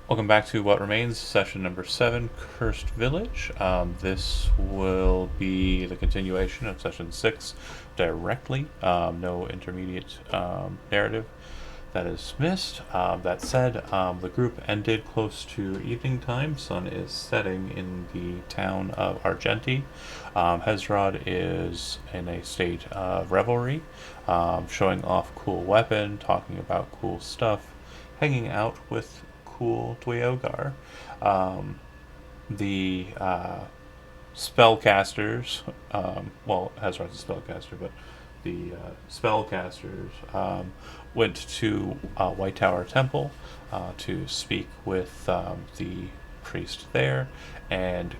Welcome back to What Remains, session number 7, Cursed Village. This will be the continuation of session 6 directly. No intermediate narrative that is missed. That said, the group ended close to evening time. Sun is setting in the town of Argenti. Hezrod is in a state of revelry, showing off cool weapon, talking about cool stuff, hanging out with cool Dweogar. The spellcasters, well, Hezrod's a spellcaster, but the spellcasters went to White Tower Temple to speak with the priest there, and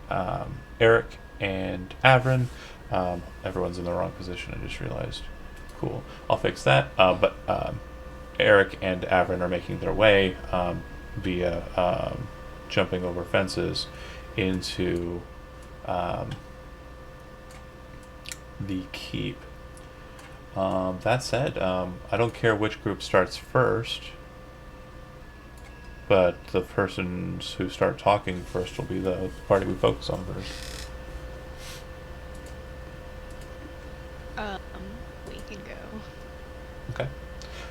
Eric and Avrin. Everyone's in the wrong position, I just realized. Cool. I'll fix that. But Eric and Avrin are making their way via jumping over fences into the keep. That said, I don't care which group starts first, but the persons who start talking first will be the party we focus on first. Um, we can go. Okay.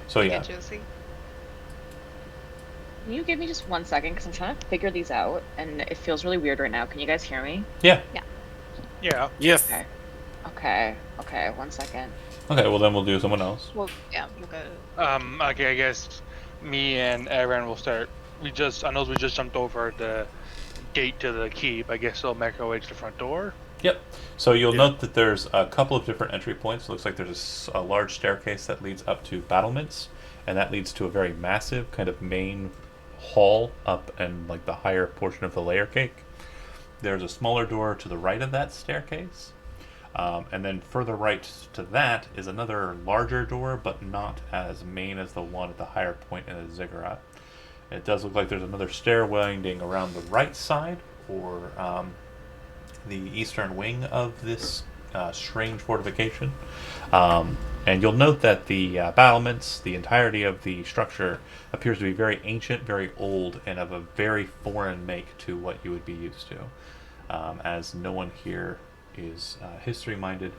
So Take yeah. it, Josie. Can you give me just 1 second? Because I'm trying to figure these out, and it feels really weird right now. Can you guys hear me? Yeah. Yeah. Yes. Okay, 1 second. Okay, well then we'll do someone else. Well, yeah, we'll go. Okay, I guess me and Aaron will start. I know we just jumped over the gate to the keep. I guess we'll make our way to the front door. Yep. So you'll note that there's a couple of different entry points. It looks like there's a large staircase that leads up to battlements, and that leads to a very massive kind of main hall up and like the higher portion of the layer cake. There's a smaller door to the right of that staircase. And then further right to that is another larger door, but not as main as the one at the higher point in the ziggurat. It does look like there's another stair winding around the right side, or the eastern wing of this strange fortification. And you'll note that the battlements, the entirety of the structure, appears to be very ancient, very old, and of a very foreign make to what you would be used to. As no one here is history-minded,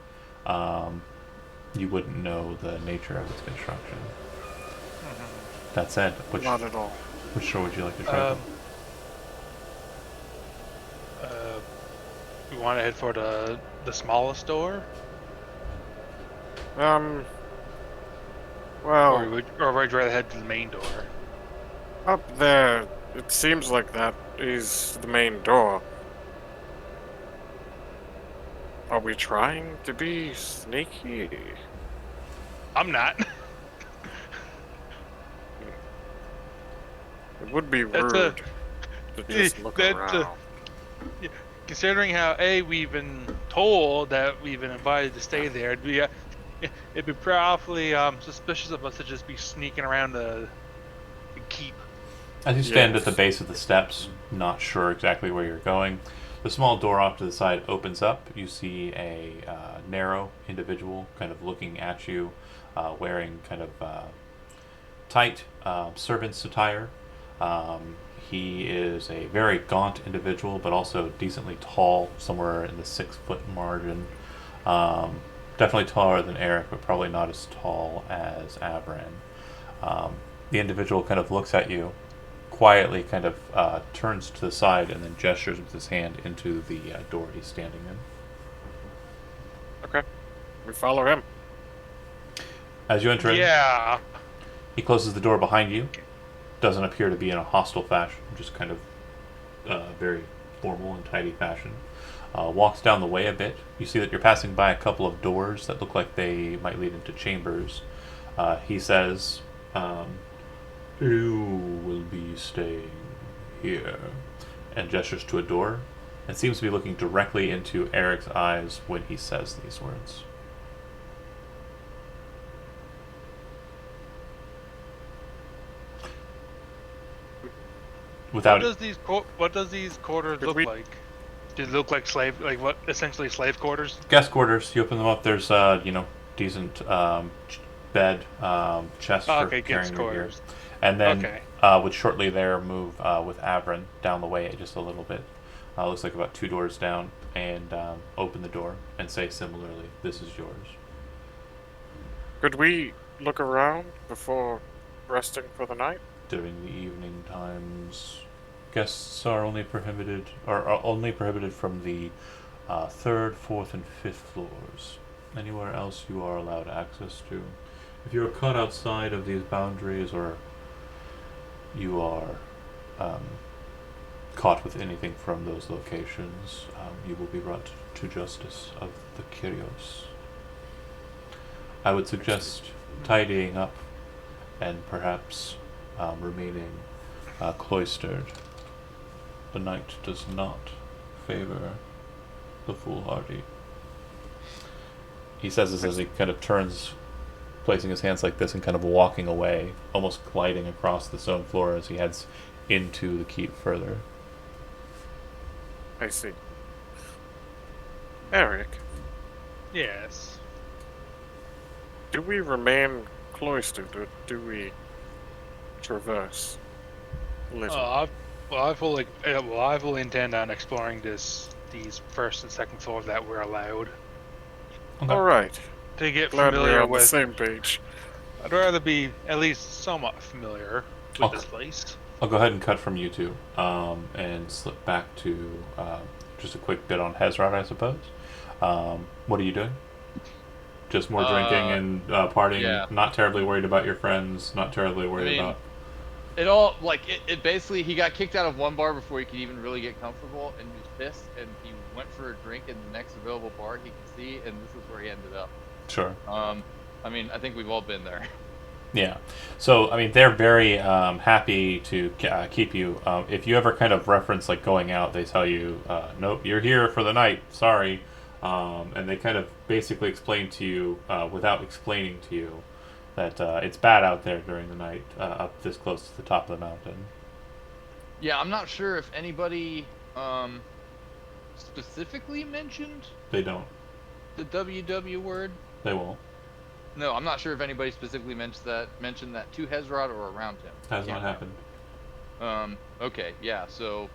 you wouldn't know the nature of its construction. That said, Not at all. which door would you like to try? We want to head for the smallest door, or Well, would you rather head to the main door? up there, it seems like that is the main door. Are we trying to be sneaky? I'm not. It would be That's rude to just look that's around. Considering how we've been told that we've been invited to stay there, it'd be probably suspicious of us to just be sneaking around the keep. As you stand Yes. at the base of the steps, not sure exactly where you're going, the small door off to the side opens up. You see a narrow individual kind of looking at you, wearing kind of tight servant's attire. He is a very gaunt individual, but also decently tall, somewhere in the 6 foot margin. Definitely taller than Eric, but probably not as tall as Avran. The individual kind of looks at you, quietly kind of turns to the side, and then gestures with his hand into the door he's standing in. Okay. We follow him. As you enter in, Yeah. he closes the door behind you. Doesn't appear to be in a hostile fashion, just kind of very formal and tidy fashion. Walks down the way a bit. You see that you're passing by a couple of doors that look like they might lead into chambers. He says, "You will be staying here," and gestures to a door, and seems to be looking directly into Eric's eyes when he says these words. Without What does these quarters look like? Do they look like essentially slave quarters? guest quarters, you open them up. There's decent bed, chest for Okay, carrying guest your gear. quarters. and then Okay. would shortly there move with Avrin down the way just a little bit. Looks like about 2 doors down, and open the door and say similarly, "This is yours." Could we look around before resting for the night? During the evening times, guests are only prohibited from the 3rd, 4th, and 5th floors. Anywhere else you are allowed access to. If you are caught outside of these boundaries, or you are caught with anything from those locations, you will be brought to justice of the Kyrios. I would suggest tidying up and perhaps remaining cloistered. The night does not favor the foolhardy. He says this as he kind of turns, placing his hands like this and kind of walking away, almost gliding across the stone floor as he heads into the keep further. I see. Eric, Yes. do we remain cloistered or do we traverse? Little. I fully intend on exploring these first and second floors that we're allowed Okay. All right. to get Glad we're familiar on the with. same page. I'd rather be at least somewhat familiar with Okay. this place. I'll go ahead and cut from you two, and slip back to just a quick bit on Hezron, I suppose. What are you doing? Just more drinking and partying. yeah. Not terribly worried about your friends. Not terribly worried mean, about. It all it basically he got kicked out of one bar before he could even really get comfortable, and he was pissed, and he went for a drink in the next available bar he could see, and this is where he ended up. Sure. I mean, I think we've all been there. Yeah. So I mean, they're very happy to keep you. If you ever kind of reference like going out, they tell you, "Nope, you're here for the night. Sorry," and they kind of basically explain to you without explaining to you that it's bad out there during the night up this close to the top of the mountain. Yeah, I'm not sure if anybody specifically mentioned They don't. the WW word. They won't. No, I'm not sure if anybody specifically mentioned that to Hezrod or around him. Has Can't not happened. Okay, yeah. So,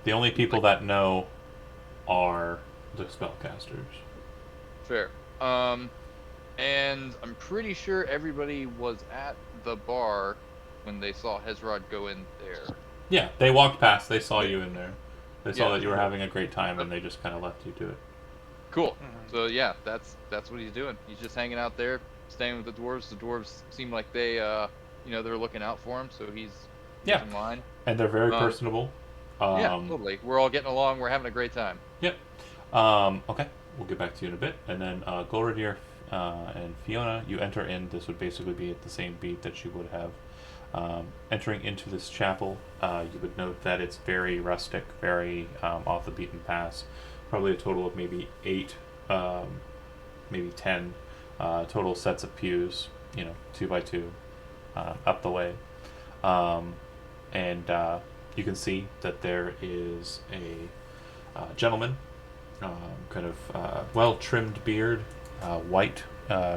The only people that know are the spellcasters. fair. And I'm pretty sure everybody was at the bar when they saw Hezrod go in there. Yeah, they walked past. They saw you in there. They saw Yeah. that you were having a great time, and they just kind of left you to it. Cool. So yeah, that's what he's doing. He's just hanging out there, staying with the dwarves. The dwarves seem like they, they're looking out for him. So he's Yeah. in line. And they're very Um, personable. Yeah, totally. We're all getting along. We're having a great time. Yep. Okay, we'll get back to you in a bit. And then Golradir and Fiona, you enter in. This would basically be at the same beat that you would have. Entering into this chapel, you would note that it's very rustic, very off the beaten path. Probably a total of maybe 8, maybe 10 total sets of pews, 2 by 2, up the way. And you can see that there is a gentleman, kind of well-trimmed beard, white,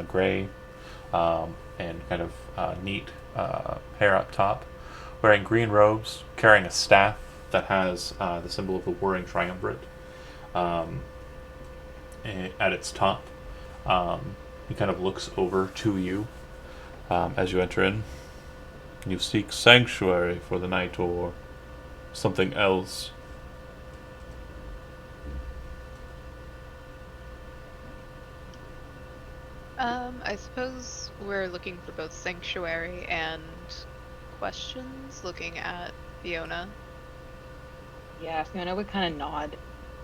gray, and kind of neat hair up top, wearing green robes, carrying a staff that has the symbol of the Warring Triumvirate at its top. He kind of looks over to you as you enter in. You seek sanctuary for the night or something else? I suppose we're looking for both sanctuary and questions, looking at Fiona. Yeah, Fiona would kind of nod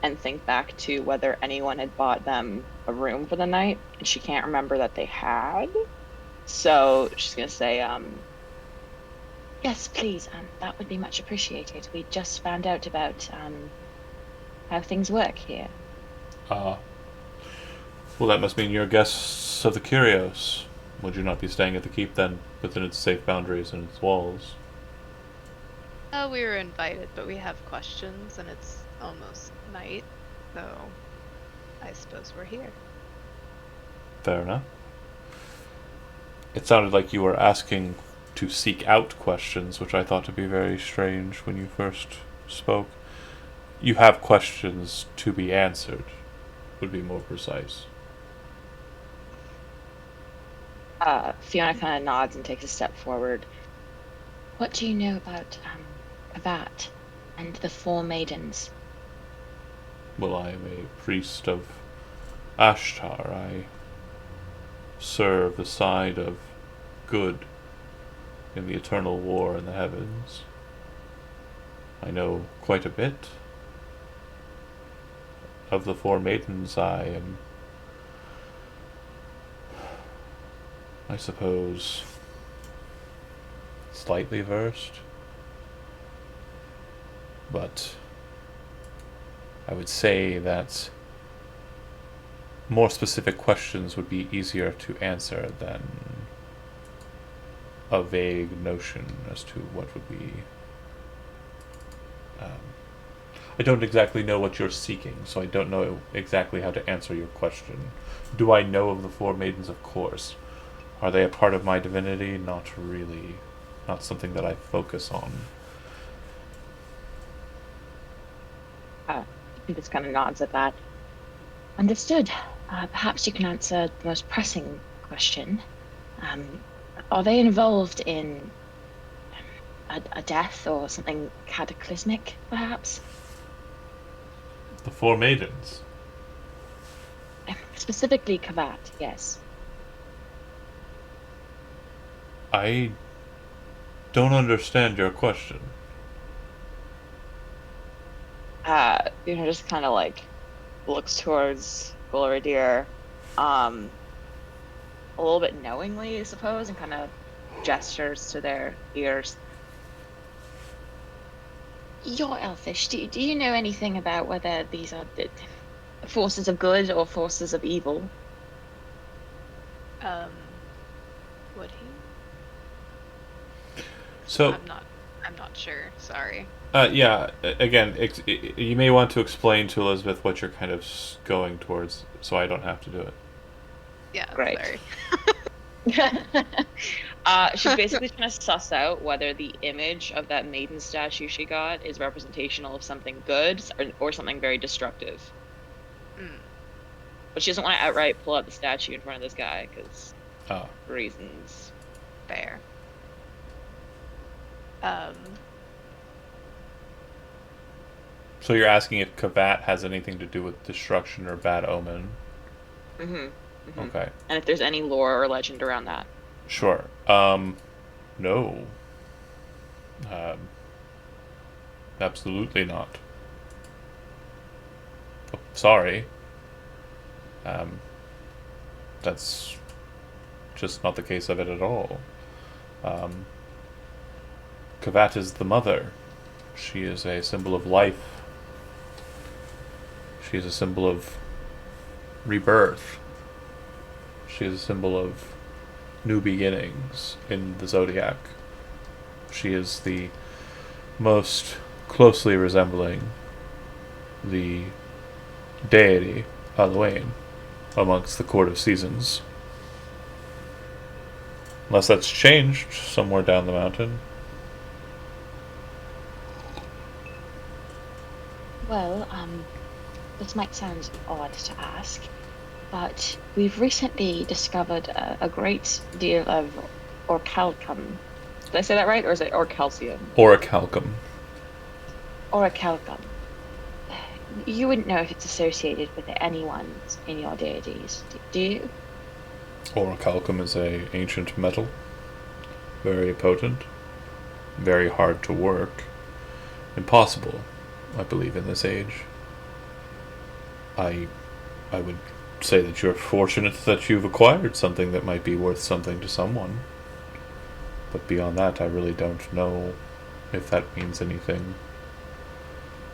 and think back to whether anyone had bought them a room for the night, and she can't remember that they had. So she's gonna say, yes, please, that would be much appreciated. We just found out about how things work here. Well, that must mean you're guests of the Kyrios. Would you not be staying at the keep then, within its safe boundaries and its walls? We were invited, but we have questions, and it's almost night, so I suppose we're here. Fair enough. It sounded like you were asking to seek out questions, which I thought to be very strange when you first spoke. You have questions to be answered, would be more precise. Fiona kind of nods and takes a step forward. What do you know about Kavat and the Four Maidens? Well, I am a priest of Ashtar. I serve the side of good in the eternal war in the heavens. I know quite a bit. Of the Four Maidens, I am, I suppose, slightly versed. But I would say that more specific questions would be easier to answer than a vague notion as to what would be. I don't exactly know what you're seeking, so I don't know exactly how to answer your question. Do I know of the Four Maidens? Of course. Are they a part of my divinity? Not really. Not something that I focus on. He just kind of nods at that. Understood. Perhaps you can answer the most pressing question. Are they involved in a death or something cataclysmic, perhaps? The Four Maidens? Specifically Kavat, yes. I don't understand your question. Just kind of like looks towards Gloridir, a little bit knowingly, I suppose, and kind of gestures to their ears. You're elfish. Do you know anything about whether these are forces of good or forces of evil? Would he? So, I'm not sure. Sorry. yeah, again, you may want to explain to Elizabeth what you're kind of going towards, so I don't have to do it. Yeah. Great. Sorry. She's basically trying to suss out whether the image of that maiden statue she got is representational of something good or something very destructive. But she doesn't want to outright pull out the statue in front of this guy because reasons. Fair. So you're asking if Kavat has anything to do with destruction or bad omen? Okay. And if there's any lore or legend around that. Sure. No. Absolutely not. Oh, sorry. That's just not the case of it at all. Kavat is the mother. She is a symbol of life. She is a symbol of rebirth. She is a symbol of new beginnings in the Zodiac. She is the most closely resembling the deity Halloween amongst the Court of Seasons. Unless that's changed somewhere down the mountain. Well, this might sound odd to ask, but we've recently discovered a great deal of orichalcum. Did I say that right, or is it orichalcium? Orichalcum. Orichalcum. You wouldn't know if it's associated with anyone in your deities, do you? Orichalcum is a ancient metal. Very potent. Very hard to work. Impossible, I believe, in this age. I would say that you're fortunate that you've acquired something that might be worth something to someone. But beyond that, I really don't know if that means anything.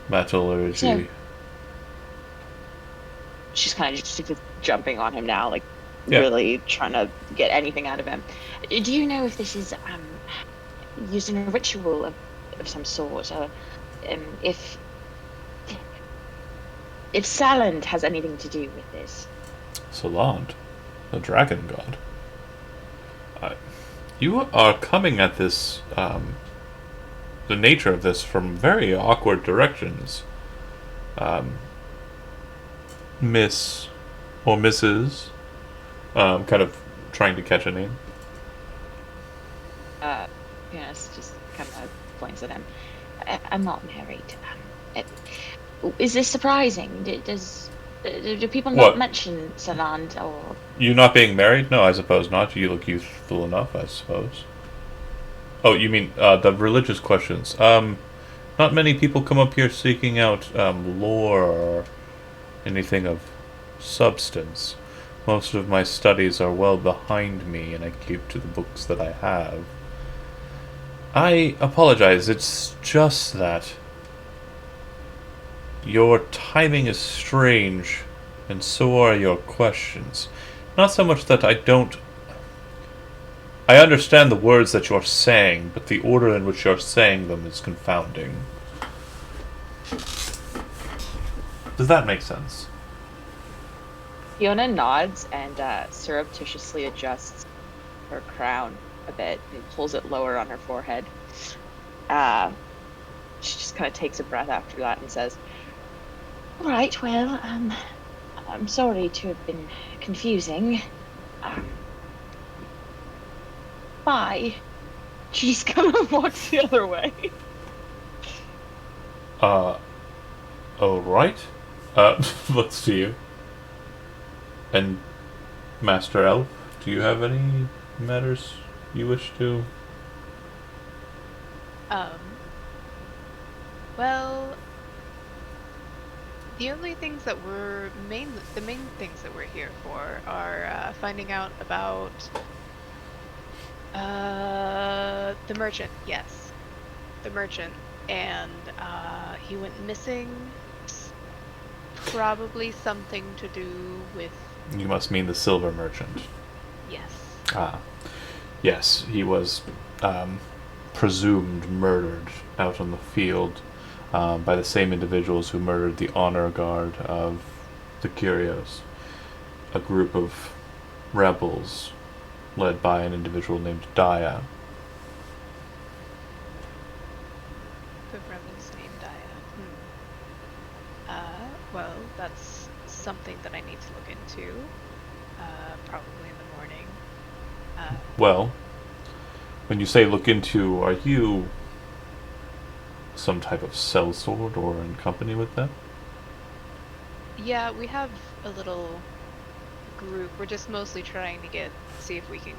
Metallurgy. So, she's kind of just jumping on him now, like really trying to get anything out of him. Do you know if this is used in a ritual of some sort, or if Saland has anything to do with this? Saland, the dragon god. You are coming at this, the nature of this from very awkward directions. Miss or Mrs. Kind of trying to catch a name. Yes, just kind of points at him. I'm not married. Is this surprising? Do people not What? mention Saland or? You not being married? No, I suppose not. You look youthful enough, I suppose. Oh, you mean the religious questions? Not many people come up here seeking out lore or anything of substance. Most of my studies are well behind me, and I keep to the books that I have. I apologize. It's just that your timing is strange, and so are your questions. Not so much that I don't. I understand the words that you're saying, but the order in which you're saying them is confounding. Does that make sense? Fiona nods and surreptitiously adjusts her crown a bit and pulls it lower on her forehead. She just kind of takes a breath after that and says, "All right, well, I'm sorry to have been confusing. Bye." She just kind of walks the other way. Alright. Looks to you. And Master Elf, do you have any matters you wish to? Well, the only things that the main things that we're here for are finding out about the merchant. Yes, the merchant, and he went missing. Probably something to do with. You must mean the silver merchant. Yes. Ah. Yes, he was presumed murdered out on the field by the same individuals who murdered the honor guard of the Curios, a group of rebels led by an individual named Daya. The rebels named Daya. Well, that's something that I need to look into. Probably in the morning. Well, when you say look into, are you some type of sellsword or in company with them? Yeah, we have a little group. We're just mostly trying to see if we can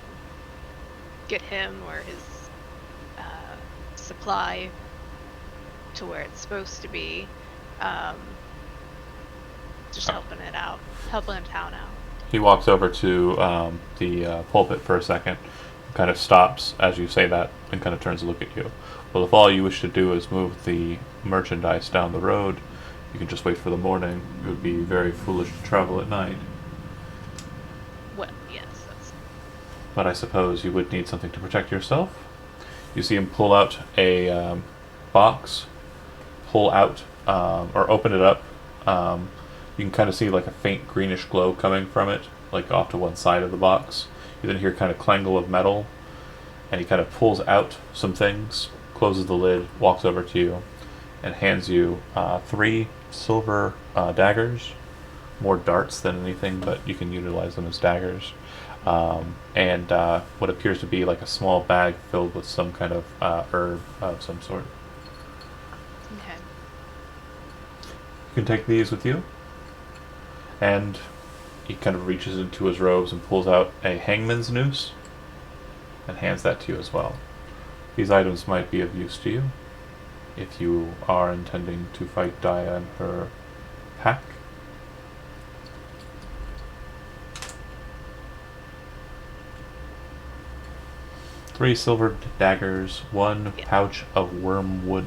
get him or his supply to where it's supposed to be. Just helping it out, helping a town out. He walks over to the pulpit for a second, kind of stops as you say that, and kind of turns to look at you. Well, if all you wish to do is move the merchandise down the road, you can just wait for the morning. It would be very foolish to travel at night. Well, yes, that's. But I suppose you would need something to protect yourself. You see him pull out a box, or open it up. You can kind of see like a faint greenish glow coming from it, like off to one side of the box. You then hear kind of clangle of metal, and he kind of pulls out some things, closes the lid, walks over to you, and hands you 3 silver daggers, more darts than anything, but you can utilize them as daggers, and what appears to be like a small bag filled with some kind of herb of some sort. Okay. You can take these with you. And he kind of reaches into his robes and pulls out a hangman's noose and hands that to you as well. These items might be of use to you if you are intending to fight Daya and her pack. Three silver daggers, 1 pouch of wormwood,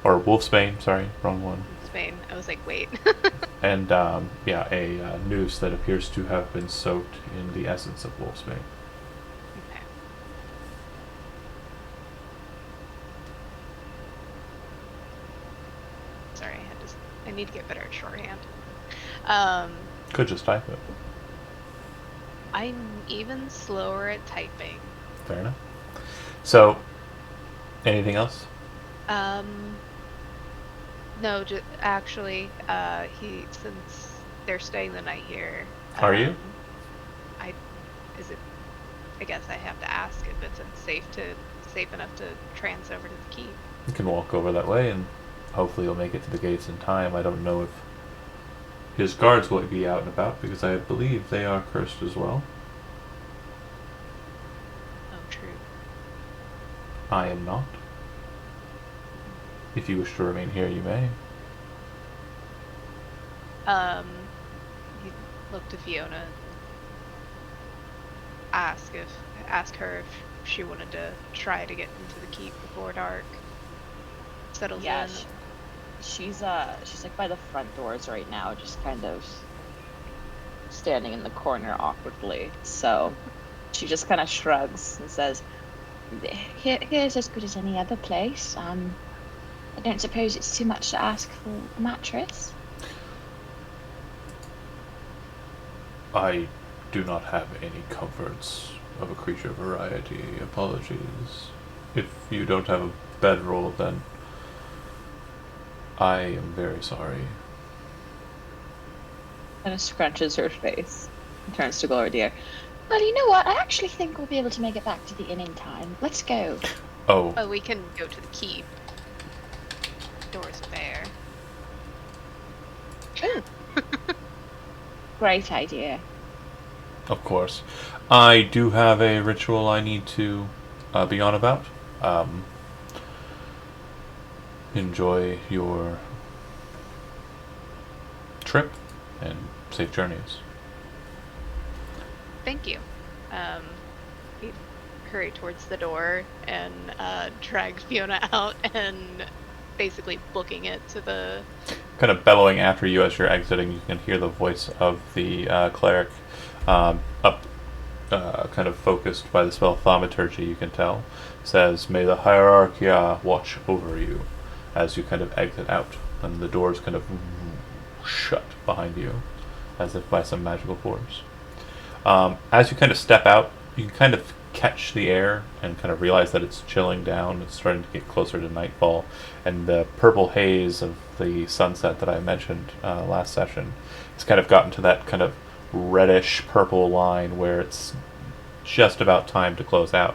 or wolfsbane, sorry, wrong one. Spain. I was like, wait. And a noose that appears to have been soaked in the essence of wolfsbane. Okay. Sorry, I need to get better at shorthand. Could just type it. I'm even slower at typing. Fair enough. So, anything else? No, actually, since they're staying the night here. Are you? I guess I have to ask if it's safe enough to trans over to the keep. You can walk over that way, and hopefully you'll make it to the gates in time. I don't know if his guards will be out and about, because I believe they are cursed as well. Oh, true. I am not. If you wish to remain here, you may. He looked to Fiona. Ask her if she wanted to try to get into the keep before dark settles Yeah, in. she's like by the front doors right now, just kind of standing in the corner awkwardly. So she just kind of shrugs and says, "Here's as good as any other place. I don't suppose it's too much to ask for a mattress." I do not have any comforts of a creature variety. Apologies. If you don't have a bedroll, then I am very sorry. Kind of scrunches her face and turns to Glordier. "Well, you know what? I actually think we'll be able to make it back to the inn in time. Let's go." Oh, Oh, we can go to the keep. Doors there. Ooh. Great idea. of course. I do have a ritual I need to be on about. Enjoy your trip and safe journeys. Thank you. He hurry towards the door and drag Fiona out and basically booking it to the. Kind of bellowing after you as you're exiting, you can hear the voice of the cleric kind of focused by the spell Thaumaturgy, you can tell, says, "May the Hierarchia watch over you," as you kind of exit out, and the doors kind of shut behind you, as if by some magical force. As you kind of step out, you can kind of catch the air and kind of realize that it's chilling down. It's starting to get closer to nightfall, and the purple haze of the sunset that I mentioned last session has kind of gotten to that kind of reddish purple line where it's just about time to close out.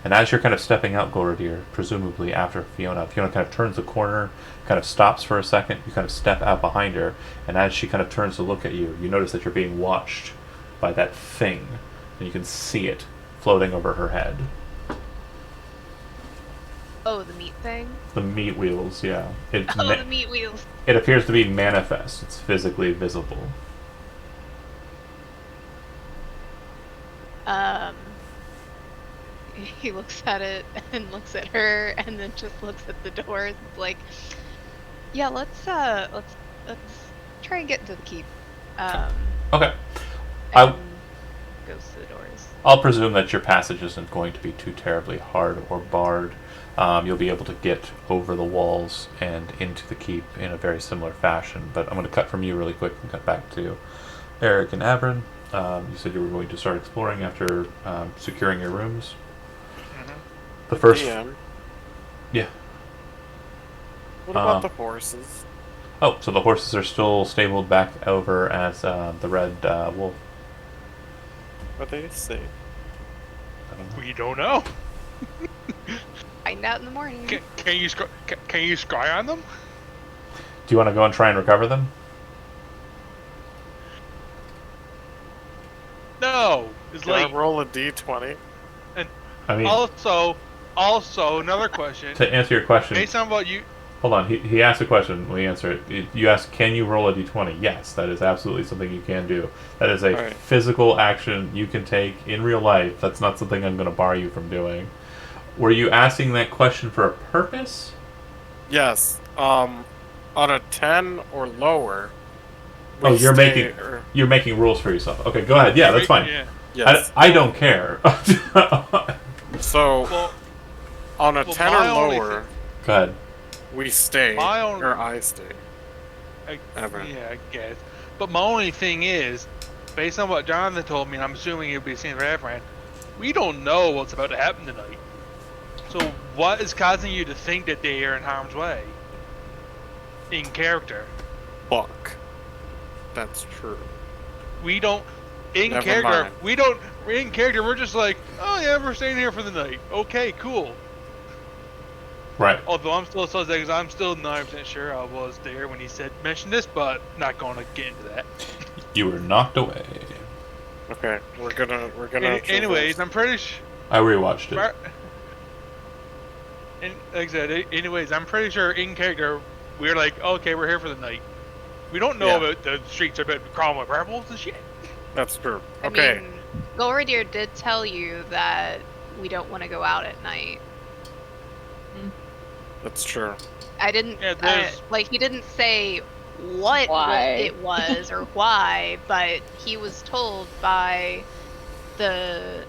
And as you're kind of stepping out, Glordier, presumably after Fiona kind of turns the corner, kind of stops for a second, you kind of step out behind her, and as she kind of turns to look at you, you notice that you're being watched by that thing, and you can see it floating over her head. Oh, the meat thing? The meat wheels, yeah. It's Oh, the meat wheels. It appears to be manifest. It's physically visible. He looks at it and looks at her and then just looks at the doors. It's like, yeah, let's try and get into the keep. Okay. And goes to the doors. I'll presume that your passage isn't going to be too terribly hard or barred. You'll be able to get over the walls and into the keep in a very similar fashion. But I'm going to cut from you really quick and cut back to Eric and Avron. You said you were going to start exploring after securing your rooms. The first... DM, Yeah. what about the horses? Oh, so the horses are still stabled back over as the Red Wolf. What did they say? I don't know. We don't know. Find out in the morning. Can you scry on them? Do you want to go and try and recover them? No, it's Can I late. roll a d20? I mean, Also, another question. to answer your question... Based on what you, Hold on, he asked a question. Let me answer it. You asked, can you roll a d20? Yes, that is absolutely something you can do. That is a Alright. physical action you can take in real life. That's not something I'm going to bar you from doing. Were you asking that question for a purpose? Yes. On a 10 or lower. Oh, we you're stay- You're making rules for yourself. Okay, go ahead. Yeah, that's fine. Yeah. Yes. I don't care. So, Well, on a well, 10 my or only lower, Go ahead. we stay. My own- Or I stay. Ever. Yeah, I guess. But my only thing is, based on what Jonathan told me, and I'm assuming it'll be the same for everyone, we don't know what's about to happen tonight. So what is causing you to think that they are in harm's way? In character. Fuck. That's true. We don't in Never character mind. we don't in character we're just like, oh yeah, we're staying here for the night. Okay, cool. Right. Although I'm still 9% sure I was there when he mentioned this, but not gonna get into that. You were knocked away. Okay, we're gonna. Anyways, I'm pretty sure. I rewatched it. And like I said, anyways, I'm pretty sure in character we're like, okay, we're here for the night. We don't know Yeah. about the streets are about to be crawling with werewolves and shit. That's true. I Okay. mean, Golradir did tell you that we don't want to go out at night. That's true. I didn't Yeah, there's- like he didn't say what Why. it was or why, but he was told by the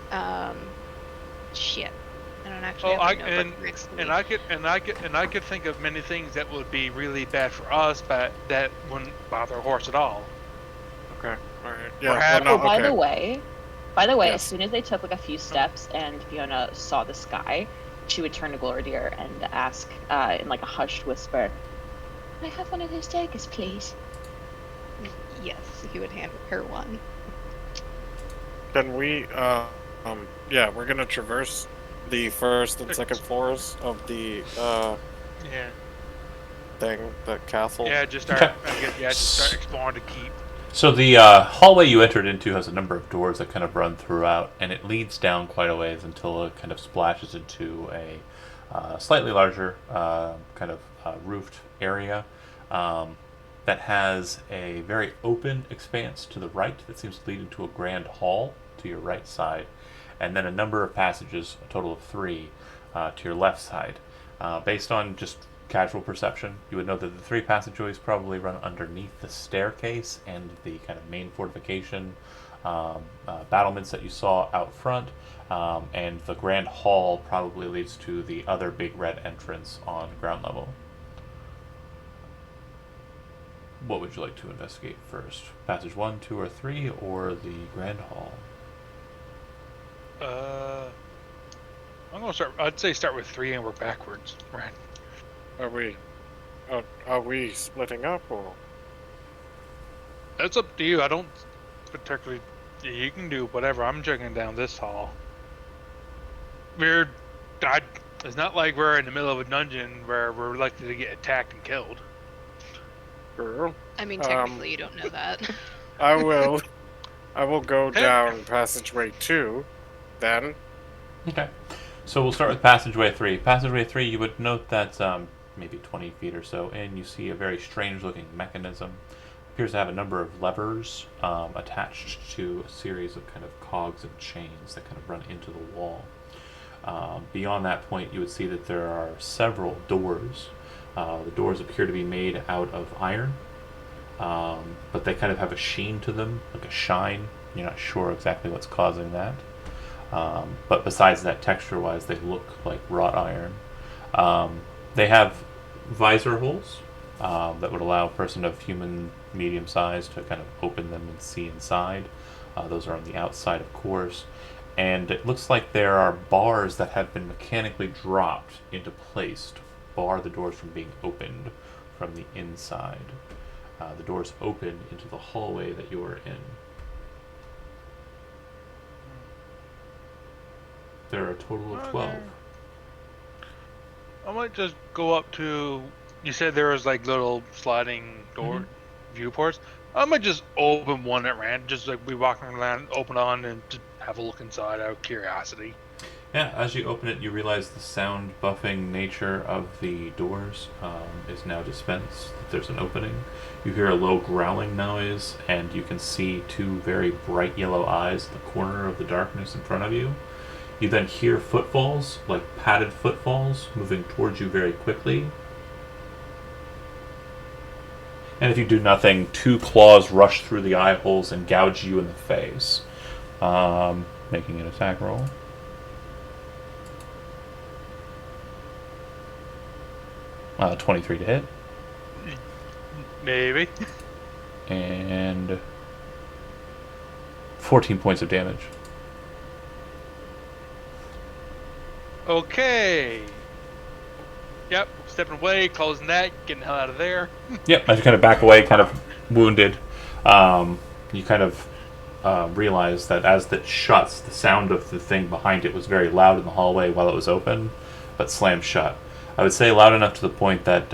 shit. I don't actually Oh, have my notebook next to me. And I could think of many things that would be really bad for us, but that wouldn't bother a horse at all. Okay. All right. Yeah. Perhaps- well, Oh, no, by okay. the way, Yes. as soon as they took like a few steps and Fiona saw the sky, she would turn to Gloridir and ask in like a hushed whisper, "Can I have one of those daggers, please?" Yes, he would hand her one. Can we? Yeah, we're gonna traverse the first and second floors of the Yeah. thing, the castle. Yeah, just start. Okay. Just start exploring the keep. So the hallway you entered into has a number of doors that kind of run throughout, and it leads down quite a ways until it kind of splashes into a slightly larger kind of roofed area that has a very open expanse to the right that seems to lead into a grand hall to your right side, and then a number of passages, a total of 3, to your left side. Based on just casual perception, you would know that the 3 passageways probably run underneath the staircase and the kind of main fortification battlements that you saw out front, and the grand hall probably leads to the other big red entrance on ground level. What would you like to investigate first? Passage 1, 2, or 3, or the grand hall? I'm gonna start. I'd say start with 3 and work backwards. Right. Are we splitting up or? That's up to you. I don't particularly. You can do whatever. I'm checking down this hall. It's not like we're in the middle of a dungeon where we're likely to get attacked and killed. Sure. I mean, technically, you don't know that. I will. I will go down passageway 2, then. Okay. So we'll start with passageway 3. Passageway 3, you would note that maybe 20 feet or so in, you see a very strange looking mechanism. Appears to have a number of levers attached to a series of kind of cogs and chains that kind of run into the wall. Beyond that point, you would see that there are several doors. The doors appear to be made out of iron, but they kind of have a sheen to them, like a shine. You're not sure exactly what's causing that. But besides that, texture-wise, they look like wrought iron. They have visor holes that would allow a person of human medium size to kind of open them and see inside. Those are on the outside, of course. And it looks like there are bars that have been mechanically dropped into place to bar the doors from being opened from the inside. The doors open into the hallway that you are in. There are a total of 12. I might just go up to. You said there was like little sliding door viewports. I might just open one at random, just like we walking around, open on, and just have a look inside out of curiosity. Yeah, as you open it, you realize the sound buffing nature of the doors is now dispensed. That there's an opening. You hear a low growling noise, and you can see 2 very bright yellow eyes in the corner of the darkness in front of you. You then hear footfalls, like padded footfalls, moving towards you very quickly. And if you do nothing, 2 claws rush through the eye holes and gouge you in the face. Making an attack roll. 23 to hit. Maybe. And 14 points of damage. Okay. Yep, stepping away, closing that, getting the hell out of there. Yep, as you kind of back away, kind of wounded, you kind of realize that as it shuts, the sound of the thing behind it was very loud in the hallway while it was open, but slammed shut. I would say loud enough to the point that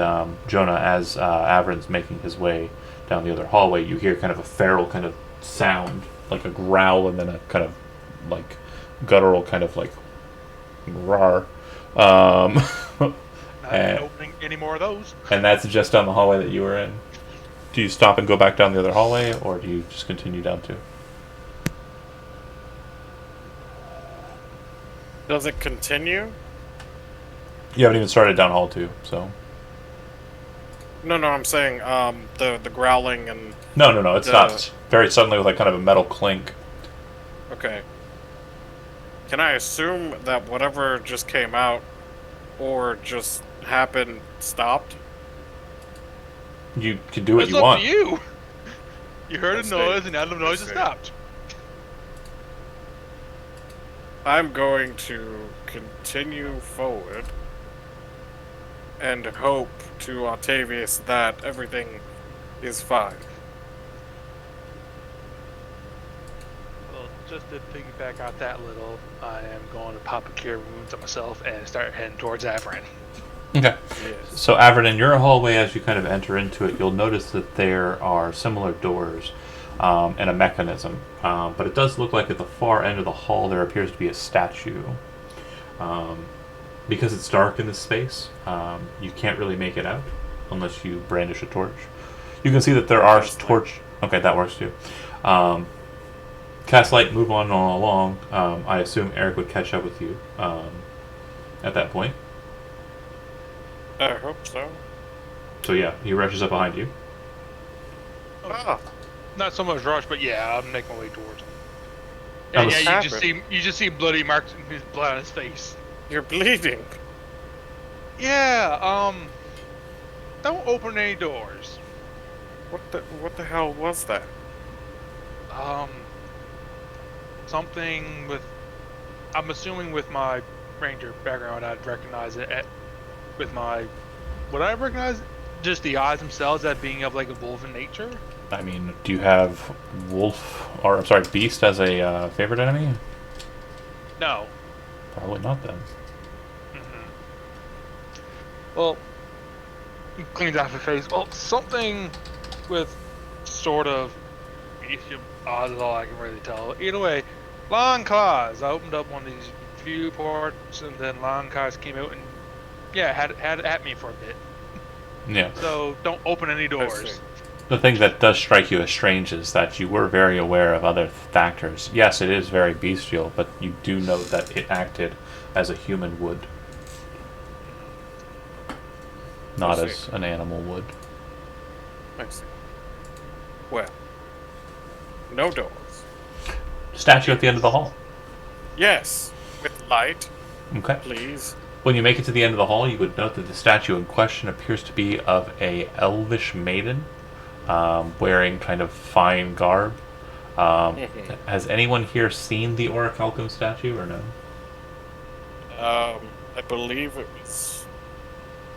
Jonah, as Averin's making his way down the other hallway, you hear kind of a feral kind of sound, like a growl, and then a kind of like guttural kind of like roar. Not opening any more of those. And that's just down the hallway that you were in. Do you stop and go back down the other hallway, or do you just continue down to? Does it continue? You haven't even started down hall 2, so. No, I'm saying the growling and No, it stops very suddenly with like kind of a metal clink. okay. Can I assume that whatever just came out or just happened stopped? You can do what It's you up want. to you. You heard Let's a see. noise, and out of the noise it Let's see. stopped. I'm going to continue forward and hope to Octavius that everything is fine. Well, just to piggyback out that little, I am going to pop a cure wounds on myself and start heading towards Averin. Okay. Yes. So, Avern, in your hallway, as you kind of enter into it, you'll notice that there are similar doors and a mechanism. But it does look like at the far end of the hall there appears to be a statue. Because it's dark in this space, you can't really make it out unless you brandish a torch. You can see that there are torch... Okay, that works too. Cast light, move on along. I assume Eric would catch up with you at that point. I hope so. So yeah, he rushes up behind you. Ah, Not so much rush, but yeah, I'll make my way towards him. That Yeah, was- yeah, you just see bloody marks in his blood on his face. you're bleeding. Yeah, don't open any doors. What the hell was that? Something with, I'm assuming with my ranger background, I'd recognize it with my, would I recognize just the eyes themselves as being of like a wolf in nature? I mean, do you have beast as a favorite enemy? No. Probably not then. Well, he cleans off his face. Well, something with sort of odd is all I can really tell. Either way, long claws. I opened up one of these view ports, and then long claws came out and had it at me for a bit. Yeah. So don't open any see. doors. The thing that does strike you as strange is that you were very aware of other factors. Yes, it is very bestial, but you do know that it acted as a human would. Not I as see. an animal would. I see. Well, no doors. Statue at the end of the hall. Yes, with light, Okay. please. When you make it to the end of the hall, you would note that the statue in question appears to be of a elvish maiden, wearing kind of fine garb. Has anyone here seen the Orichalcum statue or no? I believe it was.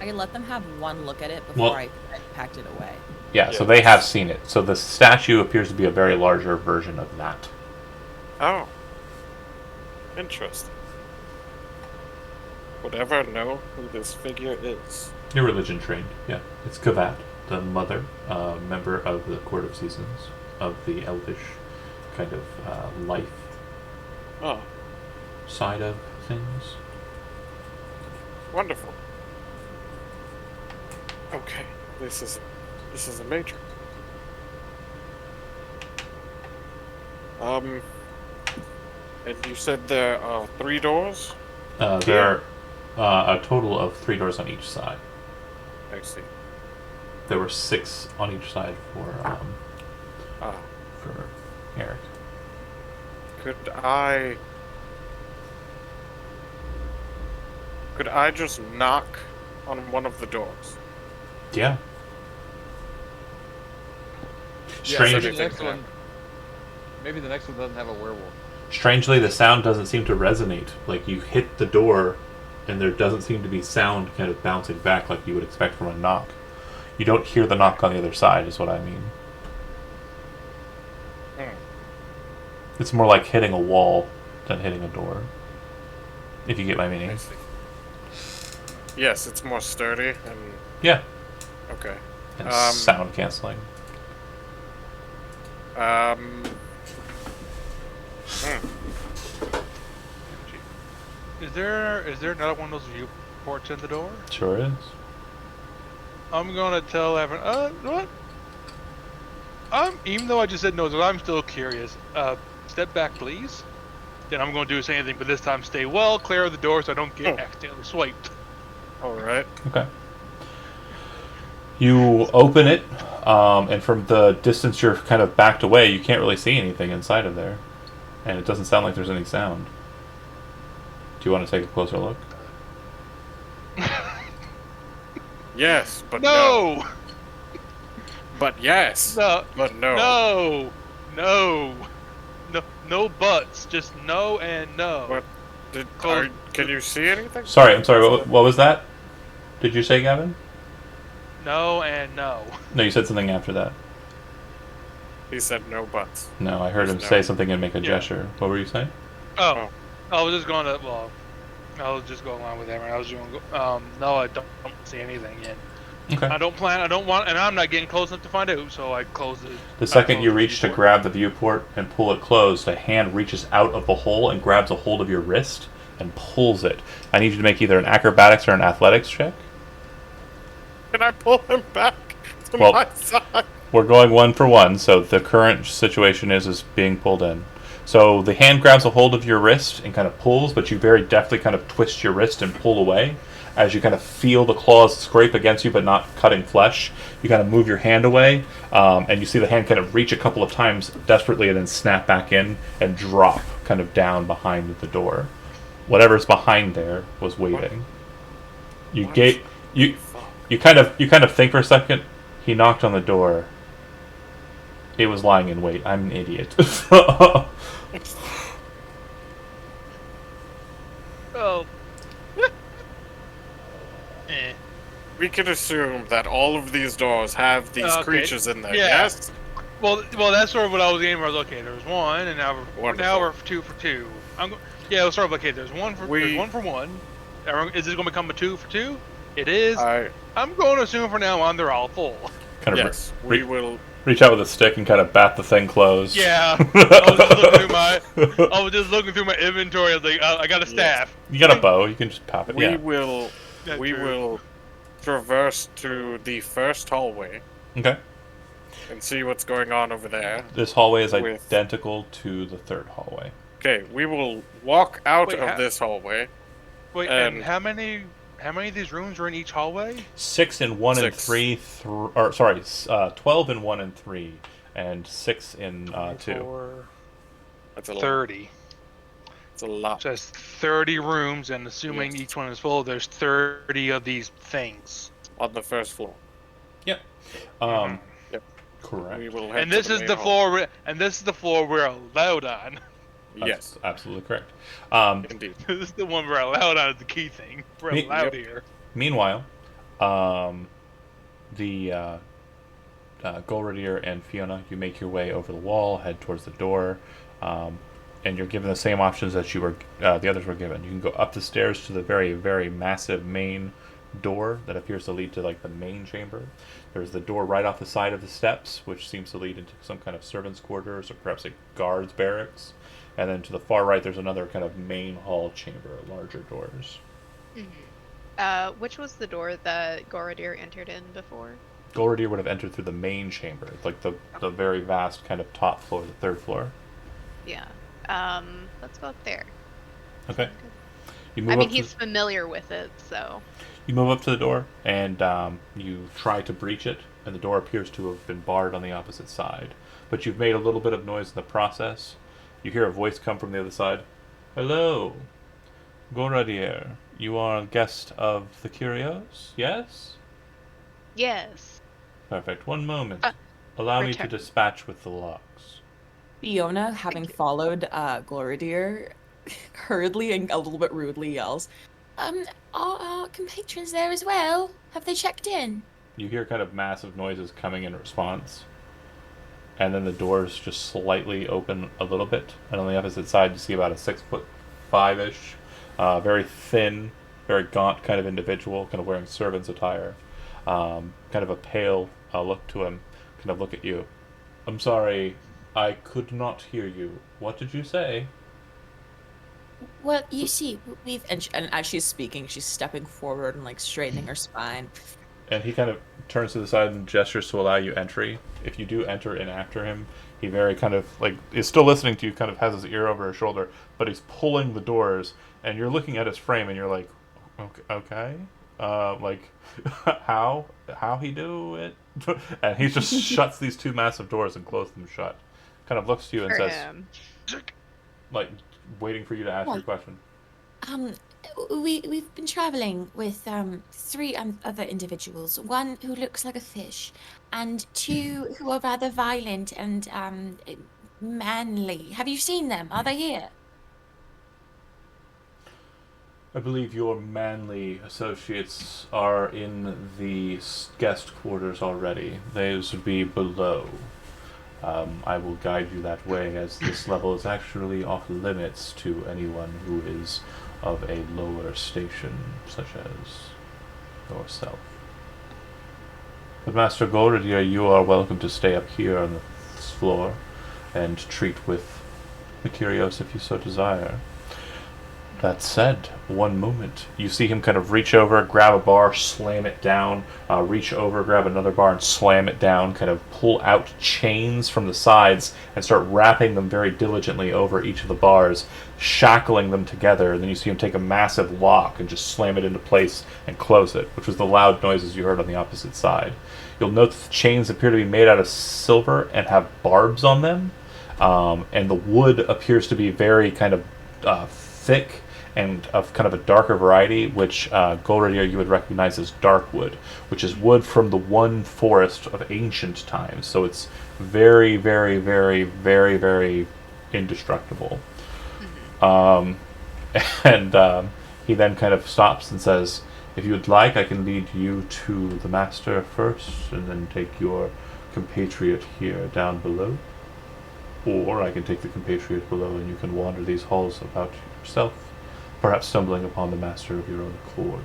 I can let them have one look at it before Well- I packed it away. Yeah, so Yeah. they have seen it. So the statue appears to be a very larger version of that. Oh, interesting. Would ever know who this figure is? You're religion trained, yeah. It's Kavat, the mother, member of the Court of Seasons, of the elvish kind of life Oh, side of things. wonderful. Okay, this is a major. And you said there are 3 doors? There are a total of 3 doors on each side. I see. There were 6 on each side for Ah, Eric. could I just knock on one of the doors? Yeah. Yeah, Strange. maybe the next one. Maybe the next one doesn't have a werewolf. Strangely, the sound doesn't seem to resonate. Like you hit the door and there doesn't seem to be sound kind of bouncing back like you would expect from a knock. You don't hear the knock on the other side, is what I mean. It's more like hitting a wall than hitting a door. If you get my I meaning. see. Yes, it's more sturdy and Yeah. okay. And sound canceling. Is there another one of those viewports in the door? Sure is. I'm gonna tell Evan. What? Even though I just said no, I'm still curious. Step back, please. Then I'm gonna do the same thing, but this time stay well clear of the door so I don't get accidentally swiped. All right. Okay. You open it, and from the distance you're kind of backed away, you can't really see anything inside of there. And it doesn't sound like there's any sound. Do you want to take a closer look? Yes, but no. No, But yes. no, But no. no, no, no, no buts. Just no and no. What? Can you see anything? Sorry, I'm sorry. What was that? Did you say, Gavin? No and no. No, you said something after that. He said no buts. No, I heard him No. say something and make a Yeah. gesture. What were you saying? Oh, I was just going to. Well, I was just going along with Evan. I was going. No, I don't see anything yet. Okay. I don't want, and I'm not getting close enough to find out, so I closed it. The second you reach to grab the viewport and pull it closed, a hand reaches out of the hole and grabs a hold of your wrist and pulls it. I need you to make either an acrobatics or an athletics check. Can I pull him back to Well- my side? We're going 1 for 1, so the current situation is being pulled in. So the hand grabs a hold of your wrist and kind of pulls, but you very deftly kind of twist your wrist and pull away. As you kind of feel the claws scrape against you, but not cutting flesh, you kind of move your hand away, and you see the hand kind of reach a couple of times desperately and then snap back in and drop kind of down behind the door. Whatever's behind there was waiting. You What? gave you kind of think for a second. He knocked on the door. It was lying in wait. I'm an idiot. Oh. Eh. We can assume that all of these doors have these Okay. creatures in there. Yeah. Yes. Well, that's sort of what I was aiming for. I was okay. There's one, and now Wonderful. we're 2 for 2. Yeah, it was sort of okay. There's one for We- there's 1 for 1. Is this going to become a 2 for 2? It is. I I'm going to assume from now on they're all full. kind of yes. We will. reach out with a stick and kind of bat the thing closed. Yeah. I was just looking through my inventory. I was like, I got a staff. You got a bow. You can just pop it. We Yeah. will. That's We true. will traverse to the first hallway Okay. and see what's going on over there. This hallway is With- identical to the third hallway. Okay, we will walk out Wait, of ha- this hallway. Wait, And- and how many of these rooms are in each hallway? 6 in 1 and 6. 3, or sorry, 12 in 1 and 3, and 6 in 2. 4, That's a lot. 30. It's a lot. So that's 30 rooms, and assuming Yes. each one is full, there's 30 of these things. On the first floor. Yep. Yep. Correct. We will head And to this is main the hall. floor. And this is the floor we're allowed on. Yes, That's absolutely correct. indeed. This is the one we're allowed on. Is the key thing. We're Me- allowed Yep. here. Meanwhile, the Golradier and Fiona, you make your way over the wall, head towards the door, and you're given the same options that you were the others were given. You can go up the stairs to the very, very massive main door that appears to lead to like the main chamber. There's the door right off the side of the steps, which seems to lead into some kind of servants' quarters or perhaps a guards' barracks. And then to the far right, there's another kind of main hall chamber, larger doors. Which was the door that Gorodir entered in before? Golradier would have entered through the main chamber, like the very vast kind of top floor, the third floor. Yeah. Let's go up there. Okay. You move I mean, up he's familiar with it, so. you move up to the door, and you try to breach it, and the door appears to have been barred on the opposite side. But you've made a little bit of noise in the process. You hear a voice come from the other side. Hello, Golradier. You are a guest of the Curios, yes? Yes. Perfect. One moment. Allow me to return. dispatch with the locks. Fiona, having you. followed Gloridir, hurriedly and a little bit rudely yells, Are compatrons there as well? Have they checked in? You hear kind of massive noises coming in response. And then the doors just slightly open a little bit. And on the opposite side, you see about a 6'5" very thin, very gaunt kind of individual, kind of wearing servant's attire. Kind of a pale look to him, kind of look at you. I'm sorry, I could not hear you. What did you say? Well, you see, we've And as she's speaking, she's stepping forward and like straightening her spine. And he kind of turns to the side and gestures to allow you entry. If you do enter in after him, he very kind of like is still listening to you, kind of has his ear over his shoulder, but he's pulling the doors, and you're looking at his frame, and you're like, okay, like how he do it? And he just shuts these two massive doors and closes them shut. Kind of looks to you and For says, him. like, waiting for you to ask your What? question. We've been traveling with 3 other individuals. One who looks like a fish, and 2 who are rather violent and manly. Have you seen them? Are they here? I believe your manly associates are in the guest quarters already. Those would be below. I will guide you that way, as this level is actually off limits to anyone who is of a lower station, such as yourself. But Master Golridir, you are welcome to stay up here on this floor and treat with Mercurios if you so desire. That said, one moment. You see him kind of reach over, grab a bar, slam it down, reach over, grab another bar and slam it down, kind of pull out chains from the sides and start wrapping them very diligently over each of the bars, shackling them together, and then you see him take a massive lock and just slam it into place and close it, which was the loud noises you heard on the opposite side. You'll note that the chains appear to be made out of silver and have barbs on them, and the wood appears to be very kind of thick and of kind of a darker variety, which Golridir you would recognize as dark wood, which is wood from the one forest of ancient times. So it's very, very, very, very, very indestructible. And he then kind of stops and says, if you would like, I can lead you to the master first, and then take your compatriot here down below. Or I can take the compatriot below, and you can wander these halls about yourself, perhaps stumbling upon the master of your own accord.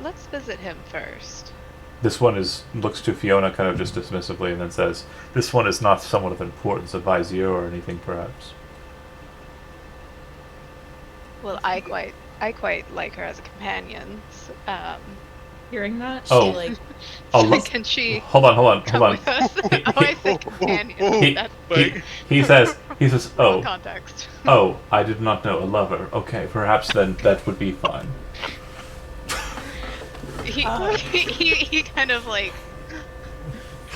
Let's visit him first. This one looks to Fiona kind of just dismissively and then says, this one is not someone of importance, a vizier or anything perhaps. Well, I quite like her as a companion. Hearing that, Oh. she like Can she Hold on. come with us? Oh, I say companion. He- That's He says, wrong oh, context. oh, I did not know, a lover. Okay, perhaps then that would be fine. He kind of like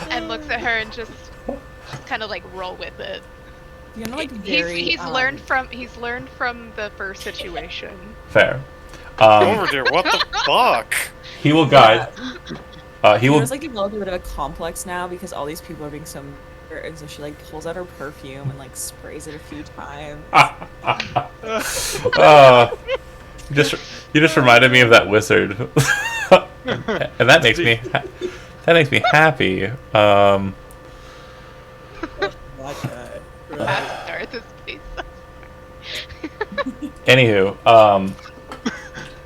and looks at her and just kind of like roll with it. you're not like very. He's learned from the first situation. Fair. Over what the fuck? He will guide. He will. There's like developed a bit of a complex now because all these people are being so. And so she like pulls out her perfume and like sprays it a few times. You just reminded me of that wizard, and that makes me happy. Darth's face. Anywho,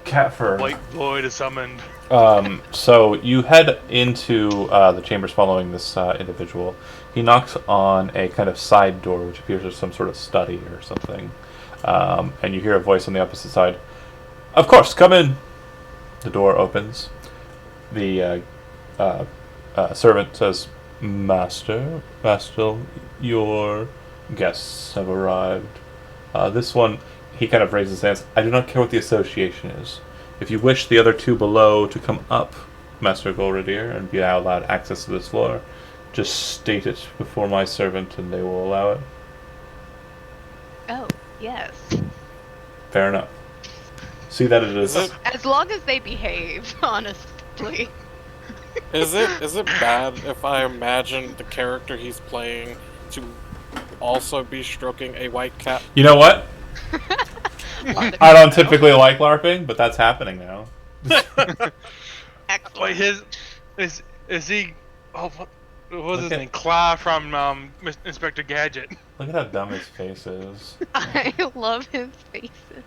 Catford. White Void is summoned. So you head into the chambers following this individual. He knocks on a kind of side door, which appears as some sort of study or something. And you hear a voice on the opposite side. Of course, come in. The door opens. The servant says, Master, your guests have arrived. This one, he kind of raises his hands. I do not care what the association is. If you wish the other two below to come up, Master Golridir, and be allowed access to this floor, just state it before my servant and they will allow it. Oh, yes. Fair enough. See that it is. As long as they behave, honestly. Is it bad if I imagine the character he's playing to also be stroking a white cat? You know what? Love it. I don't typically like LARPing, but that's happening now. Excellent. Wait, is he? Oh, what was his Look at- name? Cla from Inspector Gadget. Look at how dumb his face is. I love his faces.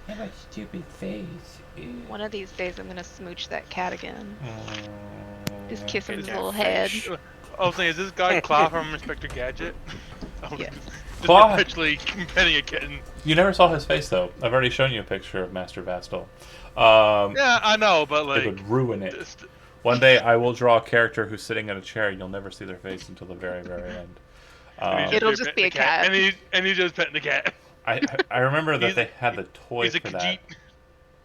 Have a stupid face. One of these days, I'm gonna smooch that cat again. Just kiss him his Cat little head. fish. I was thinking, is this guy Cla from Inspector Gadget? Yes. Just Cla? perpetually petting a kitten. You never saw his face, though. I've already shown you a picture of Master Vastal. Yeah, I know, but It like, would ruin it. just, One day I will draw a character who's sitting in a chair and you'll never see their face until the very, very end. and he's It'll there just petting be a the cat. and he's just petting the cat. I remember that He's- they had the toy He's a for that. Khajiit.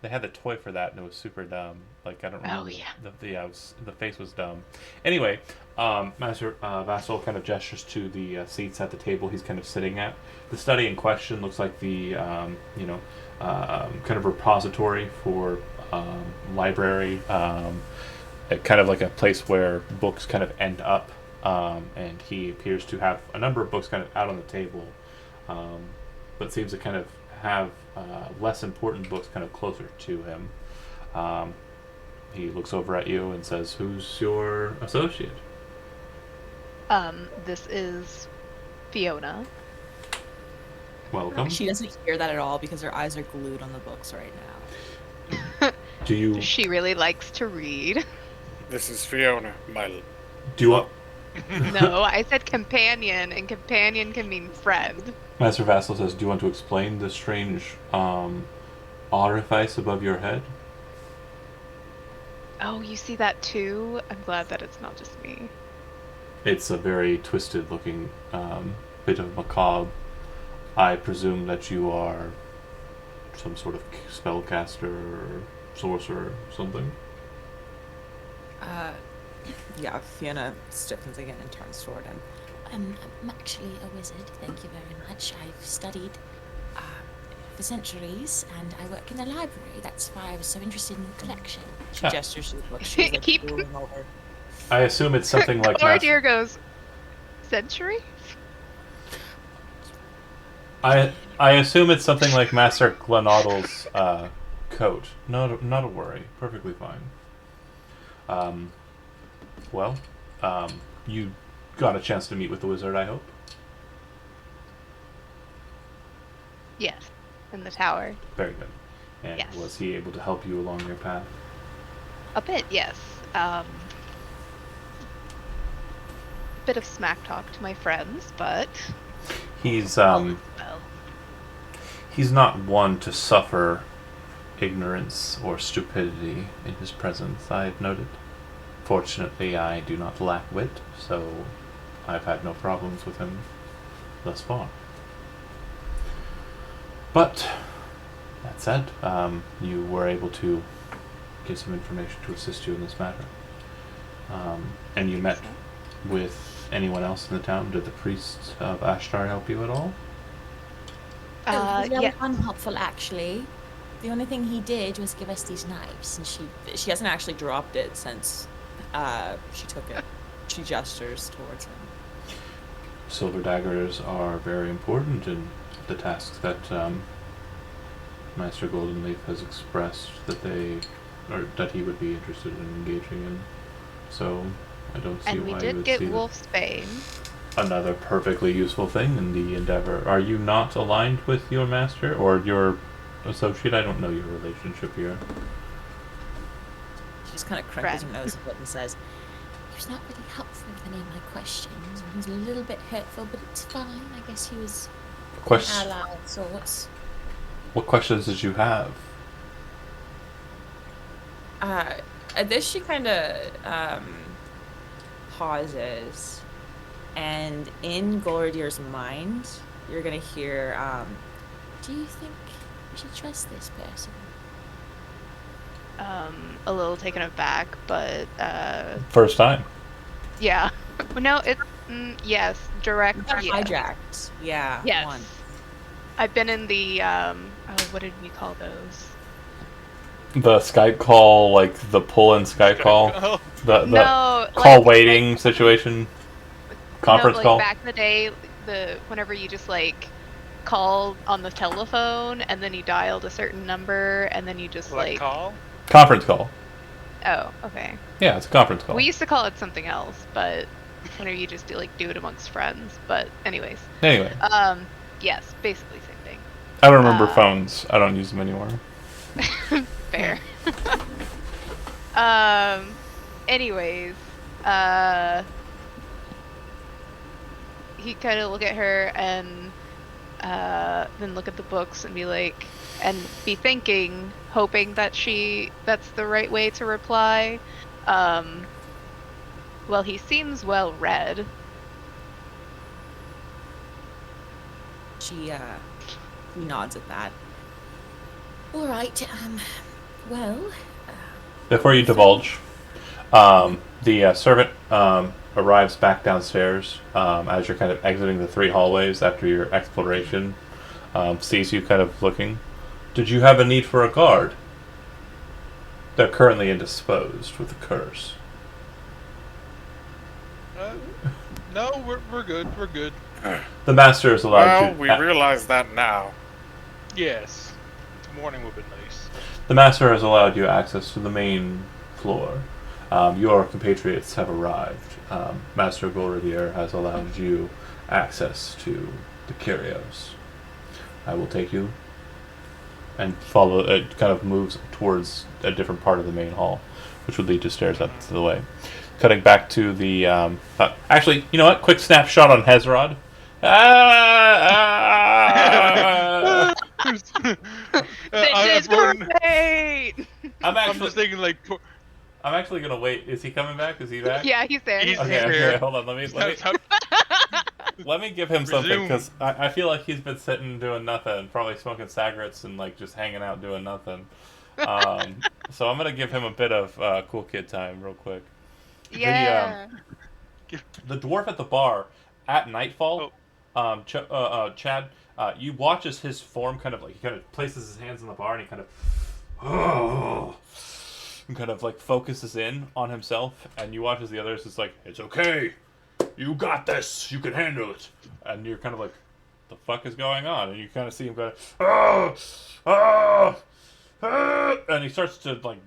They had the toy for that, and it was super dumb. Like, I don't remember. Oh, yeah. The face was dumb. Anyway, Master Vassal kind of gestures to the seats at the table he's kind of sitting at. The study in question looks like the, kind of repository for library, kind of like a place where books kind of end up. And he appears to have a number of books kind of out on the table, but seems to kind of have less important books kind of closer to him. He looks over at you and says, "Who's your associate?" This is Fiona. Welcome. She doesn't hear that at all because her eyes are glued on the books right now. Do you She really likes to read. This is Fiona, do you want No, I said companion, and companion can mean friend. Master Vassal says, "Do you want to explain the strange orifice above your head?" Oh, you see that too? I'm glad that it's not just me. It's a very twisted looking bit of macabre. I presume that you are some sort of spellcaster or sorcerer or something. Yeah, Fiona stiffens again and turns toward him. I'm actually a wizard, thank you very much. I've studied for centuries, and I work in the library. That's why I was so interested in your collection. She gestures to the book. She's like Keep- drooling over. I assume it's something like Gordir goes, century? I assume it's something like Master Glenaudle's coat. Not a worry. Perfectly fine. You got a chance to meet with the wizard, I hope? Yes, in the tower. Very good. And Yes. was he able to help you along your path? A bit, yes. Bit of smack talk to my friends, but He's all is well. he's not one to suffer ignorance or stupidity in his presence, I've noted. Fortunately, I do not lack wit, so I've had no problems with him thus far. But, that said, you were able to get some information to assist you in this matter. And you met with anyone else in the town? Did the priests of Ashtar help you at all? Oh, he was Yeah. unhelpful, actually. The only thing he did was give us these knives, and she hasn't actually dropped it since she took it. She gestures towards him. Silver daggers are very important in the tasks that Master Goldenleaf has expressed that that he would be interested in engaging in. So I don't see And we why you did would get see Wolf's Bane. another perfectly useful thing in the endeavor. Are you not aligned with your master or your associate? I don't know your relationship here. She just kind of crinkles her Friend. nose a bit and says, He was not really helpful with any of my questions. He was a little bit hurtful, but it's fine. I guess he was an Question. ally of sorts. What questions did you have? at this she kind of pauses, and in Goldir's mind, you're gonna hear, Do you think we should trust this person? A little taken aback, but First time. yeah. Well, no, it's yes, direct. you got Yeah. hijacked. Yeah, Yes. one. I've been in the what did we call those? The Skype call, like the pull-in Skype call. The No, call like, waiting situation. Conference no, like call. back in the day, whenever you just like call on the telephone and then you dialed a certain number and then you just Like like call? Conference call. oh, okay. Yeah, it's a conference call. We used to call it something else, but whenever you just do it amongst friends. But anyways, Anyway, yes, basically same thing. I don't remember uh, phones. I don't use them anymore. Fair. Anyways, he kind of look at her and then look at the books and be like, and be thinking, hoping that that's the right way to reply. Well, he seems well read. She nods at that. All right. Well, Before you divulge, the servant arrives back downstairs as you're kind of exiting the 3 hallways after your exploration. Sees you kind of looking. Did you have a need for a guard? They're currently indisposed with the curse. No, we're good. We're good. The master is allowed Well, to. we realize that now. Yes. Morning would be nice. The master has allowed you access to the main floor. Your compatriots have arrived. Master Golridier has allowed you access to the Kyrios. I will take you and follow. It kind of moves towards a different part of the main hall, which would lead to stairs up to the way. Cutting back to the. Actually, you know what? Quick snapshot on Hezrod. This I'm is great! I'm just thinking like, I'm actually gonna wait. Is he coming back? Is he back? Yeah, he's there. He's Okay, here. okay, hold on. Let me give him something Resume. because I feel like he's been sitting doing nothing, probably smoking cigarettes and like just hanging out doing nothing. So I'm gonna give him a bit of cool kid time real quick. Yeah. The dwarf at the bar at nightfall, Chad, you watch as his form kind of like he kind of places his hands on the bar and he kind of and kind of like focuses in on himself, and you watch as the others is like, it's okay, you got this, you can handle it, and you're kind of like, the fuck is going on? And you kind of see him going, and he starts to like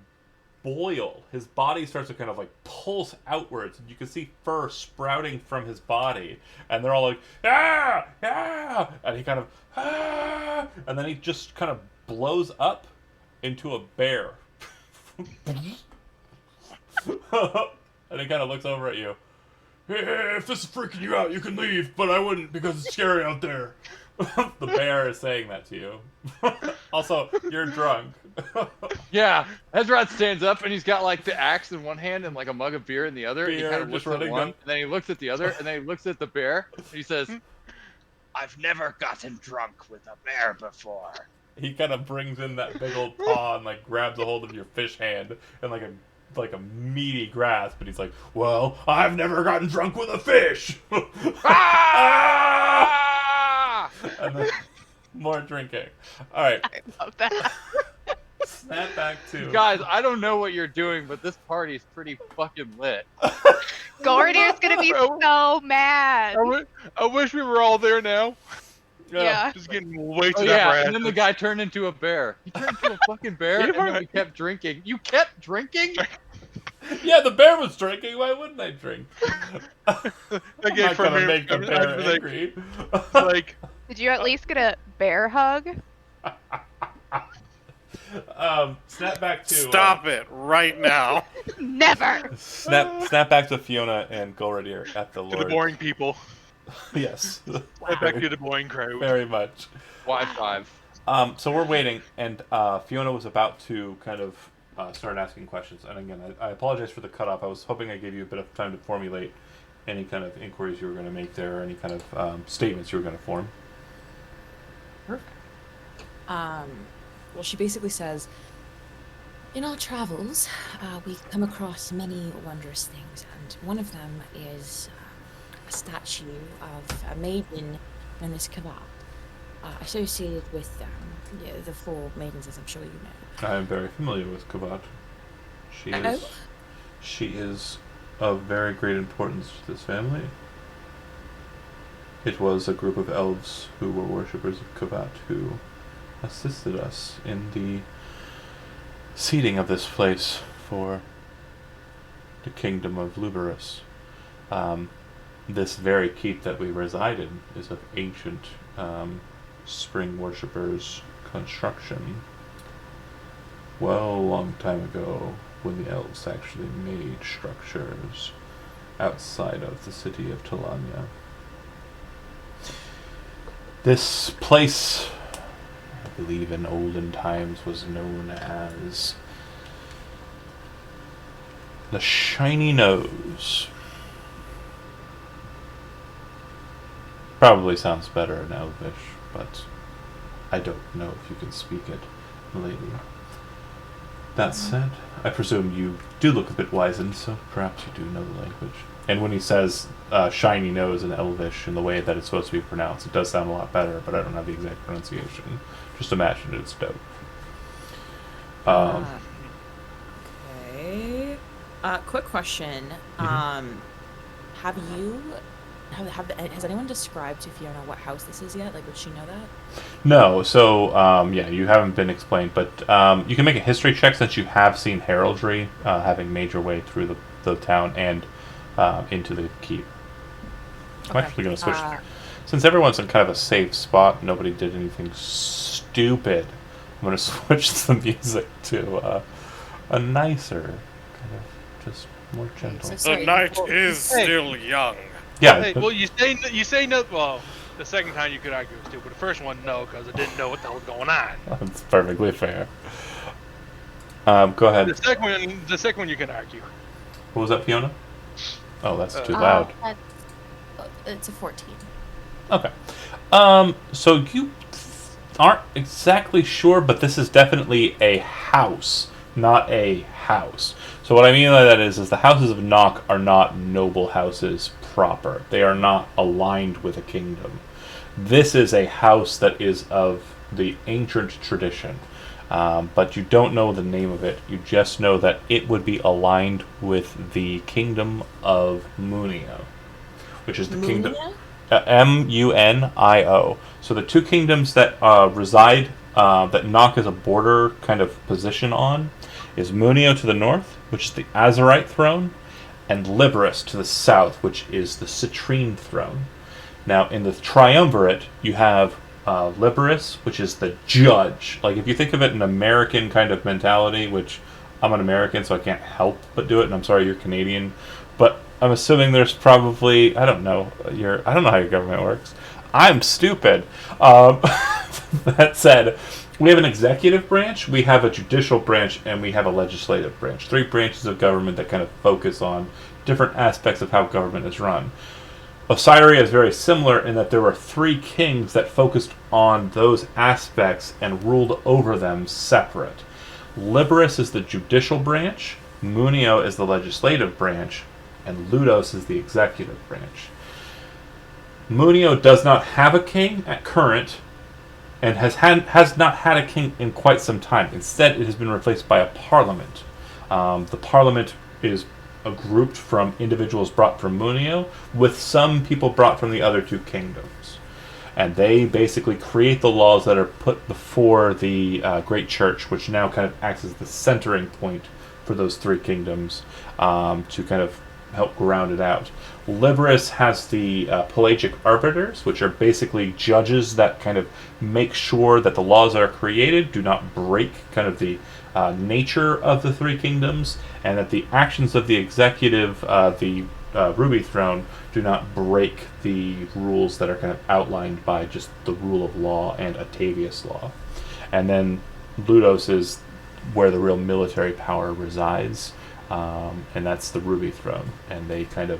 boil. His body starts to kind of like pulse outwards, and you can see fur sprouting from his body, and they're all like, ah, ah, and he kind of, ah, and then he just kind of blows up into a bear. And he kind of looks over at you. Hey, if this is freaking you out, you can leave, but I wouldn't because it's scary out there. The bear is saying that to you. Also, you're drunk. Yeah, Hezrod stands up and he's got like the axe in one hand and like a mug of beer in the other. And he Beer, kind of just looks at running one, down. and then he looks at the other, and then he looks at the bear. And he says, I've never gotten drunk with a bear before. He kind of brings in that big old paw and like grabs a hold of your fish hand and like a meaty grasp, and he's like, "Well, I've never gotten drunk with a fish." "Ah!" And then more drinking. All right, I love that. snap back to Guys, I don't know what you're doing, but this party's pretty fucking lit. Gordier's gonna be so mad. I wish we were all there now. Yeah. Just getting way Oh too yeah, and then the guy turned into a bear. He turned into a fucking bear, Yeah, and then we right. kept drinking. You kept drinking? Yeah, the bear was drinking. Why wouldn't I drink? I'm Again, not for gonna me, make the I'd bear be like- angry. like, Did you at least get a bear hug? Snap back to Stop it right now. Never. Snap back to Fiona and Golridier at the to Lord. the boring people. Yes, Right back to the boring crowd. very much. Y5. So we're waiting, and Fiona was about to kind of start asking questions. And again, I apologize for the cutoff. I was hoping I gave you a bit of time to formulate any kind of inquiries you were going to make there, or any kind of statements you were going to form. Well, she basically says, In our travels, we come across many wondrous things, and one of them is a statue of a maiden known as Kavat, associated with the 4 maidens, as I'm sure you know. I am very familiar with Kavat. She is of very great importance to this family. It was a group of elves who were worshippers of Kavat who assisted us in the seeding of this place for the kingdom of Luberus. This very keep that we reside in is of ancient spring worshippers' construction. Well, a long time ago, when the elves actually made structures outside of the city of Talania. This place, I believe in olden times, was known as the Shiny Nose. Probably sounds better in Elvish, but I don't know if you can speak it, lady. That said, I presume you do look a bit wizened, so perhaps you do know the language. And when he says shiny nose in Elvish in the way that it's supposed to be pronounced, it does sound a lot better, but I don't have the exact pronunciation. Just imagine it's dope. Okay. Quick question. Has anyone described to Fiona what house this is yet? Like, would she know that? No, so, yeah, you haven't been explained, but you can make a history check since you have seen heraldry having made your way through the town and into the keep. I'm actually going to switch. Since everyone's in kind of a safe spot, nobody did anything stupid, I'm going to switch the music to a nicer, kind of just more gentle. So The night is still young. Yeah. Hey, well, you say no. Well, the second time you could argue it was stupid. The first one, no, because I didn't know what the hell was going on. That's perfectly fair. Go ahead. The second one you can argue. What was that, Fiona? Oh, that's too loud. It's a 14. Okay. So you aren't exactly sure, but this is definitely a house, not a house. So what I mean by that is the houses of Nock are not noble houses proper. They are not aligned with a kingdom. This is a house that is of the ancient tradition, but you don't know the name of it. You just know that it would be aligned with the kingdom of Munio, which is the kingdom... Munio. So the two kingdoms that reside, that Nock is a border kind of position on, is Munio to the north, which is the Azerite throne, and Liberus to the south, which is the Citrine throne. Now, in the triumvirate, you have Liberus, which is the judge. Like, if you think of it in American kind of mentality, which I'm an American, so I can't help but do it, and I'm sorry you're Canadian, but I'm assuming there's probably, I don't know how your government works. I'm stupid. That said, we have an executive branch, we have a judicial branch, and we have a legislative branch. 3 branches of government that kind of focus on different aspects of how government is run. Osiria is very similar in that there were 3 kings that focused on those aspects and ruled over them separate. Liberus is the judicial branch, Munio is the legislative branch, and Ludos is the executive branch. Munio does not have a king at current, and has not had a king in quite some time. Instead, it has been replaced by a parliament. The parliament is grouped from individuals brought from Munio, with some people brought from the other 2 kingdoms. And they basically create the laws that are put before the Great Church, which now kind of acts as the centering point for those 3 kingdoms, to kind of help ground it out. Liberus has the pelagic arbiters, which are basically judges that kind of make sure that the laws that are created do not break kind of the nature of the 3 kingdoms, and that the actions of the executive, the Ruby Throne, do not break the rules that are kind of outlined by just the rule of law and Atavius law. And then Ludos is where the real military power resides, and that's the Ruby Throne. And they kind of,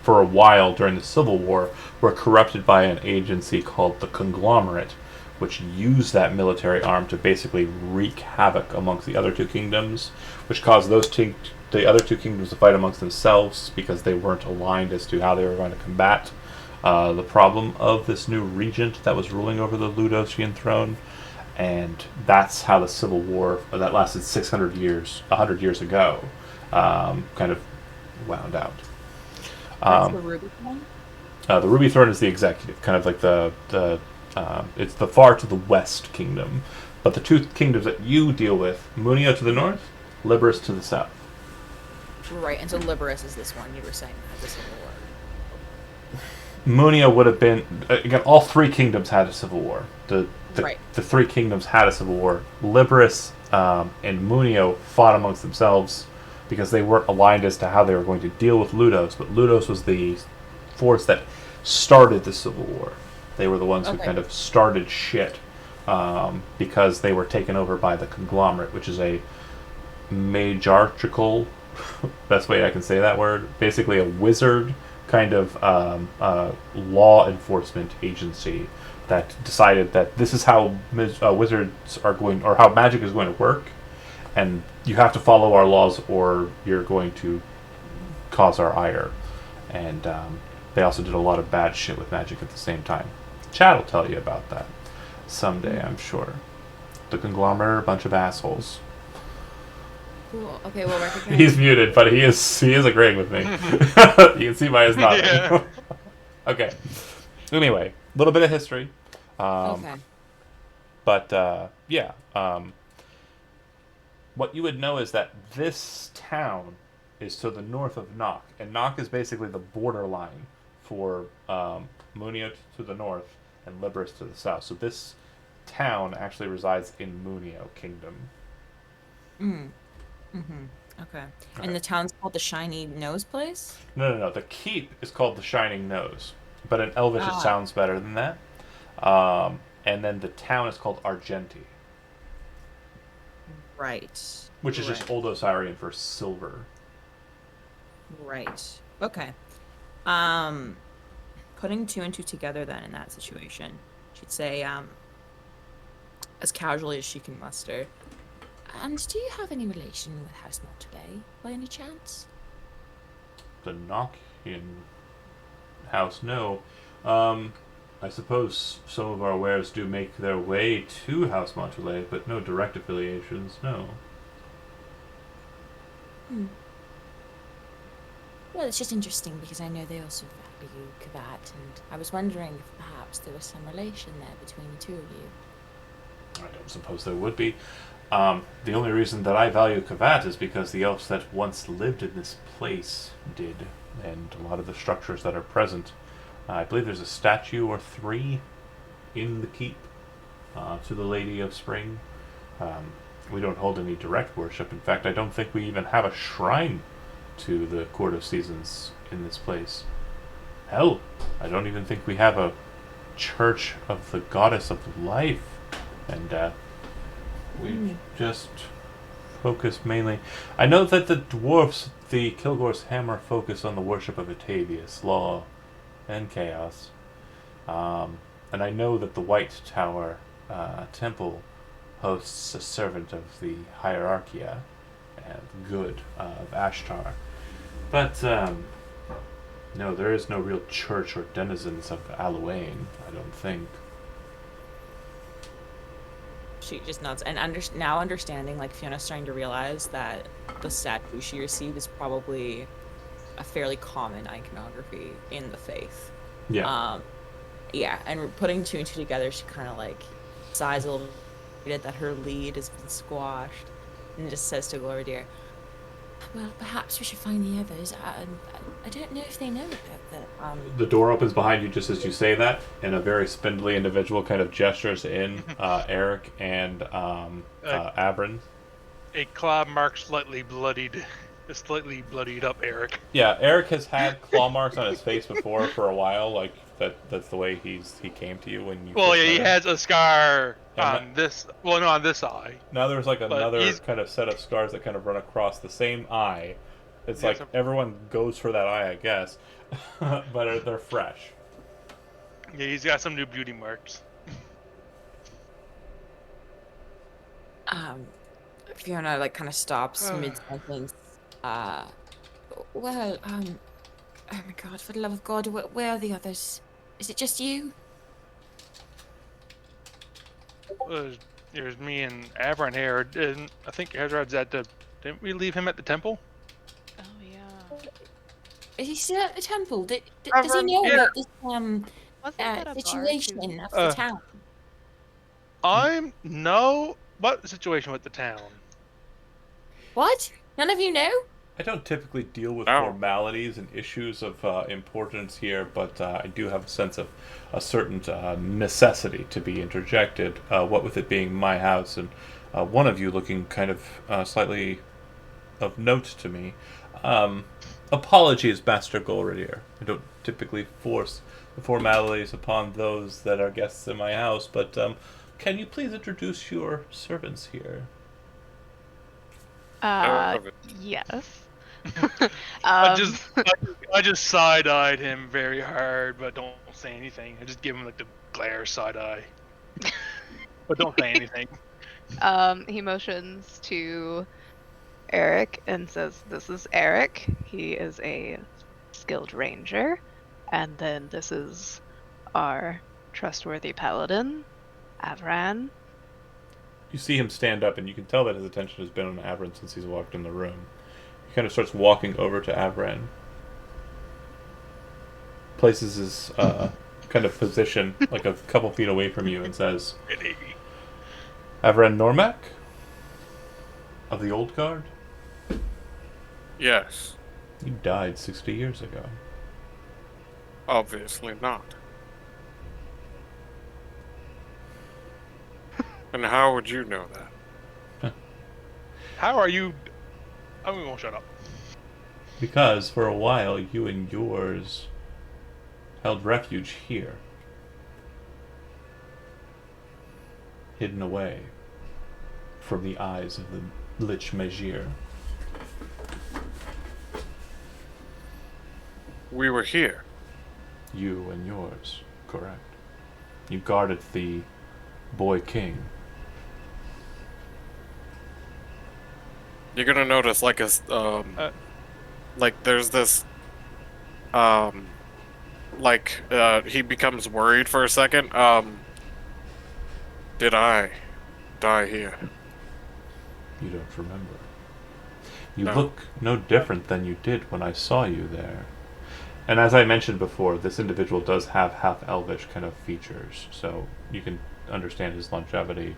for a while during the Civil War, were corrupted by an agency called the Conglomerate, which used that military arm to basically wreak havoc amongst the other 2 kingdoms, which caused the other 2 kingdoms to fight amongst themselves because they weren't aligned as to how they were going to combat the problem of this new regent that was ruling over the Ludosian throne. And that's how the Civil War, that lasted 600 years, 100 years ago, kind of wound out. That's the Ruby one? The Ruby Throne is the executive, kind of like it's the far to the west kingdom. But the two kingdoms that you deal with, Munio to the north, Liberus to the south. Right, and so Liberus is this one you were saying had the civil war. Munio would have been again. All three kingdoms had a civil war. Right. The three kingdoms had a civil war. Liberus and Munio fought amongst themselves because they weren't aligned as to how they were going to deal with Ludos. But Ludos was the force that started the civil war. They were the ones who kind of started shit because they were taken over by the conglomerate, which is a matriarchal, best way I can say that word, basically a wizard kind of law enforcement agency that decided that this is how wizards are going, or how magic is going to work, and you have to follow our laws or you're going to cause our ire. And they also did a lot of bad shit with magic at the same time. Chad will tell you about that someday, I'm sure. The conglomerate are a bunch of assholes. Cool. Okay, well, recognize. He's muted, but he is agreeing with me. You can see by his nodding. Yeah. Okay. Anyway, a little bit of history. Okay. But yeah, what you would know is that this town is to the north of Nock, and Nock is basically the borderline for Munio to the north and Liberus to the south. So this town actually resides in Munio Kingdom. Okay. And the town's called the Shiny Nose Place? No. The keep is called the Shining Nose, but in Elvish it Ah. sounds better than that. And then the town is called Argenti, Right. which is just Old Osirian for silver. Right. Okay. Putting two and two together then in that situation, she'd say, as casually as she can muster, And do you have any relation with House Monterey, by any chance? The Nockian house, no. I suppose some of our wares do make their way to House Monterey, but no direct affiliations, no. Well, it's just interesting because I know they also value Kavat, and I was wondering if perhaps there was some relation there between the two of you. I don't suppose there would be. The only reason that I value Kavat is because the elves that once lived in this place did, and a lot of the structures that are present. I believe there's a statue or three in the keep to the Lady of Spring. We don't hold any direct worship. In fact, I don't think we even have a shrine to the Court of Seasons in this place. Hell, I don't even think we have a church of the Goddess of Life. And we just focus mainly. I know that the dwarfs, the Kilgore's Hammer, focus on the worship of Atavius, law, and chaos. And I know that the White Tower temple hosts a servant of the Hierarchia and good of Ashtar. But no, there is no real church or denizens of Aluane, I don't think. she just nods. And now understanding, like, Fiona's starting to realize that the statue she received is probably a fairly common iconography in the faith. Yeah. Yeah, and putting two and two together, she kind of, like, sighs a little bit that her lead has been squashed, and just says to Gloridir, Well, perhaps we should find the others. I don't know if they know about that. The door opens behind you just as you say that, and a very spindly individual kind of gestures in Eric and Abrin. A claw mark slightly bloodied up Eric. Yeah, Eric has had claw marks on his face before for a while. Like that's the way he came to you when you. Well, first yeah, he met him. has a scar And on this. Well, no, on this eye. Now there's like another he's- kind of set of scars that kind of run across the same eye. It's Yeah, like so- everyone goes for that eye, I guess, but they're fresh. Yeah, he's got some new beauty marks. Fiona, like, kind of stops mid-sentence. Well, oh my God, for the love of God, where are the others? Is it just you? There's me and Avron here. I think Ezra's at the. Didn't we leave him at the temple? Oh yeah. Is he still at the temple? Does he Reverend, know yeah. about this Wasn't that a bar, situation too? of the town? What the situation with the town? What? None of you know? I don't typically deal with No. formalities and issues of importance here, but I do have a sense of a certain necessity to be interjected, what with it being my house and one of you looking kind of slightly of note to me. Apologies, Master Golradier. I don't typically force the formalities upon those that are guests in my house, but can you please introduce your servants here? Yes. I just side-eyed him very hard, but don't say anything. I just give him like the glare side eye, but don't say anything. He motions to Eric and says, "This is Eric. He is a skilled ranger, and then this is our trustworthy paladin, Avran." You see him stand up, and you can tell that his attention has been on Avran since he's walked in the room. He kind of starts walking over to Avran, places his kind of position like a couple feet away from you, and says, "Avran Normac? Of the Old Guard? Yes. You died 60 years ago." Obviously not. And how would you know that? How are you? I won't shut up. Because for a while, you and yours held refuge here. Hidden away from the eyes of the Lich Magir. We were here. You and yours, correct. You guarded the Boy King. You're gonna notice like like there's this he becomes worried for a second. Did I die here? You don't remember. You No. look no different than you did when I saw you there. And as I mentioned before, this individual does have half-elvish kind of features, so you can understand his longevity.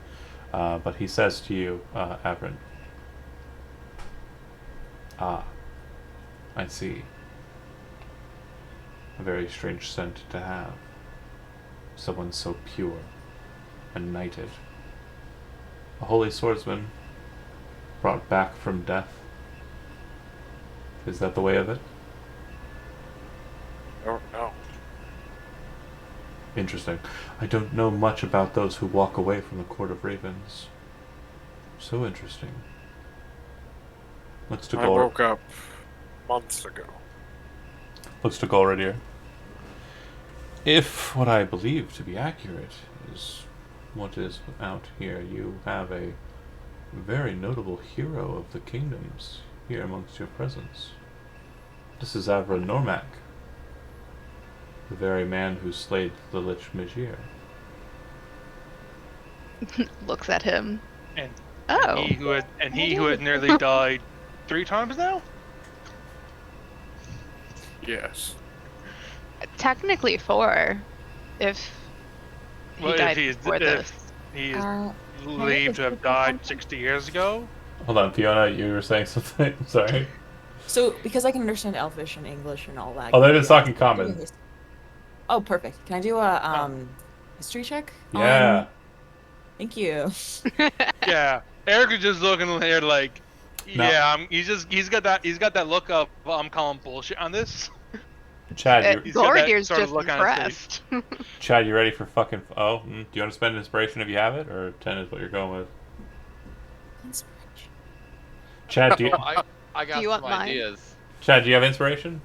But he says to you, Avran, "Ah, I see. A very strange scent to have. Someone so pure and knighted. A holy swordsman brought back from death. Is that the way of it?" Oh no. Interesting. I don't know much about those who walk away from the Court of Ravens. So interesting. Looks to I woke up months ago. Looks to Golradier. If what I believe to be accurate is what is out here, you have a very notable hero of the kingdoms here amongst your presence. This is Avran Normac, the very man who slayed the Lich Magir. Looks at him. And Oh. he who had nearly died 3 times now. Yes. Technically 4, if he Well, died if he is, before this. he is Uh, believed to have died 60 years ago. Hold on, Fiona, you were saying something? Sorry. So, because I can understand Elvish and English and all that. Oh, they're can I just talking do a common. Oh, perfect. Can I do a history check? Yeah. Thank you. Yeah, Eric is just looking there like, No. yeah, he's got that look of I'm calling bullshit on this. Chad, He's got that Gordier's sort of just look on his face. impressed. Chad, you ready for fucking... Oh, do you want to spend inspiration if you have it? Or 10 is what you're going with? Inspiration. Chad, do you... I got Do you want some mine? ideas. Chad, do you have inspiration?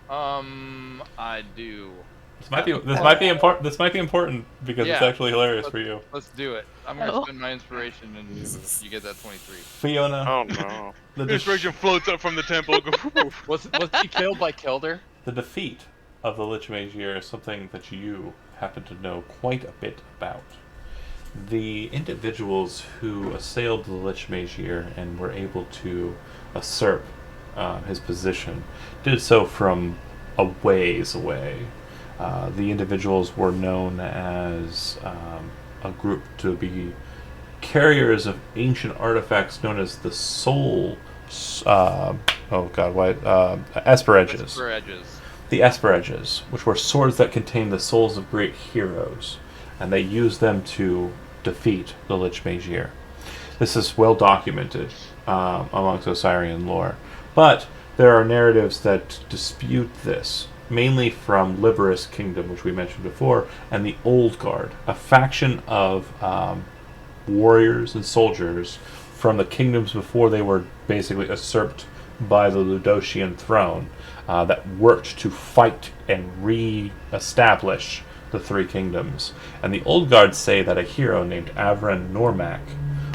I do. This might be important. This might be important because it's Yeah. actually hilarious for you. Let's do it. I'm gonna Oh. spend my inspiration, and Jesus. you get that 23. Fiona, Oh no. the, Inspiration floats up from the temple. Was he killed by Kilder? the defeat of the Lich Magir is something that you happen to know quite a bit about. The individuals who assailed the Lich Magir and were able to usurp his position, did so from a ways away. The individuals were known as a group to be carriers of ancient artifacts known as the Soul. Esperedges. The Esperedges, which were swords that contained the souls of great heroes, and they used them to defeat the Lich Magier. This is well documented amongst Osirian lore, but there are narratives that dispute this, mainly from Liberus Kingdom, which we mentioned before, and the Old Guard, a faction of warriors and soldiers from the kingdoms before they were basically usurped by the Ludocian throne, that worked to fight and re-establish the three kingdoms. And the Old Guard say that a hero named Avran Normak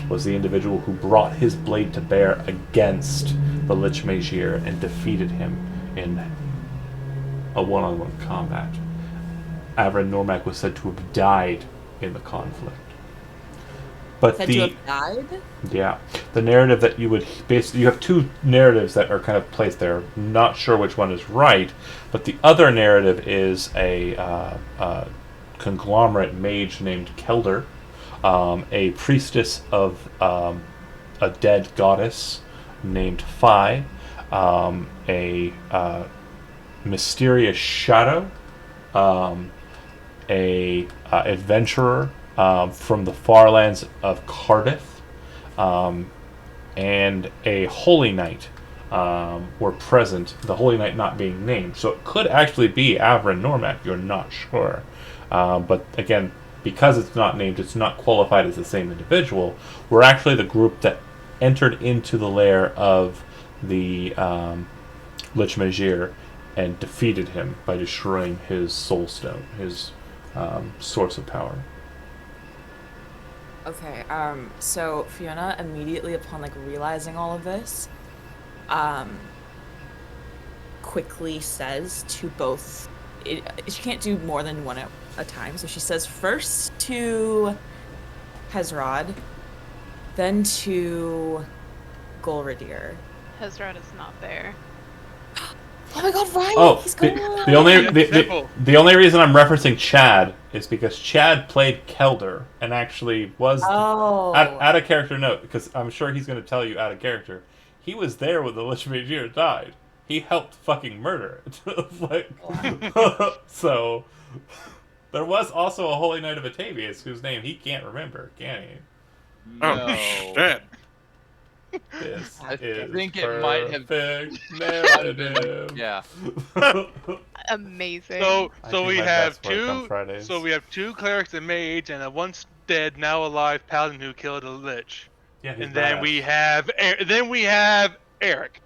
was the individual who brought his blade to bear against the Lich Magier and defeated him in a one-on-one combat. Avran Normak was said to have died in the conflict. But Said to have died? Yeah, the narrative that you would basically, you have two narratives that are kind of placed there. Not sure which one is right, but the other narrative is a conglomerate mage named Kelder, a priestess of a dead goddess named Phi, a mysterious shadow, a adventurer from the far lands of Cardiff, and a Holy Knight were present, the Holy Knight not being named. So it could actually be Avran Normak, you're not sure. But again, because it's not named, it's not qualified as the same individual. We're actually the group that entered into the lair of the Lich Magier and defeated him by destroying his soul stone, his source of power. Okay, so Fiona immediately upon realizing all of this, quickly says to both, she can't do more than one at a time, so she says first to Hezrod, then to Golradir. Hezrod is not there. Oh my god, right! Oh, He's gone. the only reason I'm referencing Chad is because Chad played Kelder and actually was out of character note, because I'm sure he's going to tell you out of character. He was there when the Lich Magier died. He helped fucking murder it. So there was also a Holy Knight of Atavius whose name he can't remember, can he? Oh shit! This I is think it might have narrative. Yeah. Amazing. So I do we my have best work on two. Fridays. So we have two clerics and mage, and a once dead, now alive paladin who killed a lich. Yeah, he's And then badass. we have Eric,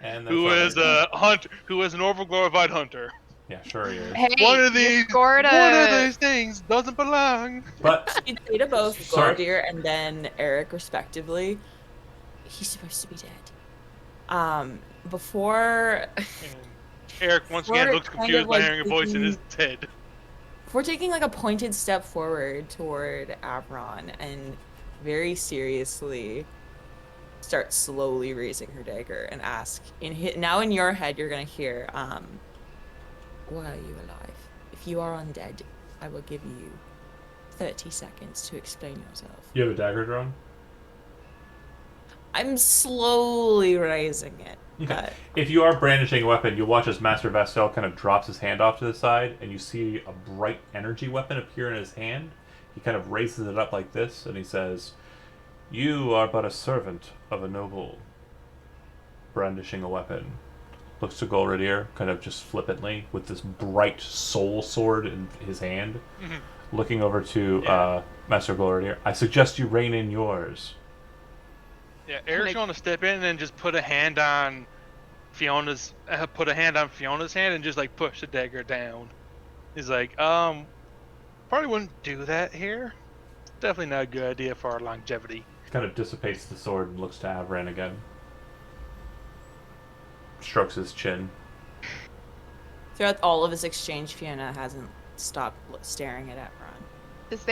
And who is a hunter, who is an overglorified hunter. Yeah, sure he is. Hey, One of you these, scored one of a. these things doesn't belong. But She'd say to both Sorry. Golradir and then Eric respectively, he's supposed to be dead. Before And Eric once We're again looks kind confused of, by like, hearing a voice in his head. Before taking a pointed step forward toward Avron and very seriously start slowly raising her dagger and ask, now in your head you're gonna hear, why are you alive? If you are undead, I will give you 30 seconds to explain yourself. you have a dagger drawn? I'm slowly raising it. Okay. But If you are brandishing a weapon, you watch as Master Vastel kind of drops his hand off to the side, and you see a bright energy weapon appear in his hand. He kind of raises it up like this, and he says, "You are but a servant of a noble." Brandishing a weapon. Looks to Golradir, kind of just flippantly, with this bright soul sword in his hand. Looking over to Master Golradir, "I suggest you rein in yours." Yeah, Eric's going to step in and just put a hand on Fiona's hand and just push the dagger down. He's like, probably wouldn't do that here. Definitely not a good idea for our longevity. Kind of dissipates the sword and looks to Avran again. Strokes his chin. throughout all of this exchange, Fiona hasn't stopped staring at Avron. Is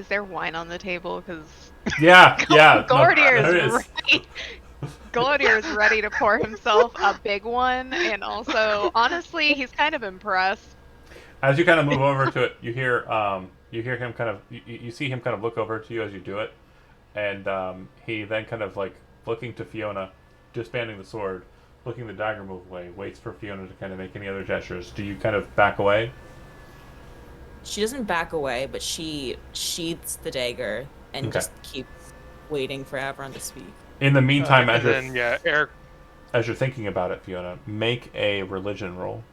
there wine on the table? Because Yeah, yeah. Gordier there is is. right. Gladier is ready to pour himself a big one, and also, honestly, he's kind of impressed. As you kind of move over to it, you hear him kind of you see him kind of look over to you as you do it, and he then kind of like looking to Fiona, disbanding the sword, looking the dagger move away, waits for Fiona to kind of make any other gestures. Do you kind of back away? She doesn't back away, but she sheaths the dagger and Okay. just keeps waiting for Avron to speak. In the meantime, and then yeah, Eric. as you're thinking about it, Fiona, make a religion roll,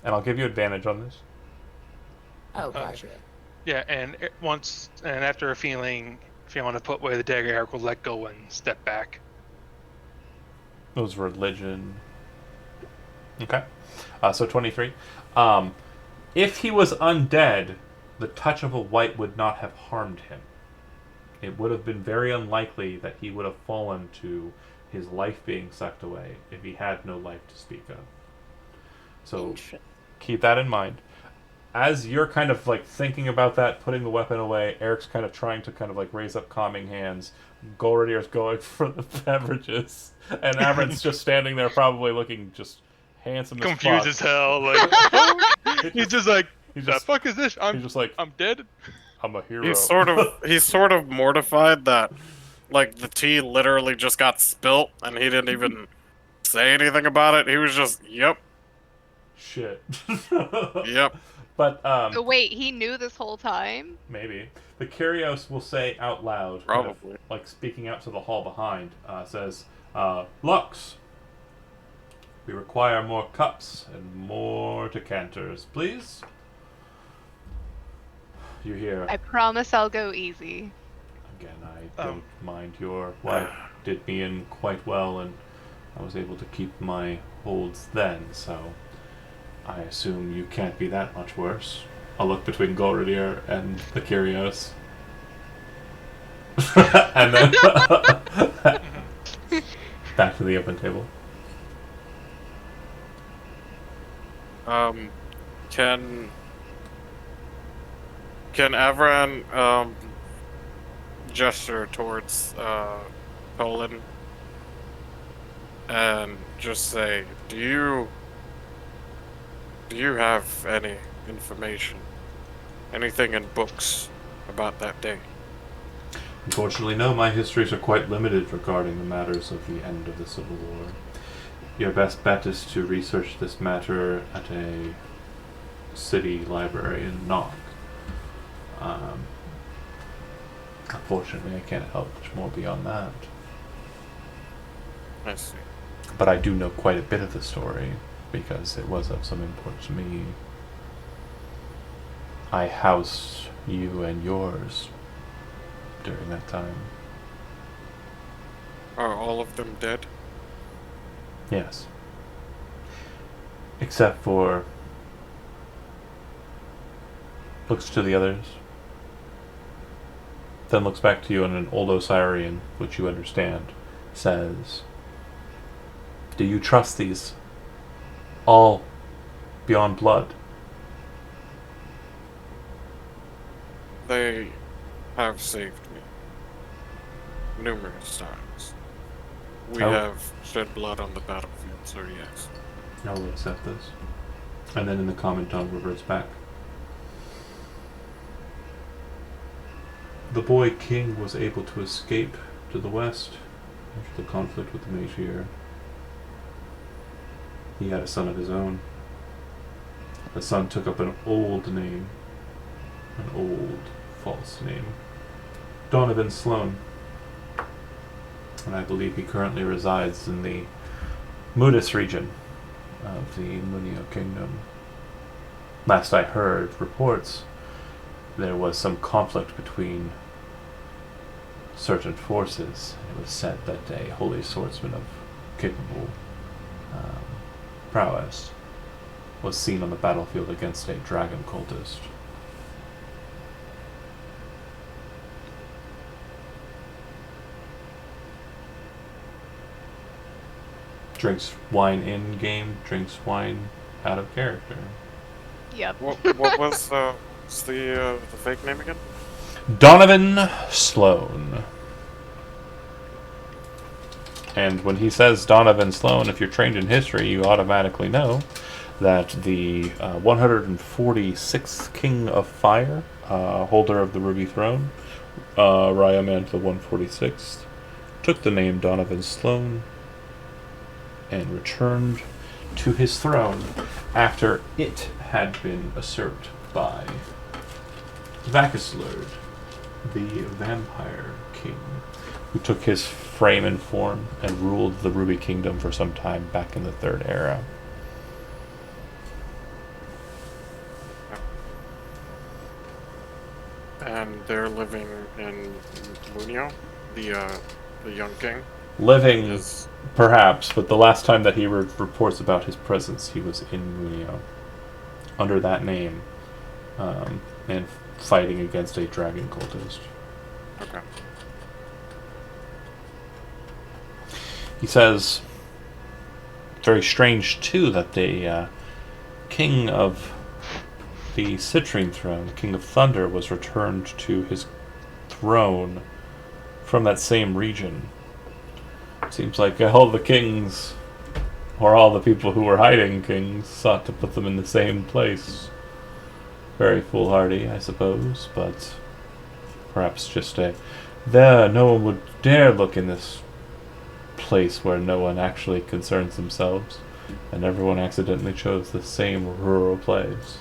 and I'll give you advantage on this. Oh, gotcha. Yeah, and after a feeling, if you want to put away the dagger, Eric will let go and step back. It was religion. Okay. So 23. If he was undead, the touch of a white would not have harmed him. It would have been very unlikely that he would have fallen to his life being sucked away if he had no life to speak of. So keep that in mind. As you're kind of like thinking about that, putting the weapon away, Eric's kind of trying to kind of like raise up calming hands. Golradier's going for the beverages, and Avron's just standing there, probably looking just handsome as Confused fuck. as hell, like he's just like, He's the just, fuck is this? he's just like, I'm dead. I'm a hero. He's sort of mortified that, like, the tea literally just got spilt and he didn't even say anything about it. He was just, yep, Shit. yep. But Oh, wait, he knew this whole time? maybe the Kyrios will say out loud, kind of, Probably. like speaking out to the hall behind, says, "Lux, we require more cups and more decanters, please." You hear I promise I'll go easy. again. I don't mind. Your wife did me in quite well, and I was able to keep my holds then. So I assume you can't be that much worse. I'll look between Golradier and the Kyrios. And then back to the open table. Can Avron gesture towards Poland and just say, do you have any information, anything in books about that day? Unfortunately, no. My histories are quite limited regarding the matters of the end of the Civil War. Your best bet is to research this matter at a city library in Knock. Unfortunately, I can't help much more beyond that. I see. But I do know quite a bit of the story, because it was of some import to me. I housed you and yours during that time. Are all of them dead? Yes. Except for... looks to the others. Then looks back to you in an old Osirian, which you understand, says, "Do you trust these? All beyond blood?" They have saved me numerous times. We Oh. have shed blood on the battlefield, so yes. I will accept this. And then in the common tongue reverts back. The boy king was able to escape to the west after the conflict with the Maesir. He had a son of his own. The son took up an old name. An old, false name. Donovan Sloan. And I believe he currently resides in the Mudis region of the Munio Kingdom. Last I heard reports, there was some conflict between certain forces. It was said that a holy swordsman of capable prowess was seen on the battlefield against a dragon cultist. Drinks wine in game, drinks wine out of character. Yep. What was the fake name again? Donovan Sloan. And when he says Donovan Sloan, if you're trained in history, you automatically know that the 146th King of Fire, holder of the Ruby Throne, Ryomand the 146th, took the name Donovan Sloan and returned to his throne after it had been usurped by Vakislurd, the Vampire King, who took his frame and form and ruled the Ruby Kingdom for some time back in the Third Era. And they're living in Munio, the young king. Living, Is perhaps, but the last time that he reports about his presence, he was in Munio, under that name, and fighting against a dragon cultist. okay. He says, very strange too, that the king of the Citrine throne, the king of Thunder, was returned to his throne from that same region. Seems like all the kings, or all the people who were hiding kings, sought to put them in the same place. Very foolhardy, I suppose, but perhaps just no one would dare look in this place where no one actually concerns themselves, and everyone accidentally chose the same rural place.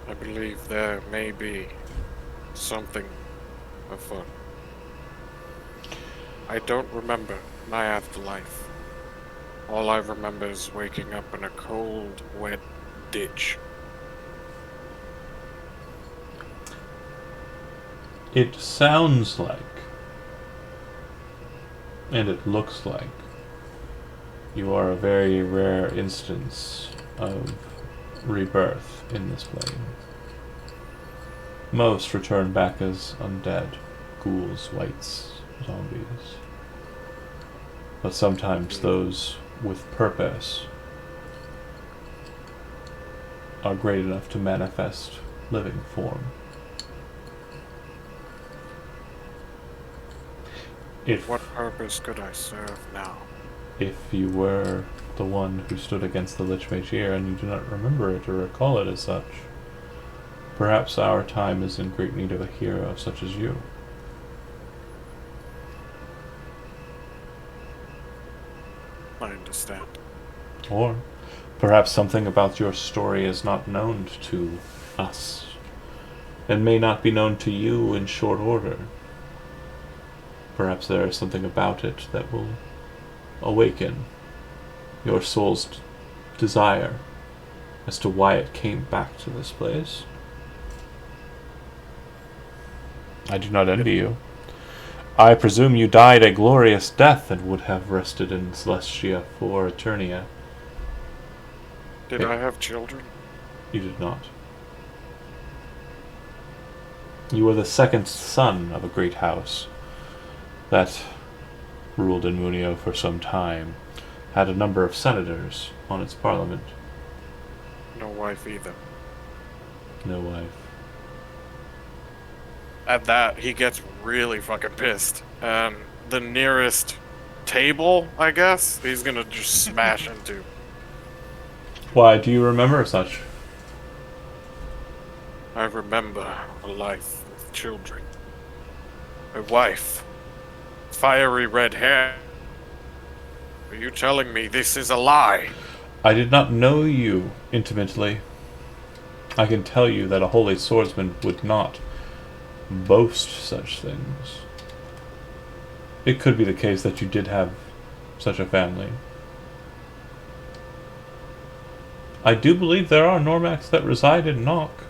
I believe there may be something afoot. I don't remember my afterlife. All I remember is waking up in a cold, wet ditch. It sounds like, and it looks like, you are a very rare instance of rebirth in this plane. Most return back as undead, ghouls, wights, zombies. But sometimes those with purpose are great enough to manifest living form. What purpose could I serve now? If you were the one who stood against the Lich Mageir and you do not remember it or recall it as such, perhaps our time is in great need of a hero such as you. I understand. Or perhaps something about your story is not known to us, and may not be known to you in short order. Perhaps there is something about it that will awaken your soul's desire as to why it came back to this place. I do not envy you. I presume you died a glorious death and would have rested in Celestia for Eternia. Did I have children? You did not. You were the second son of a great house that ruled in Munio for some time, had a number of senators on its parliament. No wife either. No wife. At that, he gets really fucking pissed. And the nearest table, I guess, he's gonna just smash into. Why do you remember such? I remember a life with children. A wife. Fiery red hair. Are you telling me this is a lie? I did not know you intimately. I can tell you that a holy swordsman would not boast such things. It could be the case that you did have such a family. I do believe there are Normax that reside in Nock.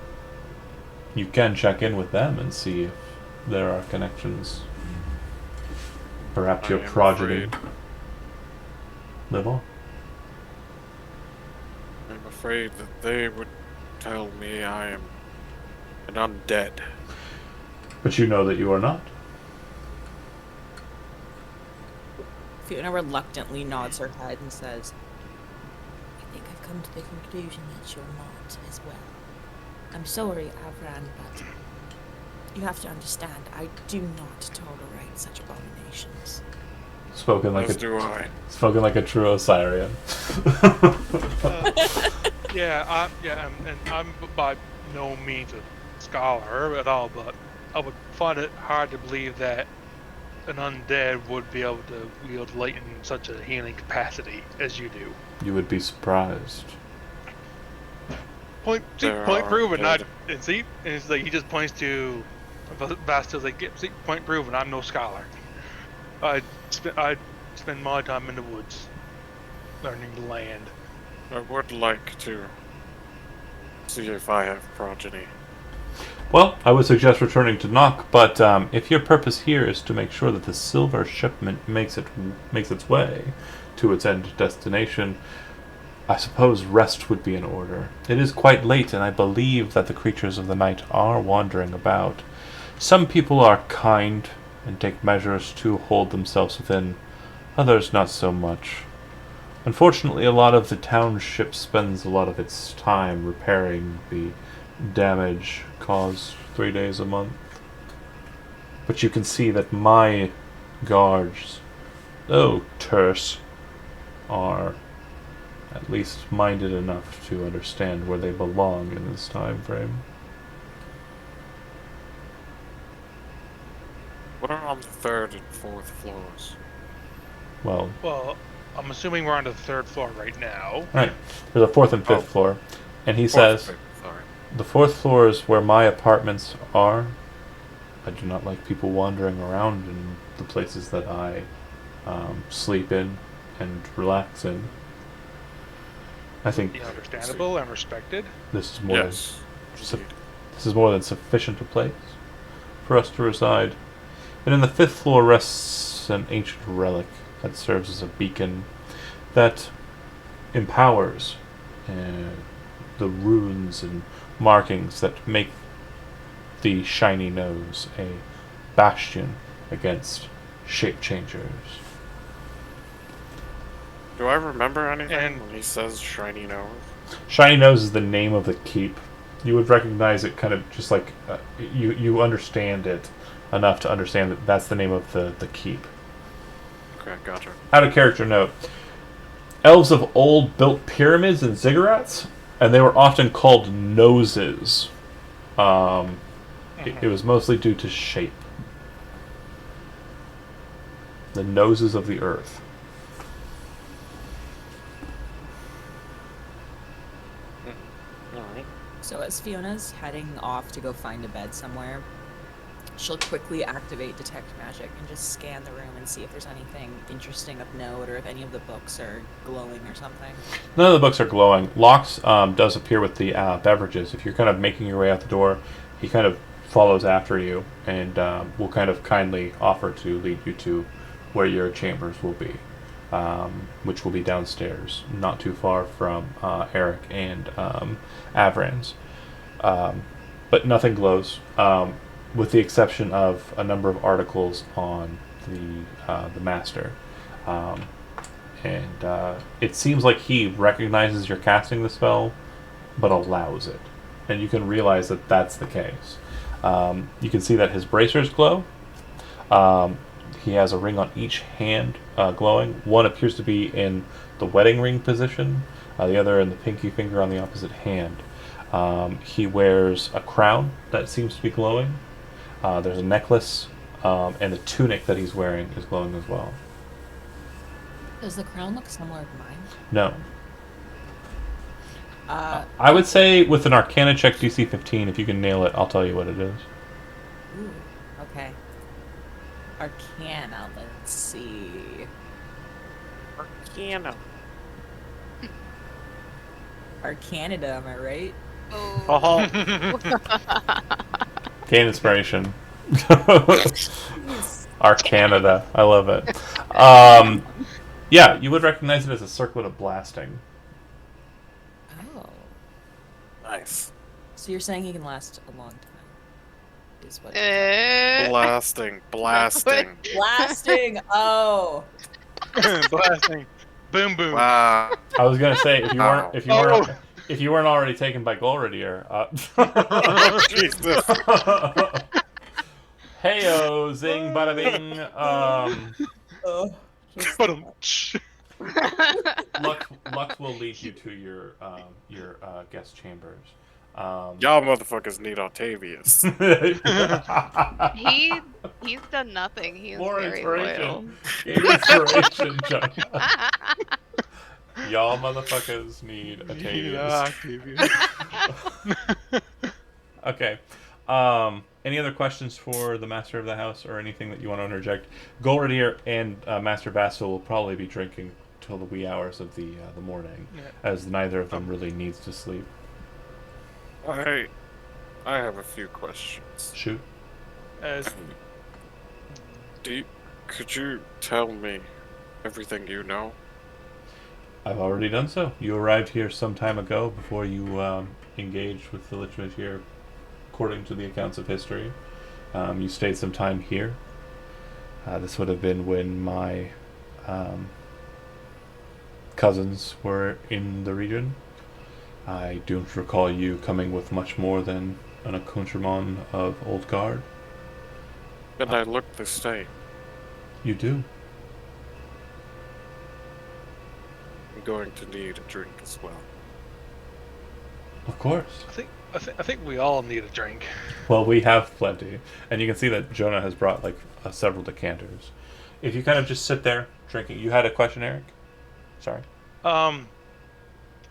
You can check in with them and see if there are connections. Perhaps your I am progeny afraid. live on. I'm afraid that they would tell me I am an undead. But you know that you are not. Fiona reluctantly nods her head and says, I think I've come to the conclusion that you're not as well. I'm sorry, Avran, but You have to understand, I do not tolerate such abominations. Spoken like As do I. spoken like a true Osirian. And I'm by no means a scholar at all, but I would find it hard to believe that an undead would be able to wield light in such a healing capacity as you do. You would be surprised. Point There point are proven. dead. And it's like he just points to Bastil's like, see, point proven. I'm no scholar. I spend my time in the woods, learning the land. I would like to see if I have progeny. Well, I would suggest returning to Nock, but if your purpose here is to make sure that the silver shipment makes its way to its end destination, I suppose rest would be in order. It is quite late, and I believe that the creatures of the night are wandering about. Some people are kind and take measures to hold themselves within, others not so much. Unfortunately, a lot of the township spends a lot of its time repairing the damage caused 3 days a month. But you can see that my guards, though terse, are at least minded enough to understand where they belong in this time frame. What are on the 3rd and 4th floors? Well, Well, I'm assuming we're on the 3rd floor right now. right. There's a 4th and 5th Oh. floor. And he 4th, says, sorry. the 4th floor is where my apartments are. I do not like people wandering around in the places that I sleep in and relax in. I think Understandable and respected. this is more Yes. So- Indeed. this is more than sufficient a place for us to reside. And in the 5th floor rests an ancient relic that serves as a beacon that empowers the runes and markings that make the shiny nose a bastion against shape changers. Do I remember anything And- when he says shiny nose? Shiny Nose is the name of the keep. You would recognize it kind of just like you understand it enough to understand that that's the name of the keep. Okay, gotcha. Out of character note: elves of old built pyramids and ziggurats, and they were often called noses. It was mostly due to shape. The noses of the earth. Alright. So as Fiona's heading off to go find a bed somewhere, she'll quickly activate Detect Magic and just scan the room and see if there's anything interesting of note or if any of the books are glowing or something. None of the books are glowing. Lox does appear with the beverages. If you're kind of making your way out the door, he kind of follows after you and will kind of kindly offer to lead you to where your chambers will be, which will be downstairs, not too far from Eric and Avran's. But nothing glows, with the exception of a number of articles on the master. And it seems like he recognizes you're casting the spell, but allows it. And you can realize that that's the case. You can see that his bracers glow. He has a ring on each hand glowing. One appears to be in the wedding ring position, the other in the pinky finger on the opposite hand. He wears a crown that seems to be glowing. There's a necklace, and the tunic that he's wearing is glowing as well. Does the crown look similar to mine? No. I would say with an Arcana check DC 15, if you can nail it, I'll tell you what it is. Ooh, okay. Arcana, let's see. Arcana. Arcanida, am I right? Gain inspiration. Arcanida. I love it. Yeah, you would recognize it as a circlet of blasting. Oh. Nice. So you're saying he can last a long time? Is what Blasting. Blasting. blasting! Oh. Blasting. Boom boom. Wow. I was gonna say Wow. if you weren't already taken by Golradier. Jesus. Heyo, zing, bada bing. But Lux will lead you to your guest chambers. Y'all motherfuckers need Octavius. He's done nothing. He is More very loyal. inspiration. Give inspiration, John. Y'all motherfuckers need Octavius. Okay. Any other questions for the master of the house or anything that you want to interject? Golradier and Master Vassal will probably be drinking till the wee hours of the morning, as neither of them really needs to sleep. I have a few questions. Shoot. Could you tell me everything you know? I've already done so. You arrived here some time ago before you engaged with the Lich here, according to the accounts of history. You stayed some time here. This would have been when my cousins were in the region. I don't recall you coming with much more than an accoutrement of old guard. And I look the same. You do. I'm going to need a drink as well. Of course. I think we all need a drink. Well, we have plenty. And you can see that Jonah has brought like several decanters. If you kind of just sit there drinking. You had a question, Eric? Sorry.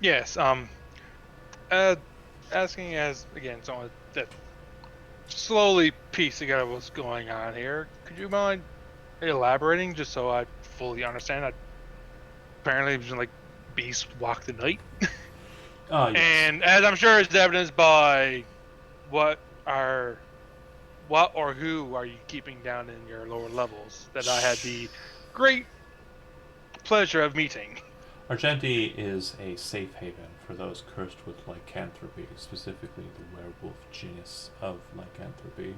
Yes. Asking as again someone that slowly pieced together what's going on here. Could you mind elaborating just so I fully understand? Apparently, it was like beasts walk the night. Yes. And as I'm sure is evidenced by what or who are you keeping down in your lower levels that I had the great pleasure of meeting. Argenti is a safe haven for those cursed with lycanthropy, specifically the werewolf genus of lycanthropy.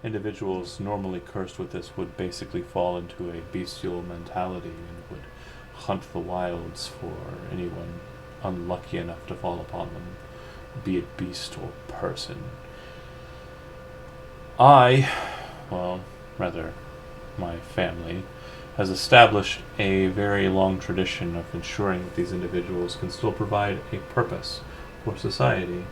Individuals normally cursed with this would basically fall into a bestial mentality and would hunt the wilds for anyone unlucky enough to fall upon them, be it beast or person. My family, has established a very long tradition of ensuring that these individuals can still provide a purpose for society.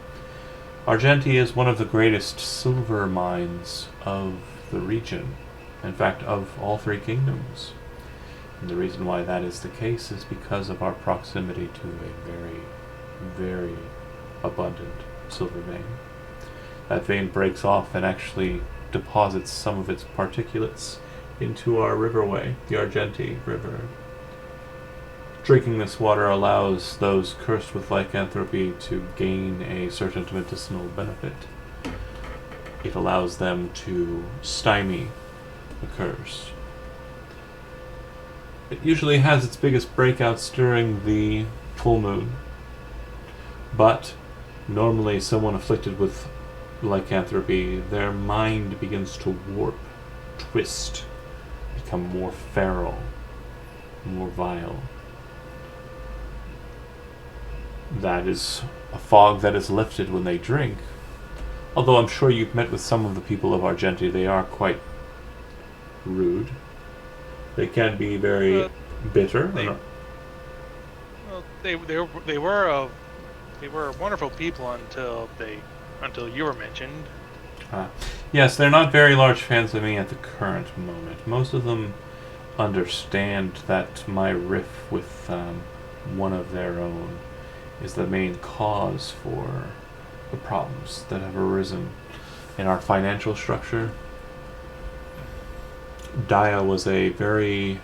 Argenti is one of the greatest silver mines of the region, in fact, of all three kingdoms. And the reason why that is the case is because of our proximity to a very, very abundant silver vein. That vein breaks off and actually deposits some of its particulates into our riverway, the Argenti River. Drinking this water allows those cursed with lycanthropy to gain a certain medicinal benefit. It allows them to stymie the curse. It usually has its biggest breakouts during the full moon, but normally someone afflicted with lycanthropy, their mind begins to warp, twist, become more feral, more vile. That is a fog that is lifted when they drink. Although I'm sure you've met with some of the people of Argenti, they are quite rude. They can be very bitter. They were wonderful people until you were mentioned. Yes, they're not very large fans of me at the current moment. Most of them understand that my riff with one of their own is the main cause for the problems that have arisen in our financial structure. Daya was a very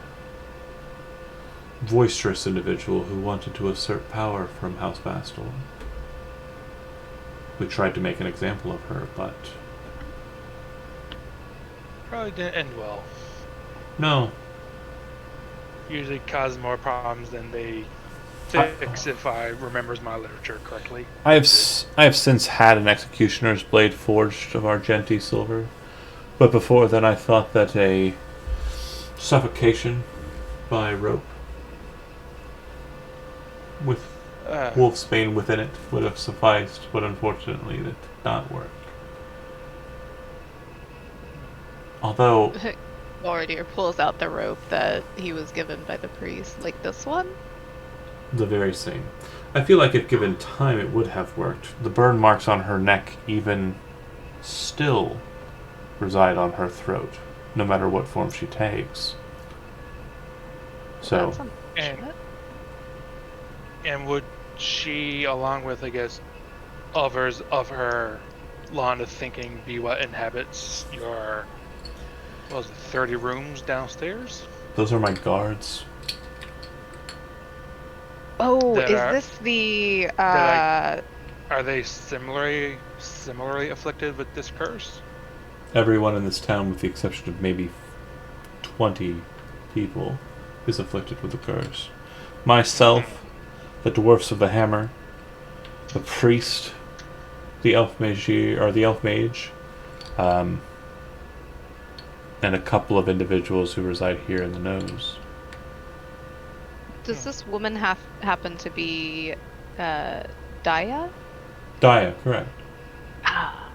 boisterous individual who wanted to assert power from House Vastal. We tried to make an example of her, but Probably didn't end well. no. Usually cause more problems than they fix, if I remembers my literature correctly. I have since had an executioner's blade forged of Argenti silver, but before then I thought that a suffocation by rope with wolfsbane within it would have sufficed, but unfortunately that did not work. Although, Bordir pulls out the rope that he was given by the priest, like this one. the very same. I feel like if given time, it would have worked. The burn marks on her neck even still reside on her throat, no matter what form she takes. So, That's unfortunate. And would she, along with, I guess, others of her line of thinking, be what inhabits your, what was it, 30 rooms downstairs? those are my guards. Oh, that is are- this the Are they similarly afflicted with this curse? Everyone in this town, with the exception of maybe 20 people, is afflicted with the curse. Myself, the dwarfs of the hammer, the priest, the elf mage, and a couple of individuals who reside here in the nose. Does this woman happen to be Daya? Daya, correct. Ah,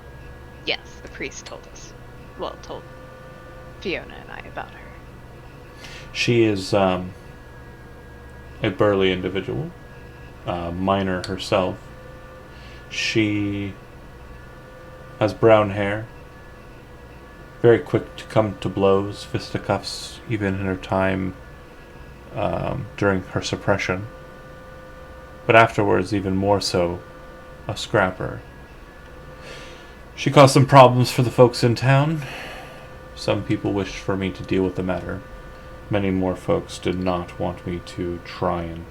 yes, the priest told us. Well, told Fiona and I about her. She is a burly individual, minor herself. She has brown hair, very quick to come to blows, fisticuffs, even in her time during her suppression. But afterwards, even more so, a scrapper. She caused some problems for the folks in town. Some people wished for me to deal with the matter. Many more folks did not want me to try and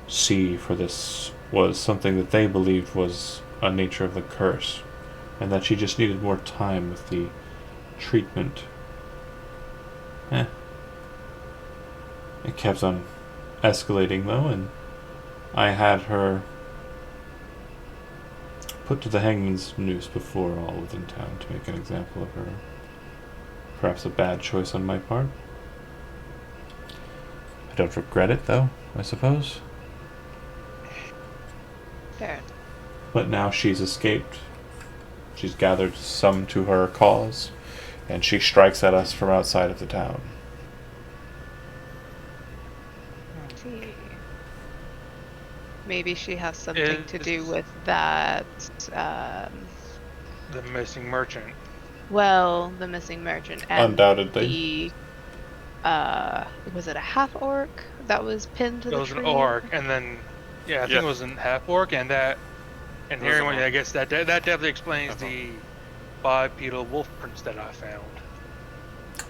see, for this was something that they believed was a nature of the curse, and that she just needed more time with the treatment. It kept on escalating, though, and I had her put to the hangman's noose before all within town to make an example of her. Perhaps a bad choice on my part. I don't regret it, though, I suppose. Fair. But now she's escaped. She's gathered some to her cause, and she strikes at us from outside of the town. See. Maybe she has something to do with that. The missing merchant. Well, the missing merchant and Undoubtedly. was it a half orc that was pinned to It the was tree? an orc, and then I think it was an half orc, and It was hearing an what orc. I guess that definitely explains the bipedal wolf prints that I found.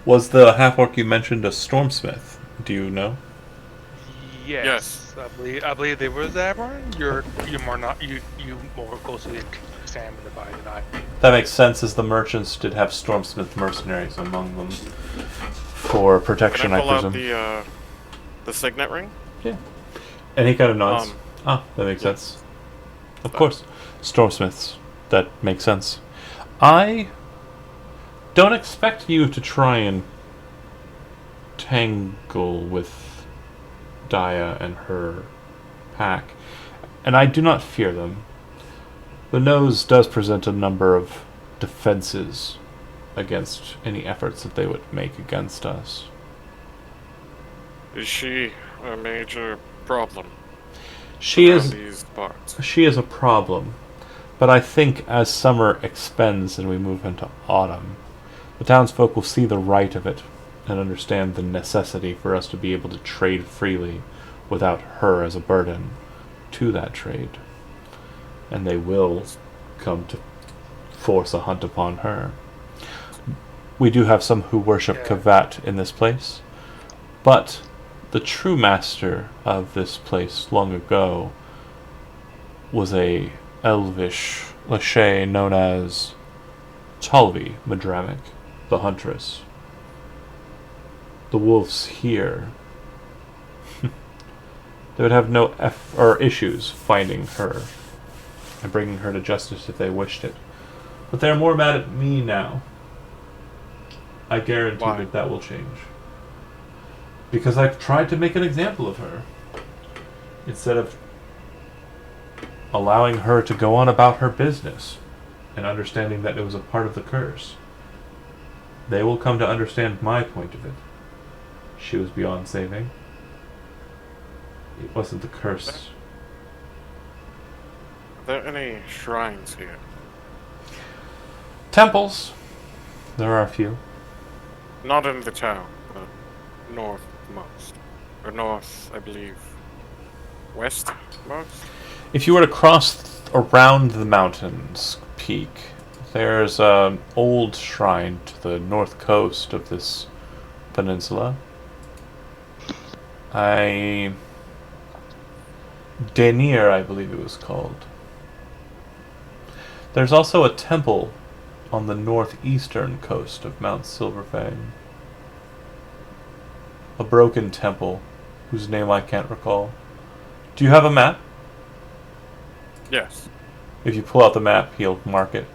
Was the half-orc you mentioned a stormsmith? Do you know? Yes. I believe they were that one. You're more not you more closely examined it by than I. That makes sense, as the merchants did have stormsmith mercenaries among them for protection, Can I I pull out presume. the signet ring? Yeah. And he kind of nods. That makes yes. sense. Of course. Stormsmiths. That makes sense. I don't expect you to try and tangle with Daya and her pack, and I do not fear them. The nose does present a number of defenses against any efforts that they would make against us. Is she a major problem She around is these parts? She is a problem, but I think as summer expends and we move into autumn, the townsfolk will see the right of it and understand the necessity for us to be able to trade freely without her as a burden to that trade. And they will come to force a hunt upon her. We do have some who worship Yeah. Kavat in this place, but the true master of this place long ago was a elvish Lachey known as Talvi Madramic, the Huntress. The wolves here, they would have no issues finding her and bringing her to justice if they wished it. But they're more mad at me now. I guarantee Why? that will change. Because I've tried to make an example of her. Instead of allowing her to go on about her business and understanding that it was a part of the curse. They will come to understand my point of it. She was beyond saving. It wasn't the curse. Are there any shrines here? Temples. There are a few. Not in the town, but northmost. Or north, I believe. Westmost? If you were to cross around the mountain's peak, there's an old shrine to the north coast of this peninsula. Denir, I believe it was called. There's also a temple on the northeastern coast of Mount Silverfang. A broken temple, whose name I can't recall. Do you have a map? Yes. If you pull out the map, he'll mark it.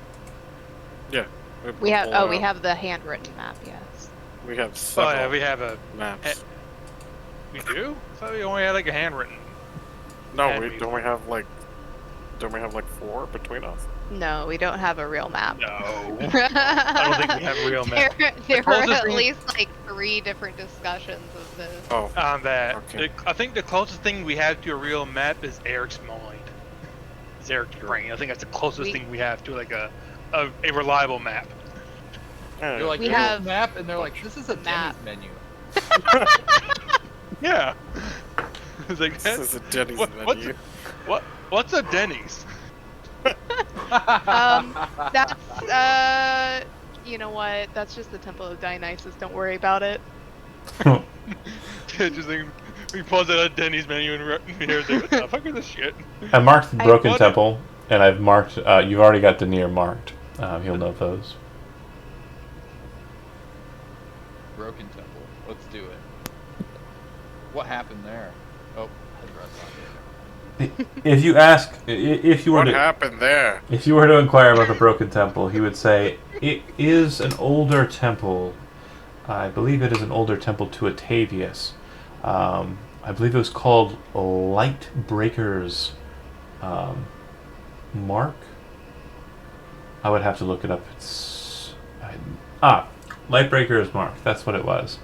Yeah. We have we have the handwritten map. Yes. We have Oh several yeah, we have a. maps. We do? I thought we only had like a handwritten. No, and we we- don't we have like 4 between us? No, we don't have a real map. No. I don't think we have a real map. There were closest at thing- least like 3 different discussions of this. Oh, On that, Okay. I think the closest thing we have to a real map is Eric's mind. It's Eric's brain. I think that's the closest We- thing we have to like a reliable map. yeah. You're like, We "Here's a have map," and they're like, "This is a map. Denny's menu." Yeah. It's like, This is a Denny's menu. what's a Denny's? That's you know what? That's just the Temple of Dionysus. Don't worry about it. Just like, we pause it on Denny's menu and here's like, what the fuck is this shit? I marked the I broken would- temple, and I've marked. You've already got Denir marked. He'll know those. Broken Temple. Let's do it. What happened there? Oh, address on it. If you ask, if you were What to, happened there? if you were to inquire about the broken temple, he would say it is an older temple. I believe it is an older temple to Atavius. I believe it was called Lightbreaker's Mark. I would have to look it up. Lightbreaker's Mark. That's what it was.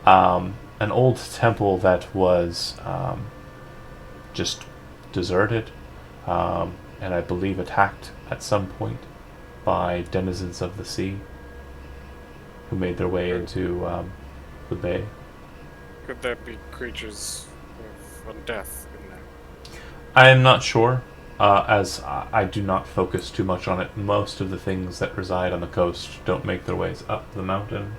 An old temple that was just deserted, and I believe attacked at some point by denizens of the sea who made their way into the bay. Could there be creatures of death in there? I am not sure, as I do not focus too much on it. Most of the things that reside on the coast don't make their ways up the mountain.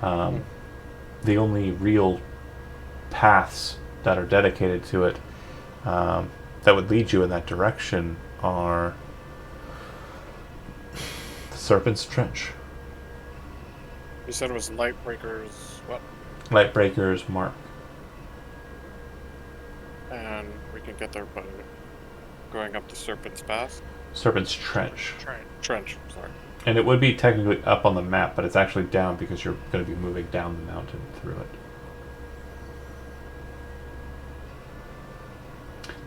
The only real paths that are dedicated to it that would lead you in that direction are the Serpent's Trench, You said it was Lightbreakers, what? Lightbreaker's Mark. And we can get there by going up the Serpent's Path? Serpent's Trench. Trench, sorry. And it would be technically up on the map, but it's actually down because you're going to be moving down the mountain through it.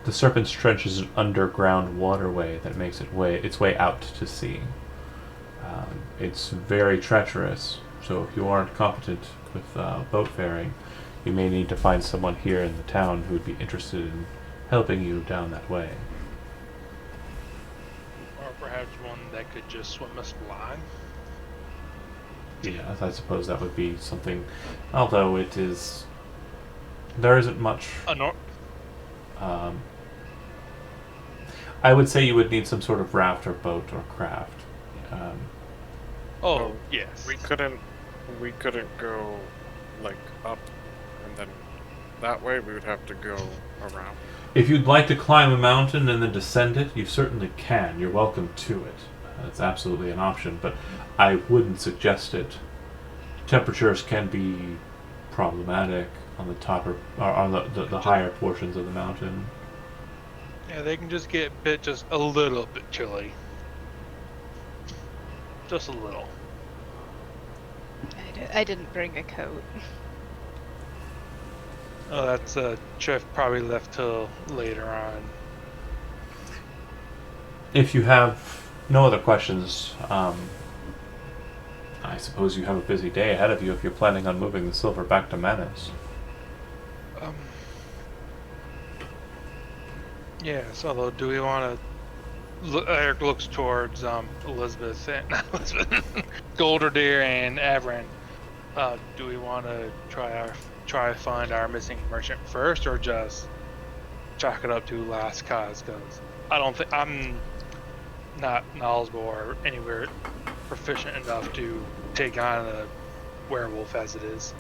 The Serpent's Trench is an underground waterway that makes its way out to sea. It's very treacherous, so if you aren't competent with boat faring, you may need to find someone here in the town who would be interested in helping you down that way. Or perhaps one that could just swim us blind. Yeah, I suppose that would be something, although there isn't much. I would say you would need some sort of raft or boat or craft. Oh, yes. We couldn't go, like, up and then that way. We would have to go around. If you'd like to climb a mountain and then descend it, you certainly can. You're welcome to it. It's absolutely an option, but I wouldn't suggest it. Temperatures can be problematic on the top or on the higher portions of the mountain. Yeah, they can just get just a little bit chilly. Just a little. I didn't bring a coat. Oh, that's Jeff probably left till later on. If you have no other questions, I suppose you have a busy day ahead of you if you're planning on moving the silver back to Manus. Yes, although do we want to... Eric looks towards Elizabeth and not Elizabeth, Golderdeer and Avran. Do we want to try to find our missing merchant first, or just chalk it up to last cause? Because I don't think I'm not knowledgeable or anywhere proficient enough to take on a werewolf as it is.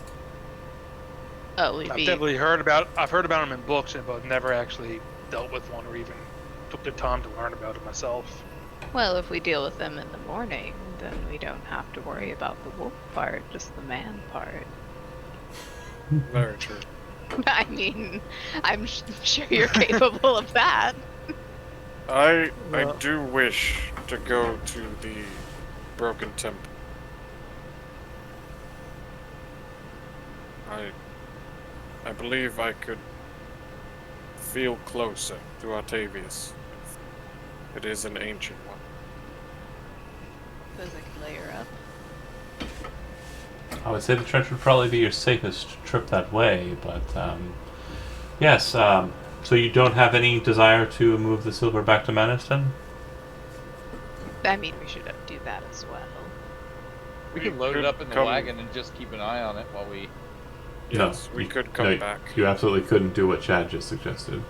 Oh, we'd I've be definitely heard about. I've heard about them in books, but never actually dealt with one or even took the time to learn about it myself. well. If we deal with them in the morning, then we don't have to worry about the wolf part, just the man part. Very true. I mean, I'm sure you're capable of that. I Well- do wish to go to the Broken Temple. I believe I could feel closer to Octavius. It is an ancient one. Suppose I could layer up. I would say the trench would probably be your safest trip that way, but yes. So you don't have any desire to move the silver back to Manus then? I mean, we should do that as well. We could load it up in the wagon and just keep an eye on it while we. Yes, No, we you- could come no, back. You absolutely couldn't do what Chad just suggested.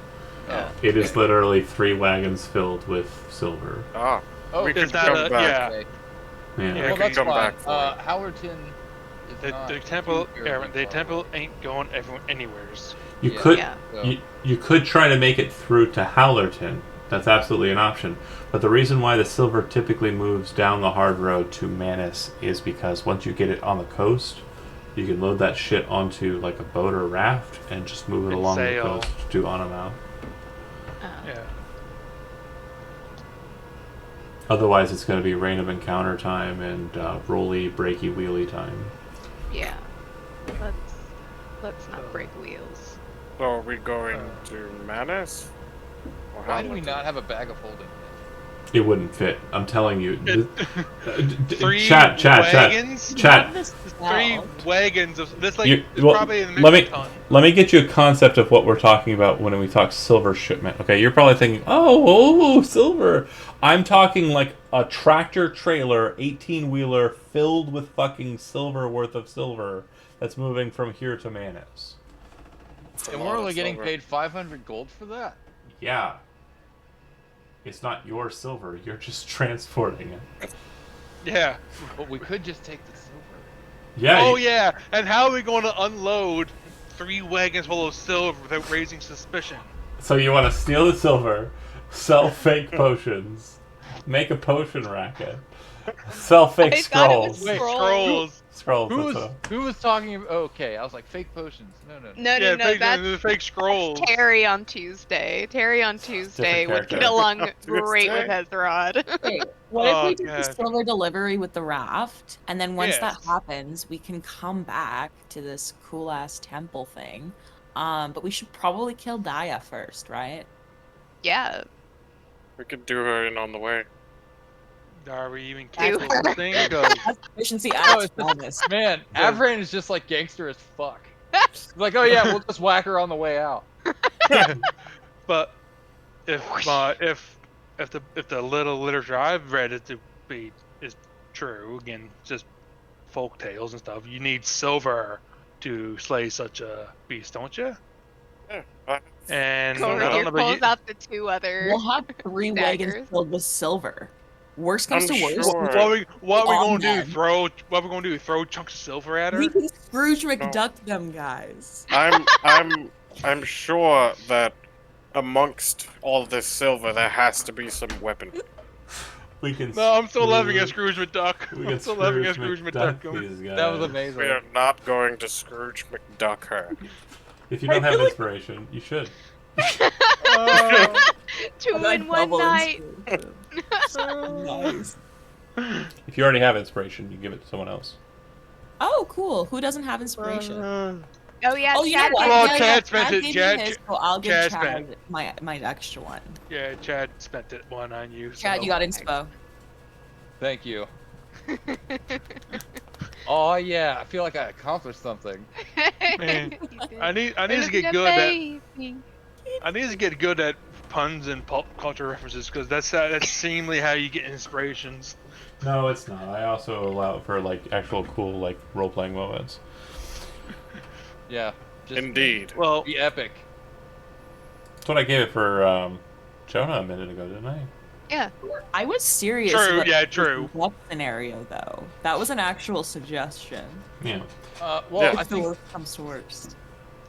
Yeah. It is literally 3 wagons filled with silver. Ah, Oh, we is could that come a- back. yeah. Okay. Yeah. Yeah, Well, could that's come fine. back for it. Howerton is The not temple, too very Aaron, the far temple away. ain't going anywheres. You Yeah. could Yeah. So- you could try to make it through to Hallerton. That's absolutely an option. But the reason why the silver typically moves down the hard road to Manus is because once you get it on the coast, you can load that shit onto like a boat or raft and just move it And along sail. the coast to Onamau. Yeah. Otherwise, it's going to be rain of encounter time and rolly, breaky, wheelie time. Yeah. Let's not break wheels. So are we going to Manus? Or Why do we Hamilton? not have a bag of holding? It wouldn't fit. I'm telling you. Three Chat. wagons. Chat. Three wagons of this, like, You- it's well, probably in the let me- ton. Let me get you a concept of what we're talking about when we talk silver shipment. Okay, you're probably thinking, oh, silver. I'm talking like a tractor trailer, 18-wheeler filled with fucking silver worth of silver that's moving from here to Manus. It's a And lot we're of only getting silver. paid 500 gold for that. Yeah. It's not your silver, you're just transporting it. Yeah. But we could just take the silver. Yeah. Oh you- yeah. And how are we going to unload 3 wagons full of silver without raising suspicion? So you want to steal the silver, sell fake potions, make a potion racket, sell fake I thought it was scrolls. Wait, Scrolls. scrolls. Scrolls. Who that's was what- who was talking? Okay, I was like fake potions. No. No, Yeah, no, fake, that's the fake scrolls. Terry on Tuesday. Terry on Tuesday would character. get along Tuesday. great with Hezrod. Wait, what if Oh, we do the God. silver delivery with the raft, and then once that Yes. happens, we can come back to this cool ass temple thing. But we should probably kill Daya first, right? Yeah. We could do her in on the way. Are we even Do capable of this thing? Because That's efficiency Oh, as it's the- bonus. Man, Avran is just like gangster as fuck. He's like, oh yeah, we'll just whack her on the way out. but if the little literature I've read it to be is true, again, just folk tales and stuff, you need silver to slay such a beast, don't you? Yeah. And I don't Corey know about pulls you. out the 2 other. We'll have 3 wagons daggers. filled with silver. Worst comes I'm to worst, sure. What we On gonna do? them. What we gonna do? Throw chunks of silver at her? we can Scrooge McDuck them, guys. I'm sure that amongst all this silver there has to be some weapon. We can. No, I'm still laughing at Scrooge- Scrooge McDuck. We I'm can still laughing at Scrooge Scrooge McDuck McDuck. these guys. That was amazing. We are not going to Scrooge McDuck her. If you don't have inspiration, you should. 2 in one Double night. inspiration. Nice. If you already have inspiration, you give it to someone else. Oh, cool. Who doesn't have inspiration? Oh yeah. Oh, you know Chad what? did. Well, Yeah, Chad spent Chad it- gave Chad- me his, so I'll give Chad Chad, spent- my extra one. Yeah, Chad spent it one on you. Chad, so- you got inspo. Thank you. Oh yeah, I feel like I accomplished something. Man, You did. I need It to was get good at amazing. puns and pop culture references because that's seemingly how you get inspirations. No, it's not. I also allow for like actual cool like role playing moments. Yeah. Just Indeed. Well, be epic. That's what I gave it for Jonah a minute ago, didn't I? Yeah. I was serious. True, about yeah, the true. What scenario though? That was an actual suggestion. Yeah. Well, Yeah. I If the think. worst comes to worst.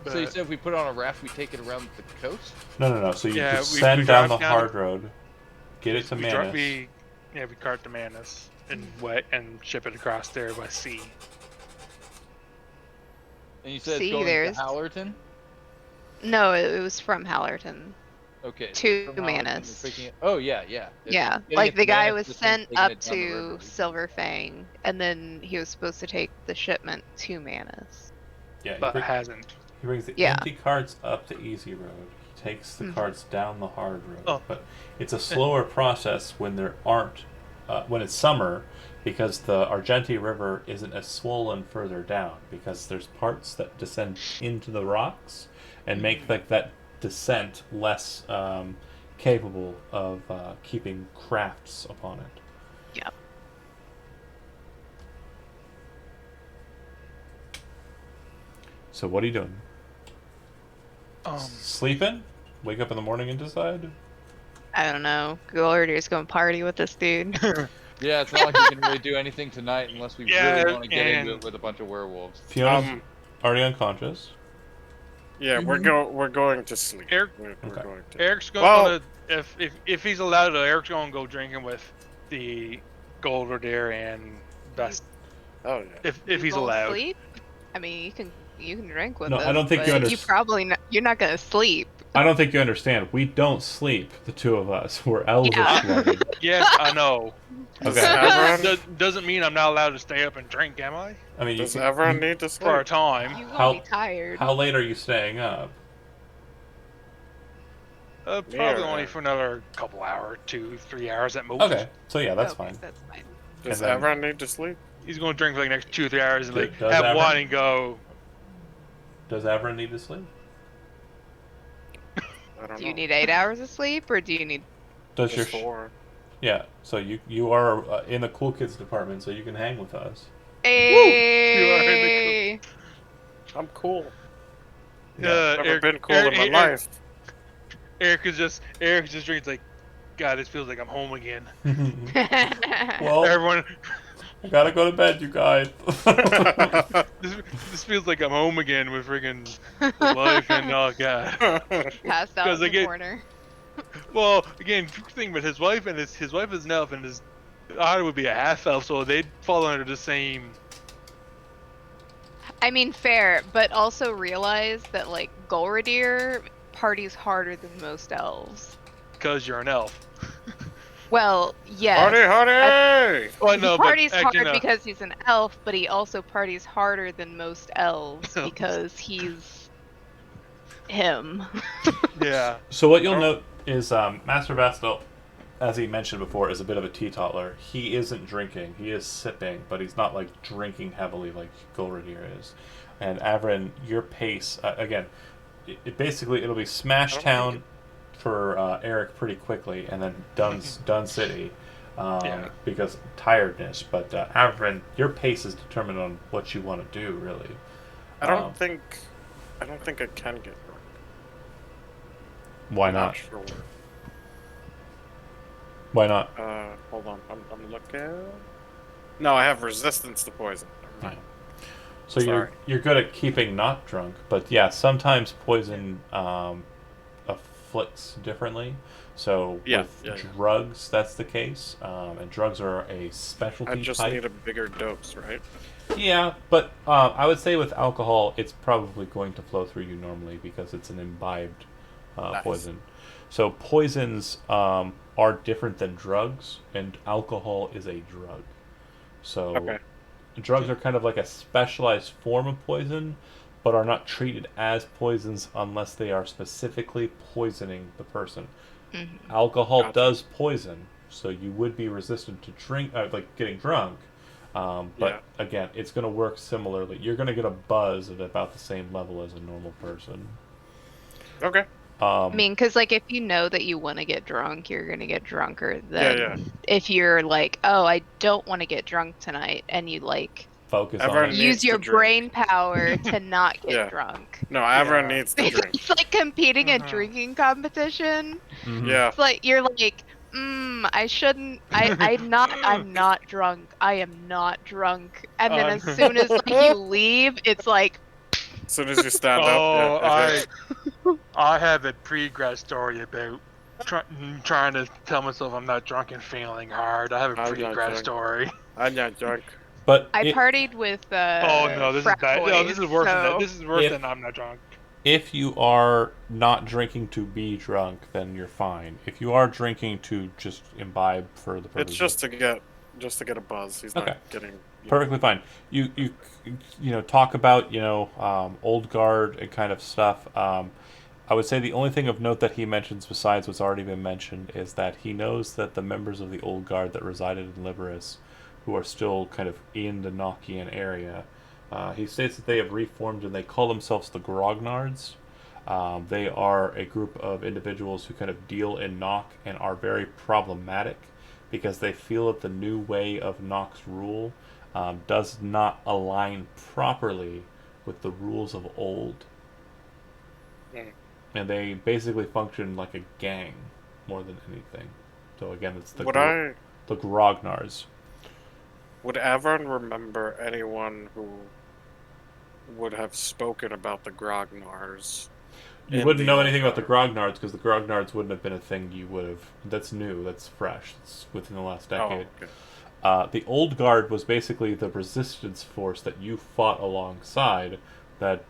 So you said if we put it on a raft, we take it around the coast. No. So you Yeah, we descend down the drive down hard road, get it to Manus. we cart to Manus and wet and ship it across there by sea. And you said See, it's going there's- to Hallerton. No, it was from Hallerton. Okay. To from Hallerton, Manus. we're taking it- Oh yeah. It's Yeah, getting like it the to guy Manus, was just means sent taking up it down the river. to Silverfang, and then he was supposed to take the shipment to Manus. Yeah, But hasn't. he brings the Yeah. empty carts up the easy road. He takes the Mhm. carts down the hard road. Oh. But it's a slower process when there aren't when it's summer, because the Argenti River isn't as swollen further down, because there's parts that descend into the rocks and make like that descent less capable of keeping crafts upon it. Yeah. So what are you doing? Sleeping? Wake up in the morning and decide? I don't know. Gordy's going to party with this dude. Yeah, it's not like we can really do anything tonight unless we Yeah, really want to get into and- it with a bunch of werewolves. Fiona's already unconscious. Yeah, we're going to sleep. Eric- We're Okay. going to. Eric's going Well- to if he's allowed to. Eric's going to go drinking with the Golder and Best Oh yeah. if You he's gonna allowed. Sleep? I mean, you can drink with No, us. I don't think you but under- You probably you're not gonna sleep. I don't think you understand. We don't sleep, the two of us. We're elvish Yeah. loving. Yes, I know. Okay. Doesn't mean I'm not allowed to stay up and drink, am I? I mean, you Does can- everyone need to sleep? For a time. You gonna How- be tired. how late are you staying up? Probably Yeah. only for another couple hours, 2-3 hours at most. Okay, so yeah, that's Okay, fine. That's fine. Does And then- everyone need to sleep? He's going to drink for like the next 2 or 3 hours and like Does have Avron? one and go. Does Avron need to sleep? I don't Do know. you need 8 hours of sleep, or do you need? Does your Just 4. yeah? So you are in the cool kids department, so you can hang with us. Hey. I'm cool. Yeah, Never been cool in my life. Eric just drinks like, God, this feels like I'm home again. Well, Everyone, I gotta go to bed, you guys. this feels like I'm home again with friggin' life and oh God. Passed out 'Cause in the I get- corner. Well, again, thing with his wife and his wife is an elf and his daughter would be a half elf, so they'd fall under the same. I mean, fair, but also realize that like Golradir parties harder than most elves. Because you're an elf. Well, yes. Hardy, hardy! Well, He no, parties but hard actually, no. because he's an elf, but he also parties harder than most elves because he's him. Yeah. So what you'll note is Master Vastel, as he mentioned before, is a bit of a teetotaler. He isn't drinking; he is sipping, but he's not like drinking heavily like Golradir is. And Avron, your pace again, it basically it'll be Smash Town for Eric pretty quickly, and then Dun City Yeah. because tiredness. But Avron, your pace is determined on what you want to do, really. I don't think I can get drunk. Why I'm not? Sure. Why not? Hold on. I'm looking. No, I have resistance to poison. Never mind. So Sorry. you're good at keeping not drunk, but yeah, sometimes poison afflicts differently. So Yeah, with yeah. drugs, that's the case, and drugs are a specialty I just type. need a bigger dose, right? Yeah, but I would say with alcohol, it's probably going to flow through you normally because it's an imbibed Nice. poison. So poisons are different than drugs, and alcohol is a drug. So Okay. drugs are kind of like a specialized form of poison, but are not treated as poisons unless they are specifically poisoning the person. Mhm. Alcohol Gotcha. does poison, so you would be resistant to like getting drunk, But again, it's going to work similarly. You're going to get a buzz at about the same level as a normal person. Okay. I mean, because like if you know that you want to get drunk, you're gonna get drunker than Yeah. if you're like, oh, I don't want to get drunk tonight, and you like focus Everyone on it. needs use to your drink. brain power to not get Yeah. drunk. No, everyone Yeah. needs to drink. It's like competing in Mhm. drinking competition. Mhm. Yeah. It's like you're like, I shouldn't. I'm not drunk. I am not drunk. And then as soon as like you leave, it's like, As soon as you stand Oh, up, yeah, it hits. I have a pre-grad story about trying to tell myself I'm not drunk and failing hard. I have a I'm not pre-grad drunk. story. I'm not drunk. But I partied with Oh no, this is frat bad. No, this boys, is worse than that. so- This is worse If- than I'm not drunk. if you are not drinking to be drunk, then you're fine. If you are drinking to just imbibe for the purpose, It's just to get a buzz. He's Okay. not getting. perfectly fine. You talk about old guard and kind of stuff. I would say the only thing of note that he mentions besides what's already been mentioned is that he knows that the members of the old guard that resided in Liberus, who are still kind of in the Nokian area, he states that they have reformed and they call themselves the Grognards. They are a group of individuals who kind of deal in Nock and are very problematic because they feel that the new way of Nock's rule does not align properly with the rules of old. Mm. And they basically function like a gang more than anything. So again, it's the Would Grognards. Would Avron remember anyone who would have spoken about the Grognars? You in wouldn't the know old anything about the guard? Grognards because the Grognards wouldn't have been a thing you would have. That's new. That's fresh. It's within the last decade. Oh, okay. The old guard was basically the resistance force that you fought alongside that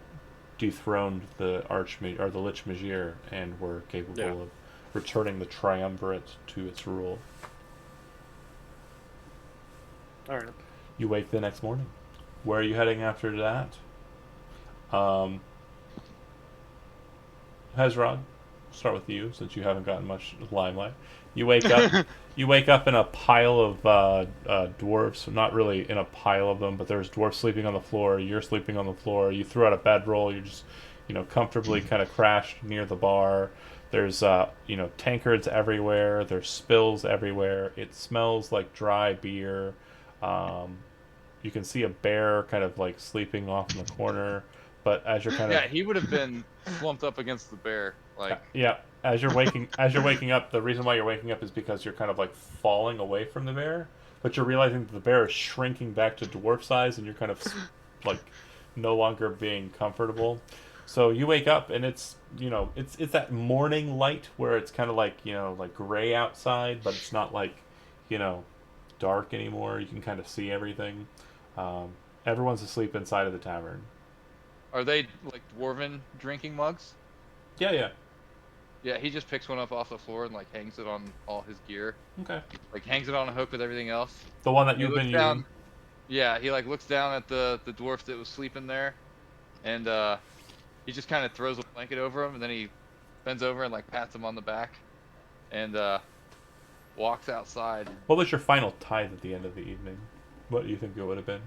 dethroned the or the Lich Majir and were capable Yeah. of returning the triumvirate to its rule. All right. You wake the next morning. Where are you heading after that? Hezron, start with you since you haven't gotten much limelight. You wake up. You wake up in a pile of dwarves. Not really in a pile of them, but there's dwarves sleeping on the floor. You're sleeping on the floor. You threw out a bedroll. You're just, comfortably kind of crashed near the bar. There's, tankards everywhere. There's spills everywhere. It smells like dry beer. You can see a bear kind of like sleeping off in the corner. But as you're kind of he would have been slumped up against the bear. Like, yeah, as you're waking up, the reason why you're waking up is because you're kind of like falling away from the bear, but you're realizing that the bear is shrinking back to dwarf size, and you're kind of like no longer being comfortable. So you wake up, and it's it's that morning light where it's kind of like like gray outside, but it's not like dark anymore. You can kind of see everything. Everyone's asleep inside of the tavern. are they like dwarven drinking mugs? Yeah. Yeah, he just picks one up off the floor and like hangs it on all his gear. Okay. Like hangs it on a hook with everything else. The one that He you've looks been down. using. Yeah, he like looks down at the dwarf that was sleeping there, and he just kind of throws a blanket over him, and then he bends over and like pats him on the back, and walks outside. What was your final tithe at the end of the evening? What do you think it would have been?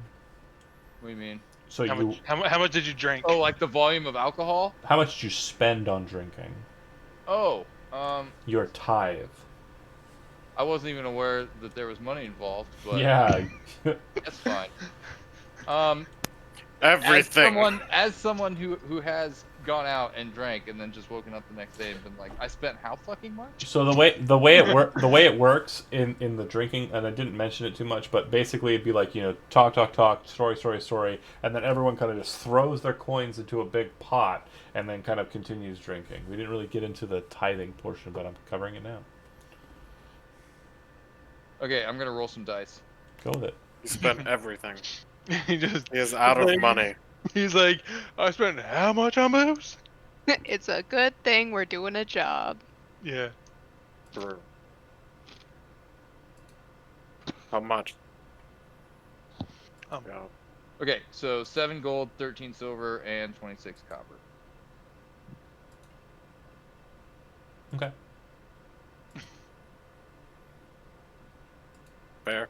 What do you mean? So How much did you drink? Oh, like the volume of alcohol? how much did you spend on drinking? Oh, Your tithe. I wasn't even aware that there was money involved, but Yeah. that's fine. Everything. As someone who has gone out and drank and then just woken up the next day and been like, I spent how fucking much? So the way it works in the drinking, and I didn't mention it too much, but basically it'd be like talk, story, and then everyone kind of just throws their coins into a big pot and then kind of continues drinking. We didn't really get into the tithing portion, but I'm covering it now. Okay, I'm gonna roll some dice. Go with it. He spent everything. He is out of money. He's like, I spent how much on booze? It's a good thing we're doing a job. Yeah. True. How much? Um, Yeah. Okay, so 7 gold, 13 silver, and 26 copper. Okay. Fair.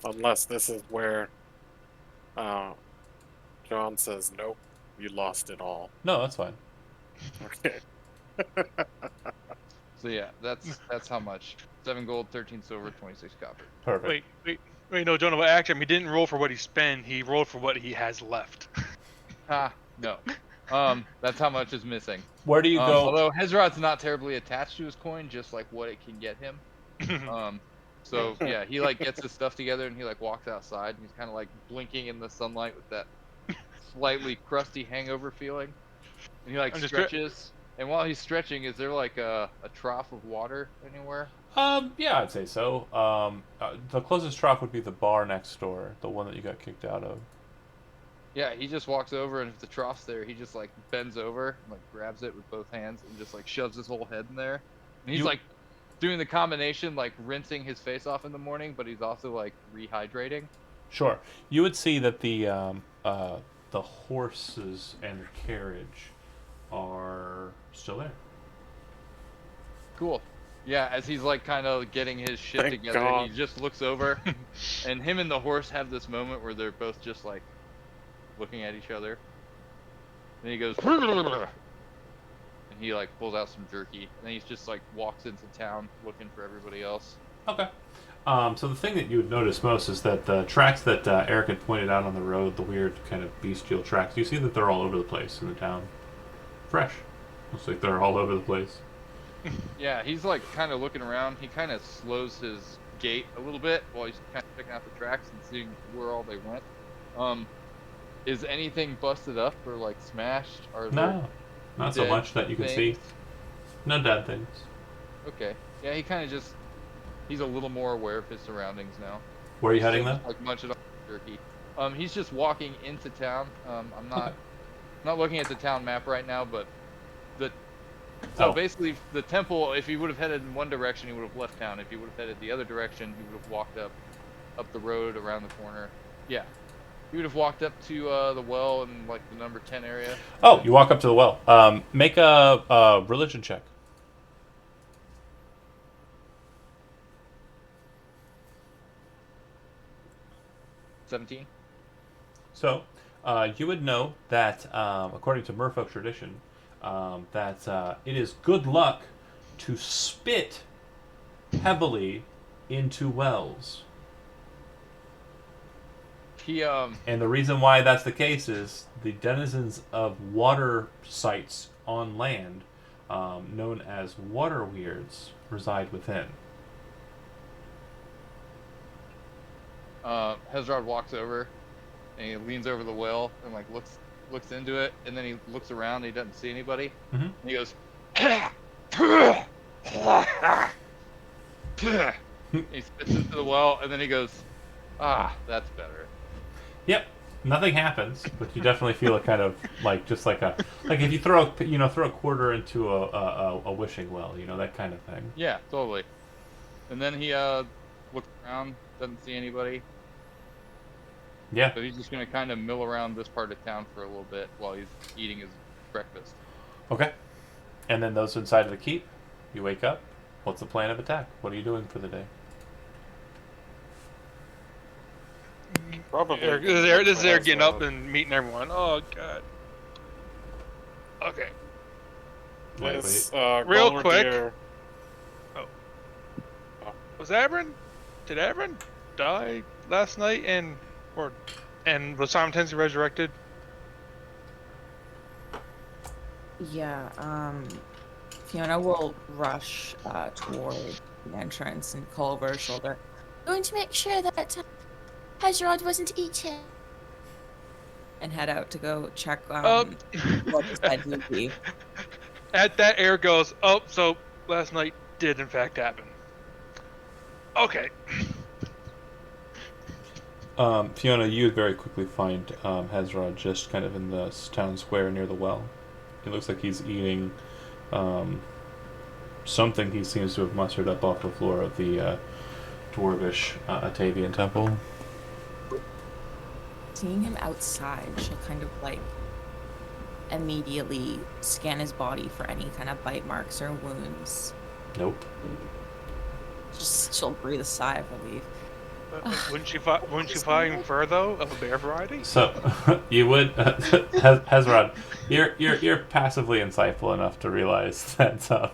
Unless this is where John says, nope, you lost it all. No, that's fine. Okay. So yeah, that's how much. 7 gold, 13 silver, 26 copper. Perfect. Wait, no, Jonah, but actually, he didn't roll for what he spent. He rolled for what he has left. Ha, no. That's how much is missing. Where do you go? Although Hezrod's not terribly attached to his coin, just like what it can get him. So yeah, he like gets his stuff together and he like walks outside and he's kind of like blinking in the sunlight with that slightly crusty hangover feeling. And he like I'm just stretches. And while he's stretching, is there like a trough of water anywhere? Yeah, I'd say so. The closest trough would be the bar next door, the one that you got kicked out of. Yeah, he just walks over, and if the trough's there, he just like bends over, and, like grabs it with both hands, and just like shoves his whole head in there. And he's like doing the combination, like rinsing his face off in the morning, but he's also like rehydrating. Sure. You would see that the horses and the carriage are still there. Cool. Yeah, as he's like kind of getting his shit Thank together, God. he just looks over, and him and the horse have this moment where they're both just like looking at each other. And he goes, and he like pulls out some jerky, and then he just like walks into town looking for everybody else. Okay. So the thing that you would notice most is that the tracks that Eric had pointed out on the road, the weird kind of bestial tracks, you see that they're all over the place in the town. Fresh. Looks like they're all over the place. Yeah, he's like kind of looking around. He kind of slows his gait a little bit while he's kind of checking out the tracks and seeing where all they went. Is anything busted up or like smashed? Are there No. Not so dead much that you can see. things? No dead things. Okay. Yeah, he kind of just, he's a little more aware of his surroundings now. Where are you heading Still then? just, like munching on jerky. He's just walking into town. I'm not Okay. not looking at the town map right now, but so Oh. basically the temple, if he would have headed in one direction, he would have left town. If he would have headed the other direction, he would have walked up the road around the corner. Yeah. He would have walked up to the well in like the number 10 area. Oh, you walk up to the well. Make a religion check. $17. So, you would know that, according to Merfolk tradition, that it is good luck to spit heavily into wells. He And the reason why that's the case is the denizens of water sites on land, known as water weirds, reside within. Hezrod walks over and he leans over the well and like looks into it, and then he looks around and he doesn't see anybody. Mhm. And he goes he spits into the well, and then he goes, that's better. Yep, nothing happens, but you definitely feel a kind of like just like if you throw a quarter into a wishing well, that kind of thing. Yeah, totally. And then he looks around, doesn't see anybody, Yeah. so he's just gonna kind of mill around this part of town for a little bit while he's eating his breakfast. Okay. And then those inside of the keep, you wake up. What's the plan of attack? What are you doing for the day? Probably. This is Eric getting up and meeting everyone. Oh god. Okay. Yes, Real Golden quick. Deer- Was Avron? Did Avron die last night and was simultaneously resurrected? Yeah, Fiona will rush toward the entrance and call over her shoulder. Going to make sure that Hezrod wasn't eaten. And head out to go check Oh. what the side would be. At that, Eric goes, oh, so last night did in fact happen. Okay. Fiona, you would very quickly find Hezrod just kind of in the town square near the well. It looks like he's eating something he seems to have mustered up off the floor of the dwarvish Atavian temple. Seeing him outside, she'll kind of like immediately scan his body for any kind of bite marks or wounds. Nope. She'll breathe a sigh of relief. Wouldn't you find fur though of a bear variety? So you would, Hezron, you're passively insightful enough to realize that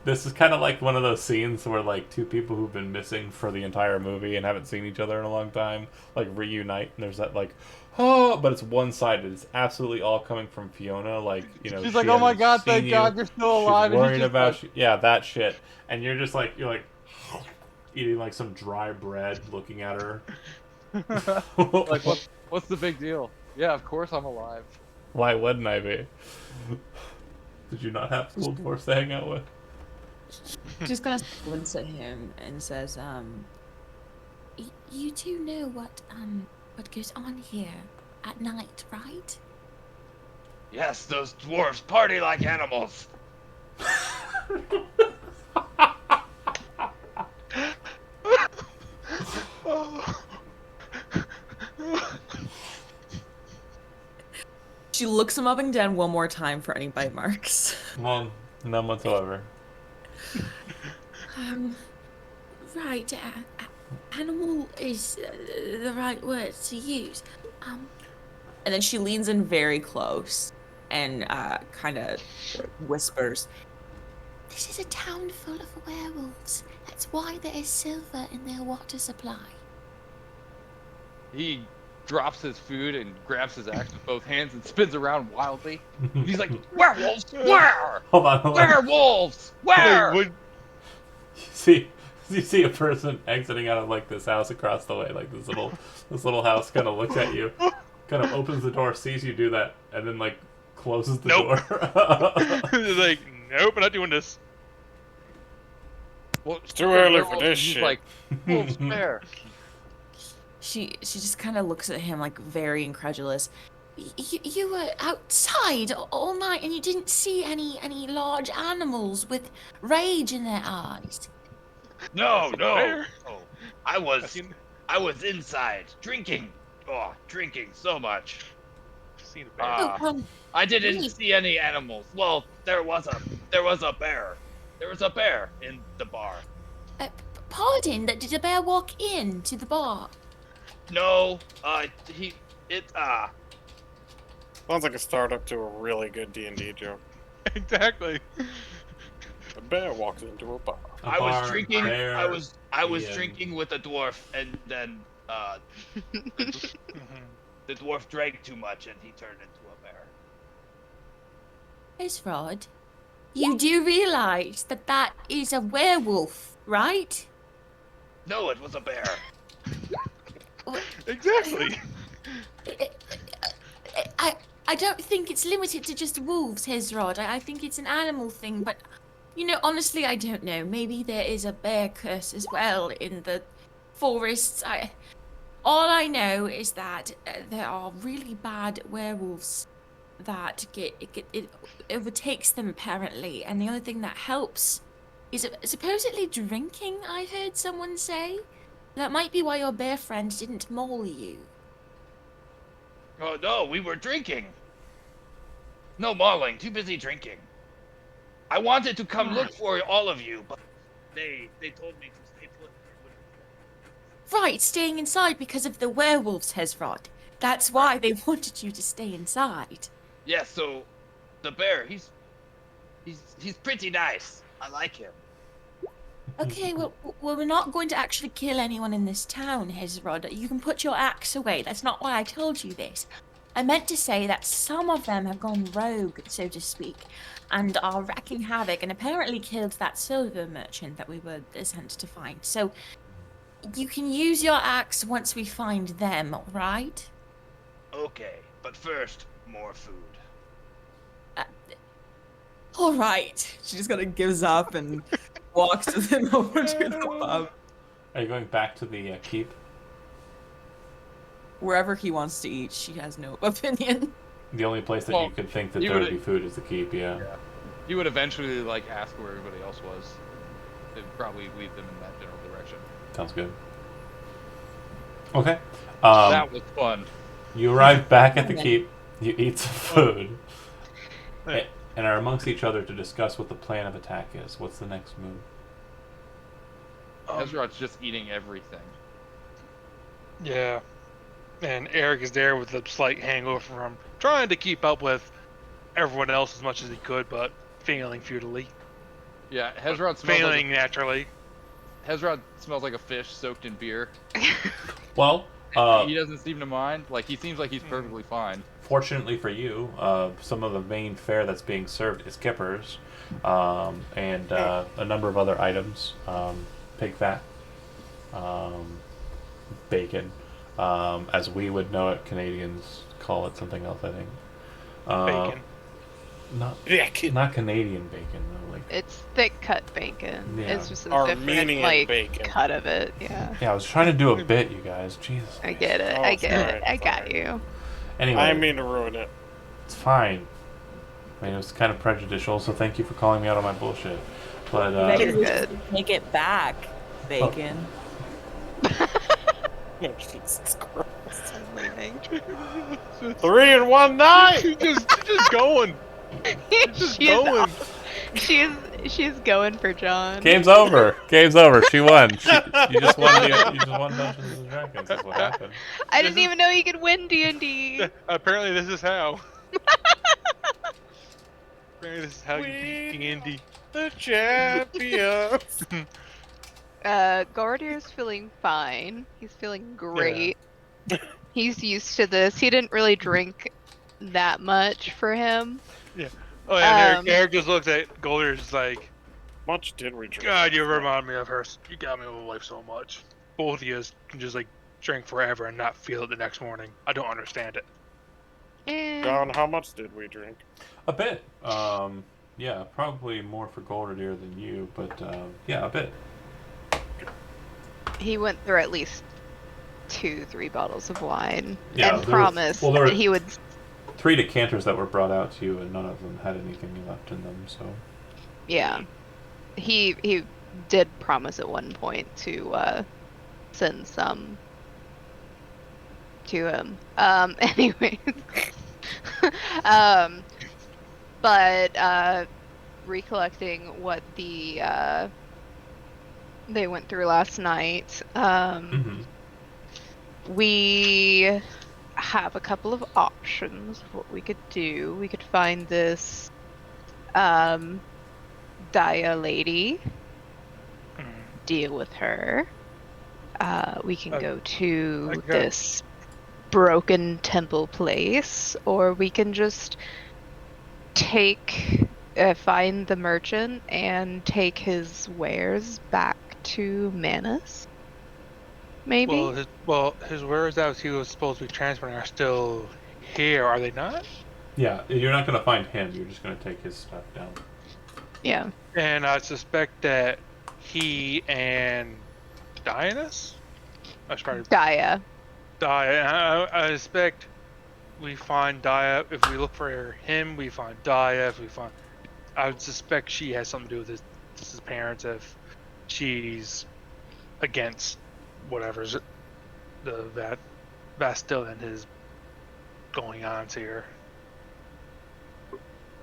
this is kind of like one of those scenes where like two people who've been missing for the entire movie and haven't seen each other in a long time like reunite, and there's that like, oh, but it's one-sided. It's absolutely all coming from Fiona. Like, you know, She's she like, "Oh my hasn't God, seen thank you. God you're still alive." She's And he's worried just about like, yeah, that shit, and you're just like eating like some dry bread, looking at her. like, what's the big deal? Yeah, of course I'm alive. Why wouldn't I be? Did you not have school dwarfs to hang out with? Just kind of squints at him and says, You do know what goes on here at night, right? Yes, those dwarves party like animals. she looks him up and down one more time for any bite marks. Well, none whatsoever. Right. Animal is the right word to use. And then she leans in very close and kind of whispers, This is a town full of werewolves. That's why there is silver in their water supply. He drops his food and grabs his axe with both hands and spins around wildly. He's like, "Werewolves! Where? Hold on. Werewolves! Where?" You see a person exiting out of like this house across the way, like this little house kind of looks at you, kind of opens the door, sees you do that, and then like closes the door. Like, nope, I'm not doing this. Well, It's too early for werewolves, this he's shit. like, "Wolves, where?" she just kind of looks at him like very incredulous. You were outside all night and you didn't see any large animals with rage in their eyes. No, no. bear. Oh, I was inside drinking. Oh, drinking so much. Seen a bear. Oh, I didn't Really? see any animals. Well, there was a bear. There was a bear in the bar. Pardon, did a bear walk in to the bar? No, Sounds like a startup to a really good D&D joke. Exactly. A bear walks into a bar. I was drinking. Bear, I was Ian. drinking with a dwarf, and then the dwarf drank too much, and he turned into a bear. Esrod, you do realize that is a werewolf, right? No, it was a bear. Exactly. I don't think it's limited to just wolves, Hezrod. I think it's an animal thing, but, you know, honestly, I don't know. Maybe there is a bear curse as well in the forests. All I know is that there are really bad werewolves that it overtakes them, apparently, and the only thing that helps is supposedly drinking, I heard someone say. That might be why your bear friend didn't maul you. Oh no, we were drinking. No mauling, too busy drinking. I wanted to come look for all of you, but they told me to stay put. Right, staying inside because of the werewolves, Hezrod. That's why they wanted you to stay inside. Yeah, so the bear, he's pretty nice. I like him. Okay, well, we're not going to actually kill anyone in this town, Hezrod. You can put your axe away. That's not why I told you this. I meant to say that some of them have gone rogue, so to speak, and are wreaking havoc and apparently killed that silver merchant that we were sent to find. So, you can use your axe once we find them, right? Okay, but first, more food. all right. She just kind of gives up and walks with him over to the pub. Are you going back to the keep? Wherever he wants to eat, she has no opinion. The only place that Well, you could think that you there would would- be food is the keep, yeah. He would eventually like ask where everybody else was. They'd probably lead them in that general direction. Sounds good. Okay. That was fun. You arrive back at the keep, you eat some food, Hey. and are amongst each other to discuss what the plan of attack is. What's the next move? Ezra's just eating everything. Yeah. And Eric is there with a slight hangover from trying to keep up with everyone else as much as he could, but failing futilely. Yeah, Hezron smells Failing naturally. Hezron smells like a fish soaked in beer. Well, He doesn't seem to mind. Like, he seems like he's perfectly fine. fortunately for you, some of the main fare that's being served is kippers, and a number of other items, pig fat, bacon, as we would know it. Canadians call it something else, I think. Bacon. Not Canadian bacon though. Like It's thick cut bacon. Yeah. It's just a Armenian different like bacon. cut of it. Yeah. yeah, I was trying to do a bit, you guys. Jesus. I get it. Oh, I get sorry, it. I got sorry. you. Anyway, I didn't mean to ruin it. it's fine. I mean, it was kind of prejudicial, so thank you for calling me out on my bullshit. But Maybe You're we good. should take it back, bacon. No, Jesus Christ. I'm leaving. 3 in one night. just going. Just she's going. she's going for John. game's over. Game's over. She won. You just won. You just won Dungeons and Dragons. That's what happened. I didn't even know you could win D&D. Apparently, this is how. Apparently, this is how you beat D&D. The champions. Gordier's feeling fine. He's feeling great. He's used to this. He didn't really drink that much for him. Oh, and Um, Eric just looks at Golder, just like, Much did we drink? God, you remind me of her. You got me with life so much. Both of you can just like drink forever and not feel it the next morning. I don't understand it. Eh, John, how much did we drink? A bit. Yeah, probably more for Goldardir than you, but yeah, a bit. he went through at least 2-3 bottles of wine Yeah, and there were- promised well, there that were- he would. 3 decanters that were brought out to you, and none of them had anything left in them. So Yeah, he did promise at one point to send some to him. Anyways, but recollecting what they went through last night, Mhm. we have a couple of options of what we could do. We could find this Dia lady, deal with her. We can Uh, go to okay. this broken temple place, or we can just find the merchant and take his wares back to Manus. Maybe. Well, his wares that he was supposed to be transferring are still here, are they not? yeah, you're not gonna find him. You're just gonna take his stuff down. Yeah. And I suspect that he and Dianus? I started Dia. Dia. I suspect we find Dia. If we look for him, we find Dia. If we find, I would suspect she has something to do with his parents. If she's against whatever's that Bastille and his going on here.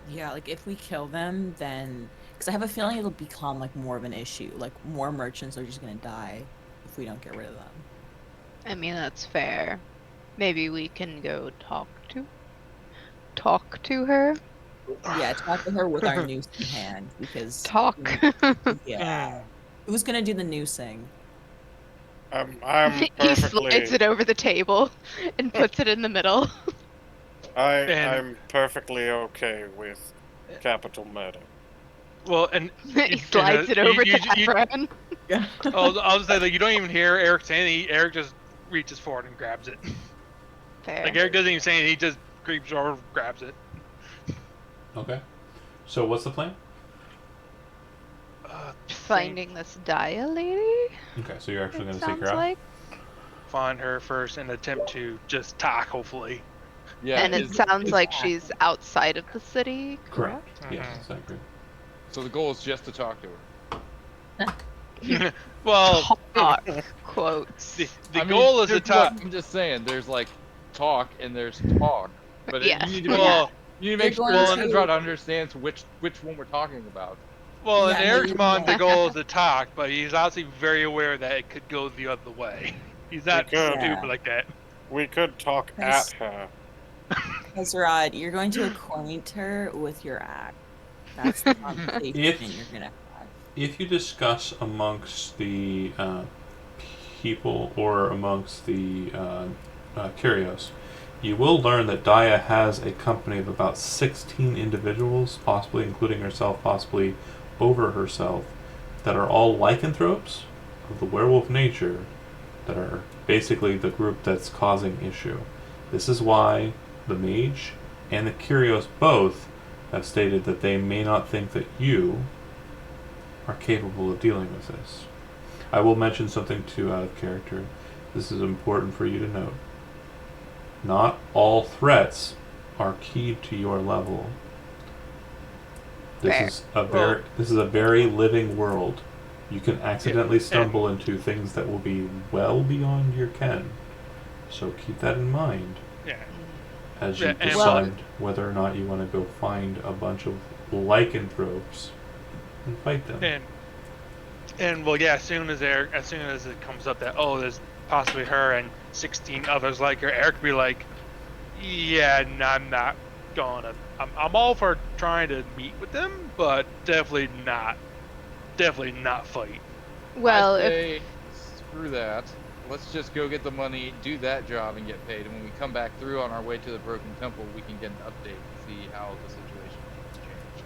Yeah, like if we kill them, then because I have a feeling it'll become like more of an issue. Like more merchants are just gonna die if we don't get rid of them. I mean, that's fair. Maybe we can go talk to her. Yeah, talk to her with our noose in hand because Talk. Yeah, who's gonna do the noosing? I'm He perfectly. slides it over the table and puts it in the middle. I'm perfectly okay with capital murder. Well, and He slides it over to Efron. I'll just say that you don't even hear Eric say anything. Eric just reaches forward and grabs it. Fair. Like Eric doesn't even say anything. He just creeps over, grabs it. Okay. So what's the plan? Finding this Dia lady? Okay, so you're actually It gonna seek her sounds out. like. Find her first and attempt to just talk. Hopefully. Yeah, And it is- sounds is- like she's outside of the city, Correct. correct? Yes, Mhm. exactly. So the goal is just to talk to her. Well, Talk, quotes. the I mean, goal is to there's talk. what- I'm just saying, there's like talk and there's talk, but Yes. you need to Well, you need to make You're sure going that to- Ezra understands which one we're talking about. well, in Yeah, Eric's maybe mind, the not. goal is to talk, but he's obviously very aware that it could go the other way. He's not Good. stupid Yeah. like that. We could talk Nice. at her. Ezrod, you're going to acquaint her with your act. That's the conversation If- you're gonna have. If you discuss amongst the people or amongst the curios, you will learn that Daya has a company of about 16 individuals, possibly including herself, possibly over herself, that are all lycanthropes of the werewolf nature, that are basically the group that's causing issue. This is why the mage and the curios both have stated that they may not think that you are capable of dealing with this. I will mention something too out of character. This is important for you to note. Not all threats are keyed to your level. Fair. This is a very living world. You can accidentally stumble into things that will be well beyond your ken. So keep that in mind Yeah. as you Yeah, and- decide whether or not you want to go find a bunch of lycanthropes and fight them. And well, yeah. As soon as it comes up that there's possibly her and 16 others like her, Eric be like, yeah, I'm not gonna. I'm all for trying to meet with them, but definitely not fight. Well, I if say, screw that. Let's just go get the money, do that job, and get paid. And when we come back through on our way to the Broken Temple, we can get an update and see how the situation has changed.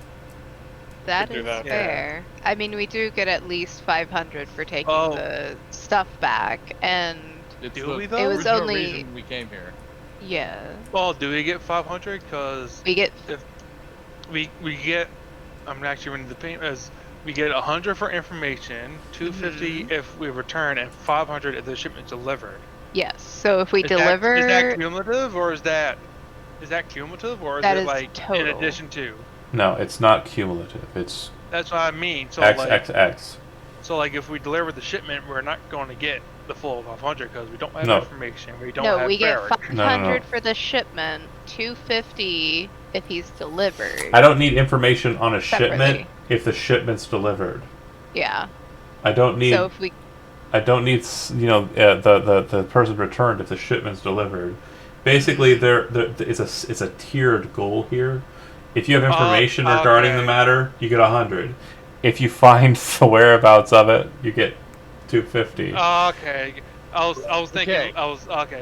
that could do is that. fair. I mean, we do get at least 500 for taking Oh. the stuff back, and It's Do the we, though? It was original only- reason we came here. yeah, Well, do we get 500? Because we get we get. I'm actually running the paint as we get 100 for information, 250 if we return, and 500 if the shipment's delivered. yes. So if we Is deliver, that, is that cumulative or is that cumulative or is That it is like in total. addition to? No, it's not cumulative. It's That's what I mean. So X like, X X. so like if we deliver the shipment, we're not going to get the full 500 because we don't have No. information. We don't no, have we get Barrick. 500 for the shipment, 250 if he's delivered. I don't need information on a shipment Separately. if the shipment's delivered. Yeah. I don't need. So if we I don't need the person returned if the shipment's delivered. Basically, it's a tiered goal here. If you have information regarding the okay. matter, you get 100. If you find the whereabouts of it, you get 250. Okay. I was thinking. Okay. I was thinking.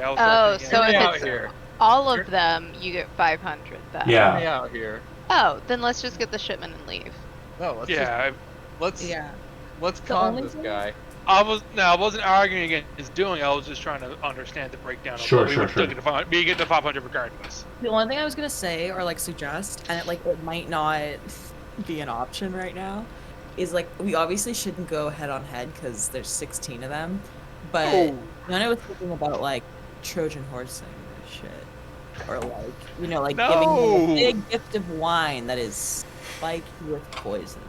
so Hear me if out it's here. all of them, you get 500 then. Yeah. Hear me out here. Oh, then let's just get the shipment and leave. No, let's Yeah. let's The con only this thing- guy. I wasn't arguing against his doing. I was just trying to understand the breakdown of Sure, what we sure, were sure. we get the 500 regardless. The only thing I was gonna say or like suggest, and it might not be an option right now, is like we obviously shouldn't go head on head because there's 16 of them. But then I was thinking about like Trojan horsing or shit, or like giving them No. a big gift of wine that is spiked with poison.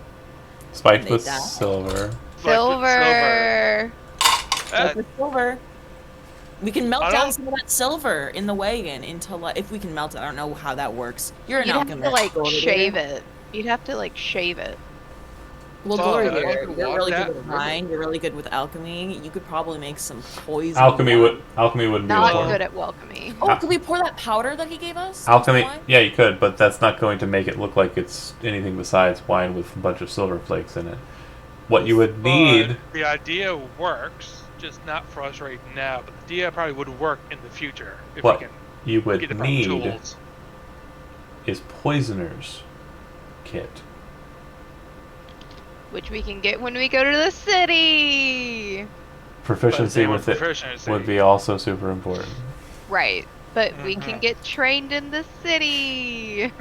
Spiked They with die. silver. Silver. Like with silver. We can melt I down don't- some of that silver in the wagon into like if we can melt it. I don't know how that works. You're an You'd have to alchemist. like Gloria. shave it. You'd have to like shave it. Well, Oh, Gloria, yeah, you're really that good with wine. You're really good with alchemy. You could probably make some poison. Alchemy wine. wouldn't be Not important. good at welcoming. Oh, could we pour that powder that he gave us? into Alchemy, wine? yeah, you could, but that's not going to make it look like it's anything besides wine with a bunch of silver flakes in it. What you would need, But the idea works, just not for us right now. But the idea probably would work in the future if What we can you would get the proper need tools. is poisoner's kit. Which we can get when we go to the city. Proficiency But with they it want proficiency. would be also super important. Right. But we can Mhm. get trained in the city.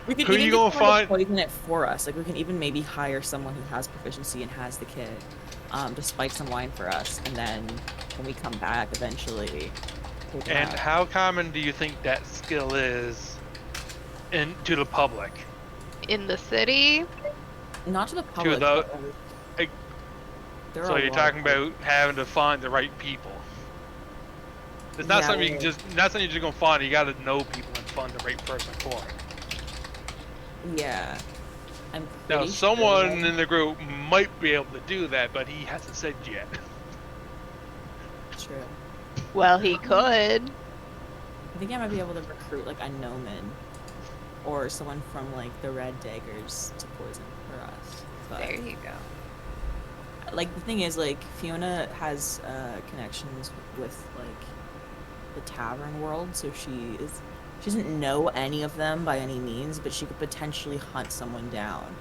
We could Who even you get gonna someone find? to poison it for us. Like we can even maybe hire someone who has proficiency and has the kit, to spike some wine for us, and then when we come back, eventually. take it And out. how common do you think that skill is to the public? In the city? Not to the public. the- but, like, there So are a you're lot of talking about having to find the right people. It's not Yeah, something you can well- just not something you're just gonna find. You gotta know people and find the right person for it. Yeah. I'm Now, pretty sure someone that- in the group might be able to do that, but he hasn't said yet. true. Well, he could. I think I might be able to recruit like a Gnomon or someone from like the Red Daggers to poison for us. But There you go. like the thing is, like Fiona has connections with like the tavern world, so she doesn't know any of them by any means, but she could potentially hunt someone down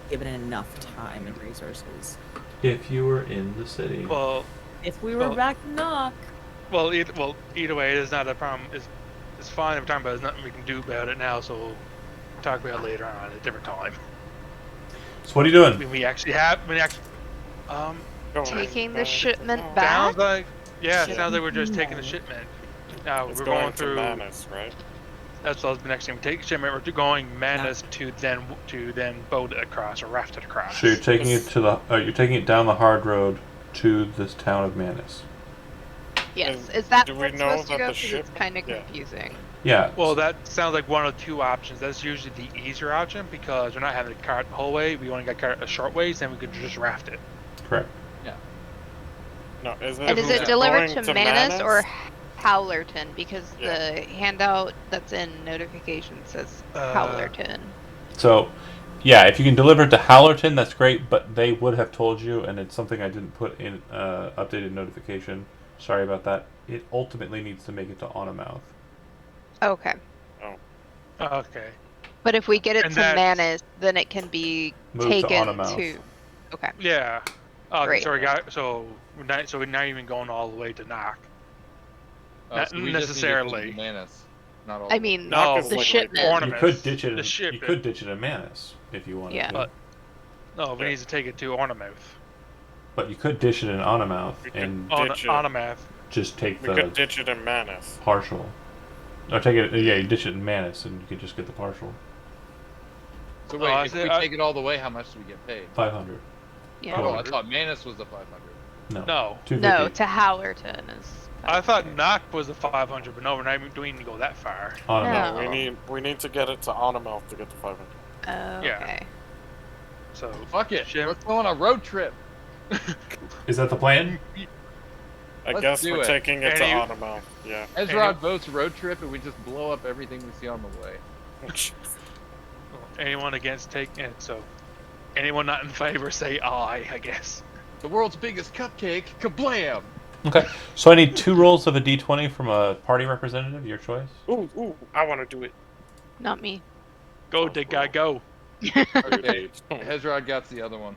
given enough time and resources. If you were in the city. Well, If we were Well- back to knock. either way, it is not a problem. It's fine if we're talking about it. There's nothing we can do about it now, so we'll talk about it later on at a different time. So what are you doing? When we actually have, Taking the shipment sounds back? like, yeah, it sounds like we're just taking the shipment. Now It's we're going to through. Manus, right? That's the next thing. We take shipment. We're going Manus to then boat it across or raft it across. So you're taking it to the you're taking it down the hard road to this town of Manus. Yes. And Is that do we where it's know supposed to that go? the 'Cause ship- it's kind of yeah. confusing. Yeah. Well, that sounds like one of two options. That's usually the easier option because we're not having to cart the whole way. We only got cart a short ways, then we could just raft it. Correct. No, is it? And is Yeah. it delivered going to Manus or Manus? Howlerton? Because Yeah. the handout that's in notification says Howlerton. So, yeah, if you can deliver it to Hallerton, that's great. But they would have told you, and it's something I didn't put in updated notification. Sorry about that. It ultimately needs to make it to Onamouth. Okay. Okay. But if we get it And to that's- Manus, then it can be Moved to taken Onamouth. to. Okay. Yeah. Oh, Great. so we're not even going all the way to Knock. Not So we just need to necessarily. do Manus, not all I of it. mean, No, is the like shipment. ornaments. You could ditch it. The You ship. could ditch it in Manus if you wanted Yeah. to. But- No, we Yeah. need to take it to Ornamouth. But you could ditch it in Onamouth We could- and Ditch it. Onamath. just take We the could ditch it in Manus. partial. Or take it. Yeah, you ditch it in Manus, and you could just get the partial. So Oh, wait, I if see- we I- take it all the way, how much do we get paid? 500. Yeah. Oh, I thought Manus was the 500. No. No. 250. No, to Howlerton is. I thought Knock was a 500, but no, we're not even doing to go that far. Onamouth. No. We need to get it to Onamouth to get the 500. Oh, Yeah. okay. So Fuck it. Shim- Let's go on a road trip. Is that the plan? I Let's guess do we're it. taking it to Any- Onamouth. Yeah. Ezra votes road trip, and we just blow up everything we see on the way. anyone against taking it? So anyone not in favor, say aye. I guess. The world's biggest cupcake, kablam! Okay. So I need 2 rolls of a d20 from a party representative. Your choice. Ooh, I want to do it. Not me. Go, big guy, go. Okay, Hezrod got the other one.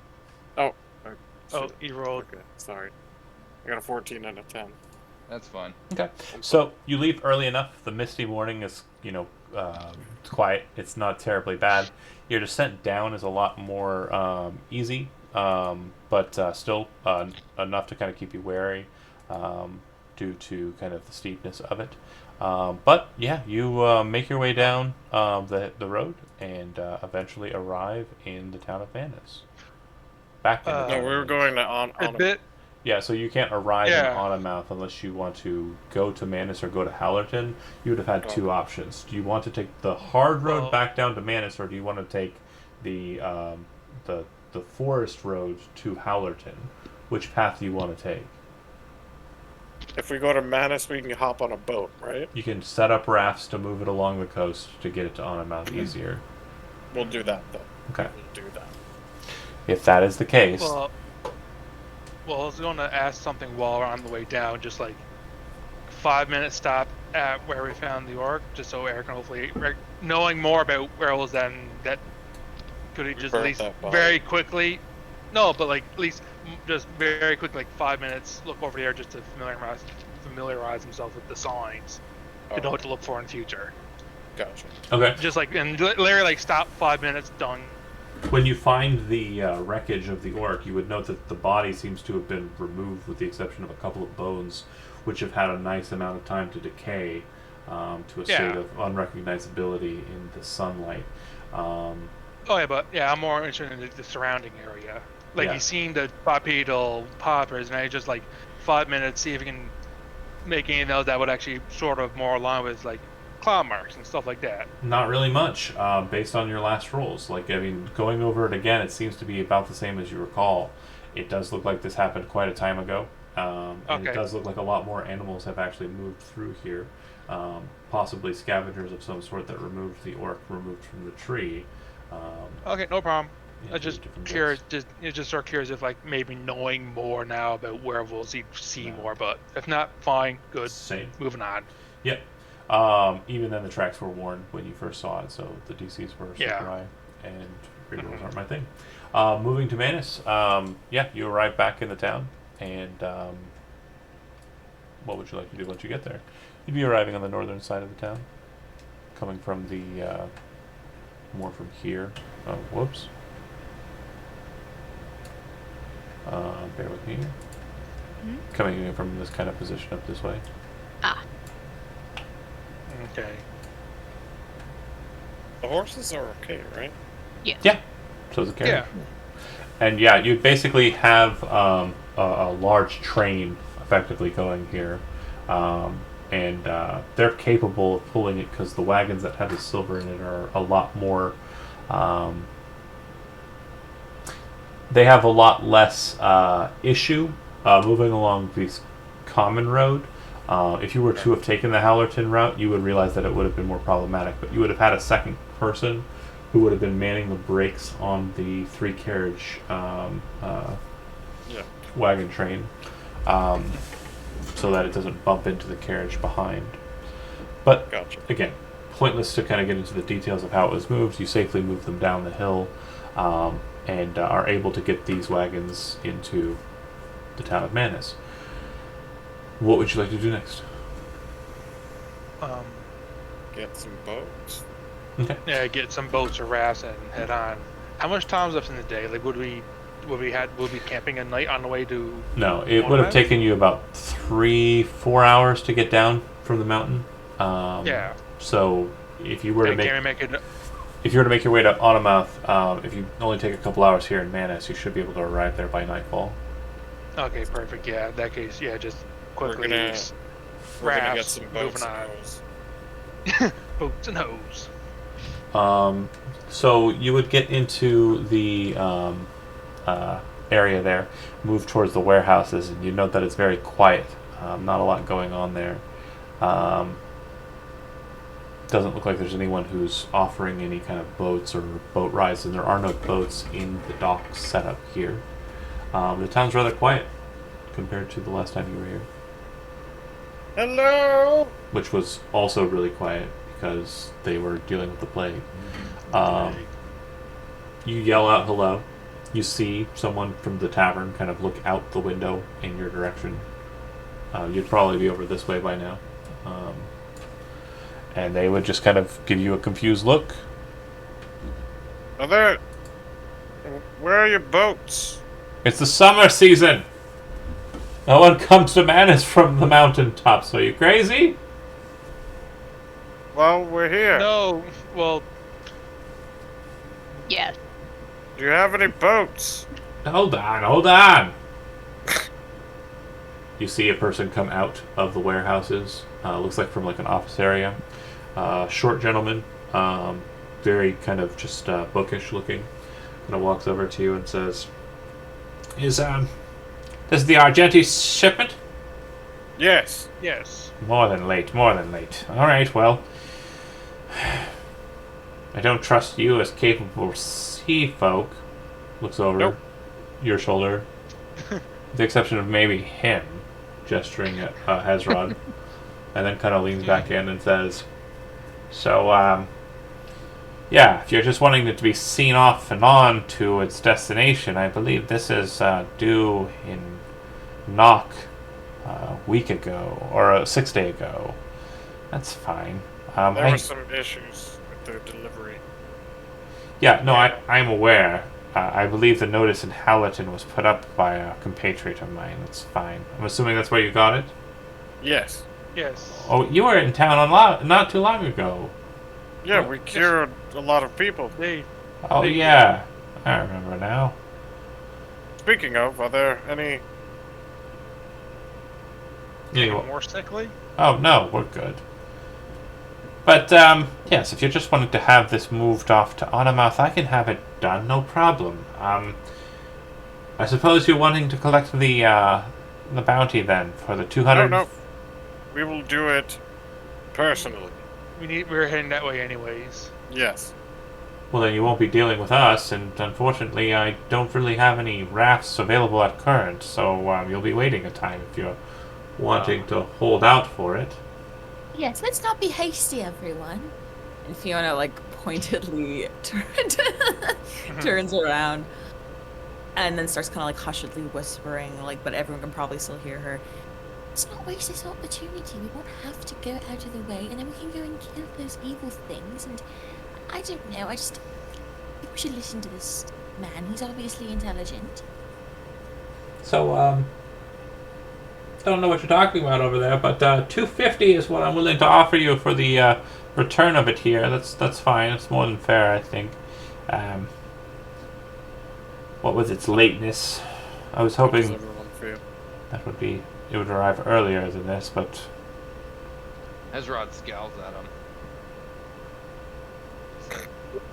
Oh, shit. he rolled. Okay, sorry. I got a 14 and a 10. That's fine. Okay. So you leave early enough. The misty morning is, it's quiet. It's not terribly bad. Your descent down is a lot more easy, but still enough to kind of keep you wary due to kind of the steepness of it. But yeah, you make your way down the road and eventually arrive in the town of Manus. Back in the No, No, town we of were Manus. going to A bit. Yeah, so you can't arrive Yeah. in Onamouth unless you want to go to Manus or go to Hallerton. You would have had 2 options. Do you want to take the hard road Well- back down to Manus, or do you want to take the forest road to Hallerton? Which path do you want to take? If we go to Manus, we can hop on a boat, right? You can set up rafts to move it along the coast to get it to Onamouth easier. We'll do that then. Okay. We'll do that. If that is the case, Well, I was going to ask something while we're on the way down, just like 5-minute stop at where we found the orc, just so Eric can hopefully, knowing more about werewolves than that, could he We just at burnt least that body. very quickly, no, but like at least just very quick, like 5 minutes, look over there just to familiarize himself with the signs, to know what to look for in the future. Gotcha. okay. Just like, and literally like stop 5 minutes, done. When you find the wreckage of the orc, you would note that the body seems to have been removed with the exception of a couple of bones, which have had a nice amount of time to decay to a Yeah. state of unrecognizability in the sunlight. Oh yeah, but yeah, I'm more interested in the surrounding area. Like Yeah. he's seen the bipedal poppers, and I just like 5 minutes, see if he can make any of those that would actually sort of more align with like claw marks and stuff like that. Not really much, based on your last rolls. Like, I mean, going over it again, it seems to be about the same as you recall. It does look like this happened quite a time ago. And it Okay. does look like a lot more animals have actually moved through here. Possibly scavengers of some sort that removed the orc removed from the tree. Okay, no problem. I into just different curious, bits. just sort of curious if like maybe knowing more now about werewolves, you'd see No. more. But if not, fine, good. Same. Moving on. Yep. Even then, the tracks were worn when you first saw it, so the DCs were super Yeah. high, and rerolls Mhm. aren't my thing. Moving to Manus, yeah, you arrive back in the town, and what would you like to do once you get there? You'd be arriving on the northern side of the town, coming from the more from here. Oh, whoops. Bear with me. Coming in from this kind of position up this way. Ah, Okay. The horses are okay, right? yes. Yeah. So is the carriage. Yeah. And yeah, you basically have a large train effectively going here, and they're capable of pulling it because the wagons that have the silver in it are a lot more. They have a lot less issue moving along this common road. If you were to have taken the Hallerton route, you would realize that it would have been more problematic. But you would have had a second person who would have been manning the brakes on the three-carriage wagon train, so that it doesn't bump into the carriage behind. But Gotcha. again, pointless to kind of get into the details of how it was moved. You safely move them down the hill, and are able to get these wagons into the town of Manus. What would you like to do next? Get some boats. Okay. Yeah, get some boats or rafts and head on. How much time's left in the day? Like, would we be camping a night on the way to? No, it would have Okay. taken you about 3-4 hours to get down from the mountain. Yeah. So if you were to Okay, make can we make it? if you were to make your way to Automouth, if you only take a couple hours here in Manus, you should be able to arrive there by nightfall. Okay, perfect. Yeah, in that case, yeah, just quickly. We're gonna get rafts, some boats moving and on. hoes. Boats and hose. So you would get into the area there, move towards the warehouses, and you note that it's very quiet. Not a lot going on there. Doesn't look like there's anyone who's offering any kind of boats or boat rides, and there are no boats in the docks set up here. The town's rather quiet compared to the last time you were here, Hello. which was also really quiet because they were dealing with the plague. You yell out hello. You see someone from the tavern kind of look out the window in your direction. You'd probably be over this way by now. And they would just kind of give you a confused look. Are there? Where are your boats? It's the summer season! No one comes to Manus from the mountaintops. Are you crazy? Well, we're here. No, well, Yes. Do you have any boats? Hold on, hold on! You see a person come out of the warehouses. Looks like from like an office area. Short gentleman, very kind of just bookish looking. Kind of walks over to you and says, "Is this the Argenti shipment?" Yes. yes. More than late, more than late. All right, well, I don't trust you as capable sea folk. Looks over Nope. your shoulder, with the exception of maybe him, gesturing at Hezrod, and then kind of leans back in and says, "So, yeah, if you're just wanting it to be seen off and on to its destination, I believe this is due in Knock a week ago, or 6 days ago. That's fine. There I- were some issues with their delivery. Yeah, no, I'm aware. I believe the notice in Hallerton was put up by a compatriot of mine. That's fine. I'm assuming that's where you got it? Yes. Yes. Oh, you were in town not too long ago. Yeah, we cured a lot of people. They. Oh, Hey, yeah. I remember now. Speaking of, are there any? You- Getting more sickly. Oh, no, we're good. But, yes, if you're just wanting to have this moved off to Automouth, I can have it done, no problem. I suppose you're wanting to collect the the bounty then for the 200? No. We will do it personally. We're heading that way anyways. Yes. Well, then you won't be dealing with us, and unfortunately, I don't really have any rafts available at current, so you'll be waiting a time if you're wanting to hold out for it. Yes, let's not be hasty, everyone. And Fiona, like, pointedly turns around and then starts kind of, like, hushedly whispering, like, but everyone can probably still hear her. Let's not waste this opportunity. We won't have to go out of the way, and then we can go and kill those evil things. And I don't know, I think we should listen to this man. He's obviously intelligent. So, don't know what you're talking about over there, but 250 is what I'm willing to offer you for the return of it here. That's fine. It's more than fair, I think. What was its lateness? I was How does hoping everyone feel? that it would arrive earlier than this, but Hezrod scowls at him.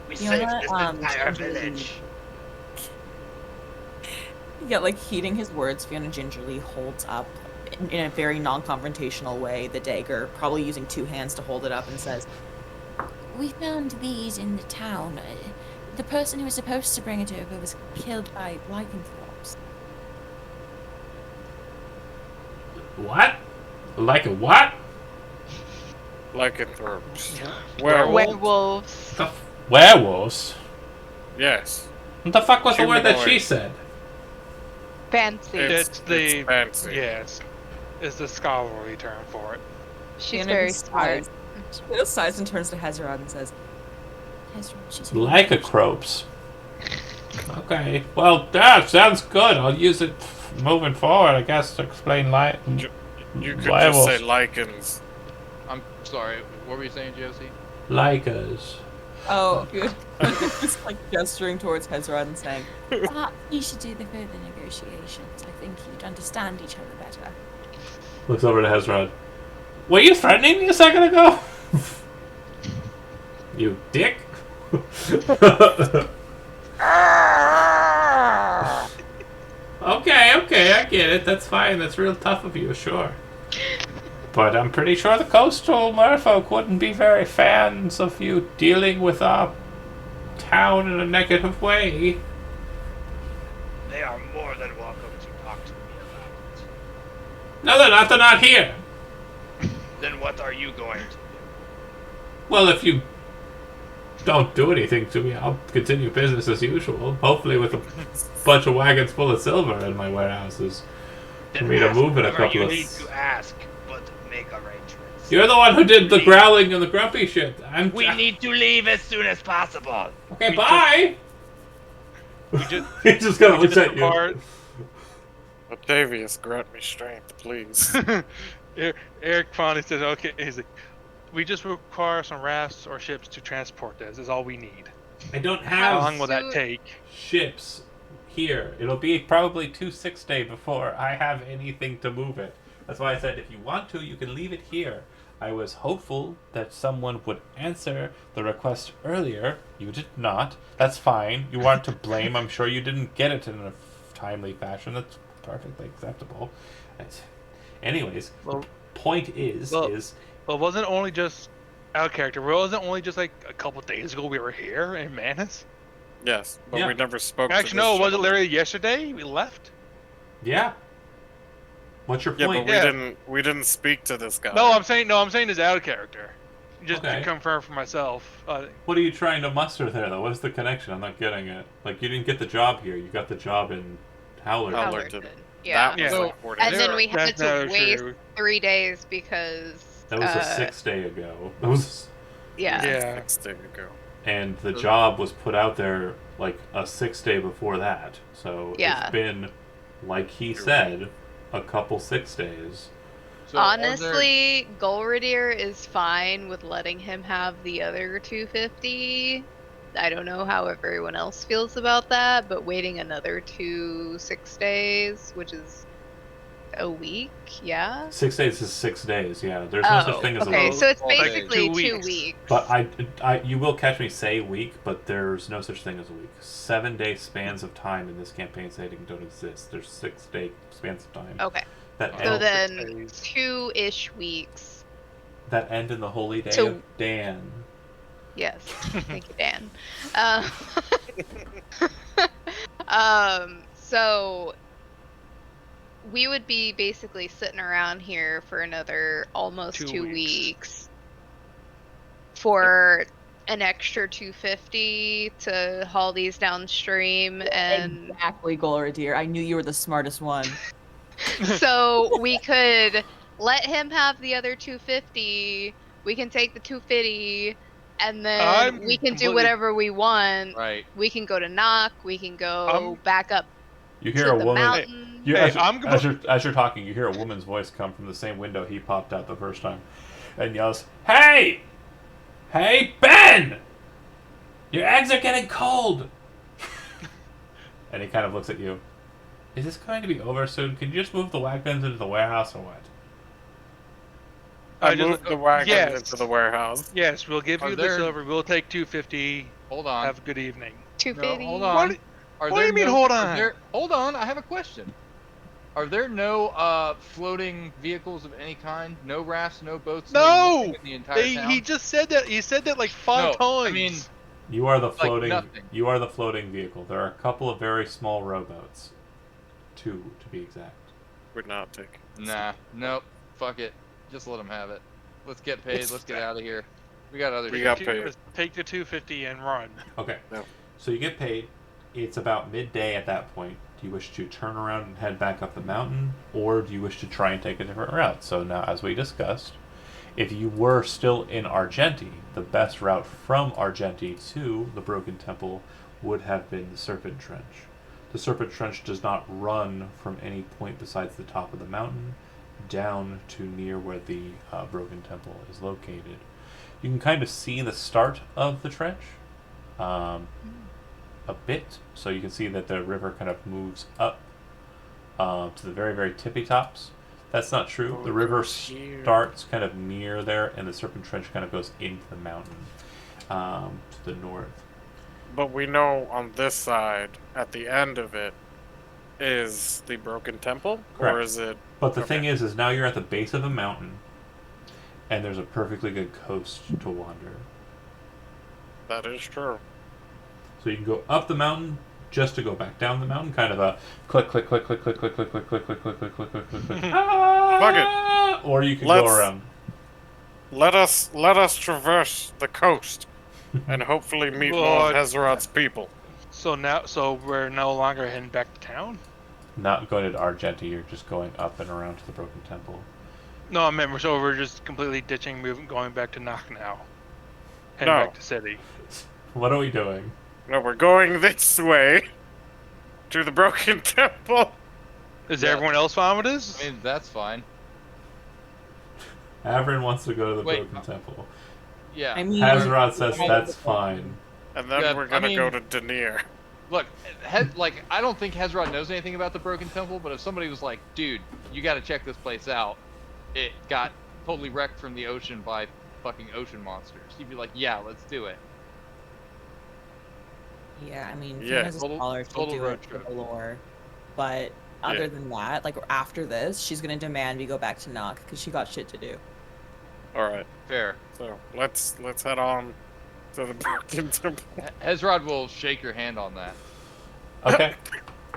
We Fiona, saved this entire gingerly- village. Yeah, like, heeding his words, Fiona gingerly holds up, in a very non-confrontational way, the dagger, probably using two hands to hold it up, and says, We found these in the town. The person who was supposed to bring it over was killed by lycanthropes. what? Like a what? Lycanthropes. Werewolves. The werewolves? Yes. What the fuck was the word that she Humanoid. said? Fancy. It's the fancy. yes, is the scholarly term for it. She's Fiona very just smart. sighs. Fiona sighs and turns to Hezrod and says, Hezron, she's Lycocropes. Okay. Well, that sounds good. I'll use it moving forward, I guess, to explain You could werewolves. just say lichens. I'm sorry, what were you saying, Josie? Lycas. oh, good. Just, like, gesturing towards Hezrod and saying, Perhaps you should do the further negotiations. I think you'd understand each other better. Looks over to Hezrod. Were you threatening me a second ago? You dick. Okay, I get it. That's fine. That's real tough of you, sure. But I'm pretty sure the coastal merfolk wouldn't be very fans of you dealing with our town in a negative way. They are more than welcome to talk to me about it. No, they're not. They're not here. Then what are you going to do? Well, if you don't do anything to me, I'll continue business as usual. Hopefully with a bunch of wagons full of silver in my warehouses. For me to ask move in a whatever couple you of... need to ask, but make arrangements. You're the one who did the growling and the grumpy shit. We need to leave as soon as possible. Okay, we bye! We just He's just gonna we look just at you. required- Octavius, grant me strength, please. Eric finally says, "Okay." He's like, "We just require some rafts or ships to transport this. Is all we need. I don't How long have will that So- take?" ships here. It'll be probably 2-6 days before I have anything to move it. That's why I said if you want to, you can leave it here. I was hopeful that someone would answer the request earlier. You did not. That's fine. You aren't to blame. I'm sure you didn't get it in a timely fashion. That's perfectly acceptable. Anyways, Well- the point is Well, it wasn't only just out of character. It wasn't only just like a couple days ago we were here in Manus. Yes, but Yeah. we never spoke to Actually, this no, was it gentleman. literally yesterday we left? yeah. What's your Yeah, point? but Yeah. we didn't speak to this guy. No, I'm saying this out of character. Just Okay. to confirm for myself. What are you trying to muster there, though? What is the connection? I'm not getting it. Like, you didn't get the job here. You got the job in Howler. Howler. Hallerton. That Yeah. was Yeah. important. And then we had That's to not wait true. 3 days because That was a 6 day ago. That was, yeah. Yeah. 6 days ago. and the job was put out there like a 6 day before that. So Yeah. it's been, like he said, a couple 6 days. So are there- Honestly, Golradier is fine with letting him have the other 250. I don't know how everyone else feels about that, but waiting another 6 days, which is a week, yeah. 6 days is 6 days. Yeah, there's no such thing as okay, a so it's All day. basically 2 2 weeks. weeks. But you will catch me say week, but there's no such thing as a week. 7 day spans of time in this campaign setting don't exist. There's 6 day spans of time. Okay. That Oh, So end, then 6 days. 2-ish weeks. that end in the holy day So- of Dan. Yes. Thank you, Dan. So we would be basically sitting around here for another almost 2 2 weeks. weeks for an extra 250 to haul these downstream, and Exactly, Golra dear. I knew you were the smartest one. so we could let him have the other 250. We can take the 250, and then I'm we can do completely- whatever we want. Right. We can go to Knock. We can go I'm- back up You hear to a the woman. mountain. You, Hey, as you're talking, you hear a woman's voice come from the same window he popped out the first time, and yells, "Hey, hey, Ben! Your eggs are getting cold." And he kind of looks at you. Is this going to be over soon? Can you just move the wagons into the warehouse or what? I just- moved the wagon yes. into the warehouse. Yes, we'll give Are you there- the silver. We'll take 250. Hold on. Have a good evening. 250. No, hold What on. do- Are what do there you mean, no- hold are on? hold on, I have a question. Are there no floating vehicles of any kind? No rafts, no boats? No! nothing in the entire town? He just said that. He said that like 5 No, times. I mean, You are the floating. nothing. You are the floating vehicle. There are a couple of very small rowboats, 2 to be exact. Would not take. nah, nope. Fuck it. Just let them have it. Let's get paid. It's- Let's get out of here. We got other We shit. got Two- paid. Take the 250 and run. Okay. No. So you get paid. It's about midday at that point. Do you wish to turn around and head back up the mountain, or do you wish to try and take a different route? So now, as we discussed, if you were still in Argenti, the best route from Argenti to the Broken Temple would have been the Serpent Trench. The Serpent Trench does not run from any point besides the top of the mountain down to near where the Broken Temple is located. You can kind of see the start of the trench a bit, so you can see that the river kind of moves up to the very, very tippy tops. That's not true. The river Here. starts kind of near there, and the Serpent Trench kind of goes into the mountain to the north. But we know on this side, at the end of it, is the Broken Temple? Or Correct. is it... But the Okay. thing is now you're at the base of a mountain, and there's a perfectly good coast to wander. That is true. So you can go up the mountain just to go back down the mountain, kind of a click, click, click, click, click, click, click, click, click, click, click, click, click, click, click, click. Ah! Or you can go Let's- around. Let us traverse the coast and hopefully meet more of Lord. Hezrod's people. So we're no longer heading back to town. Not going to Argenti, you're just going up and around to the Broken Temple. No, I meant so we're just completely ditching, moving, going back to Knock now. Heading No. back to city. What are we doing? No, we're going this way to the Broken Temple. Is Yeah. everyone else fine with this? I mean, that's fine. Avrin wants to go to the Wait. Broken Temple. Yeah. I mean, Hazrat says I- that's fine. And then Yeah, we're I gonna mean- go to Denier. Look, like, I don't think Hezrod knows anything about the Broken Temple, but if somebody was like, dude, you gotta check this place out, it got totally wrecked from the ocean by fucking ocean monsters, he'd be like, yeah, let's do it. Yeah, I mean, Yeah, as a total- scholar, she'll total do road it for trip. the lore. But other Yeah. than that, like after this, she's gonna demand we go back to Knock because she got shit to do. Alright, Fair. so let's head on to the Broken Temple. Hezrod will shake your hand on that. Okay.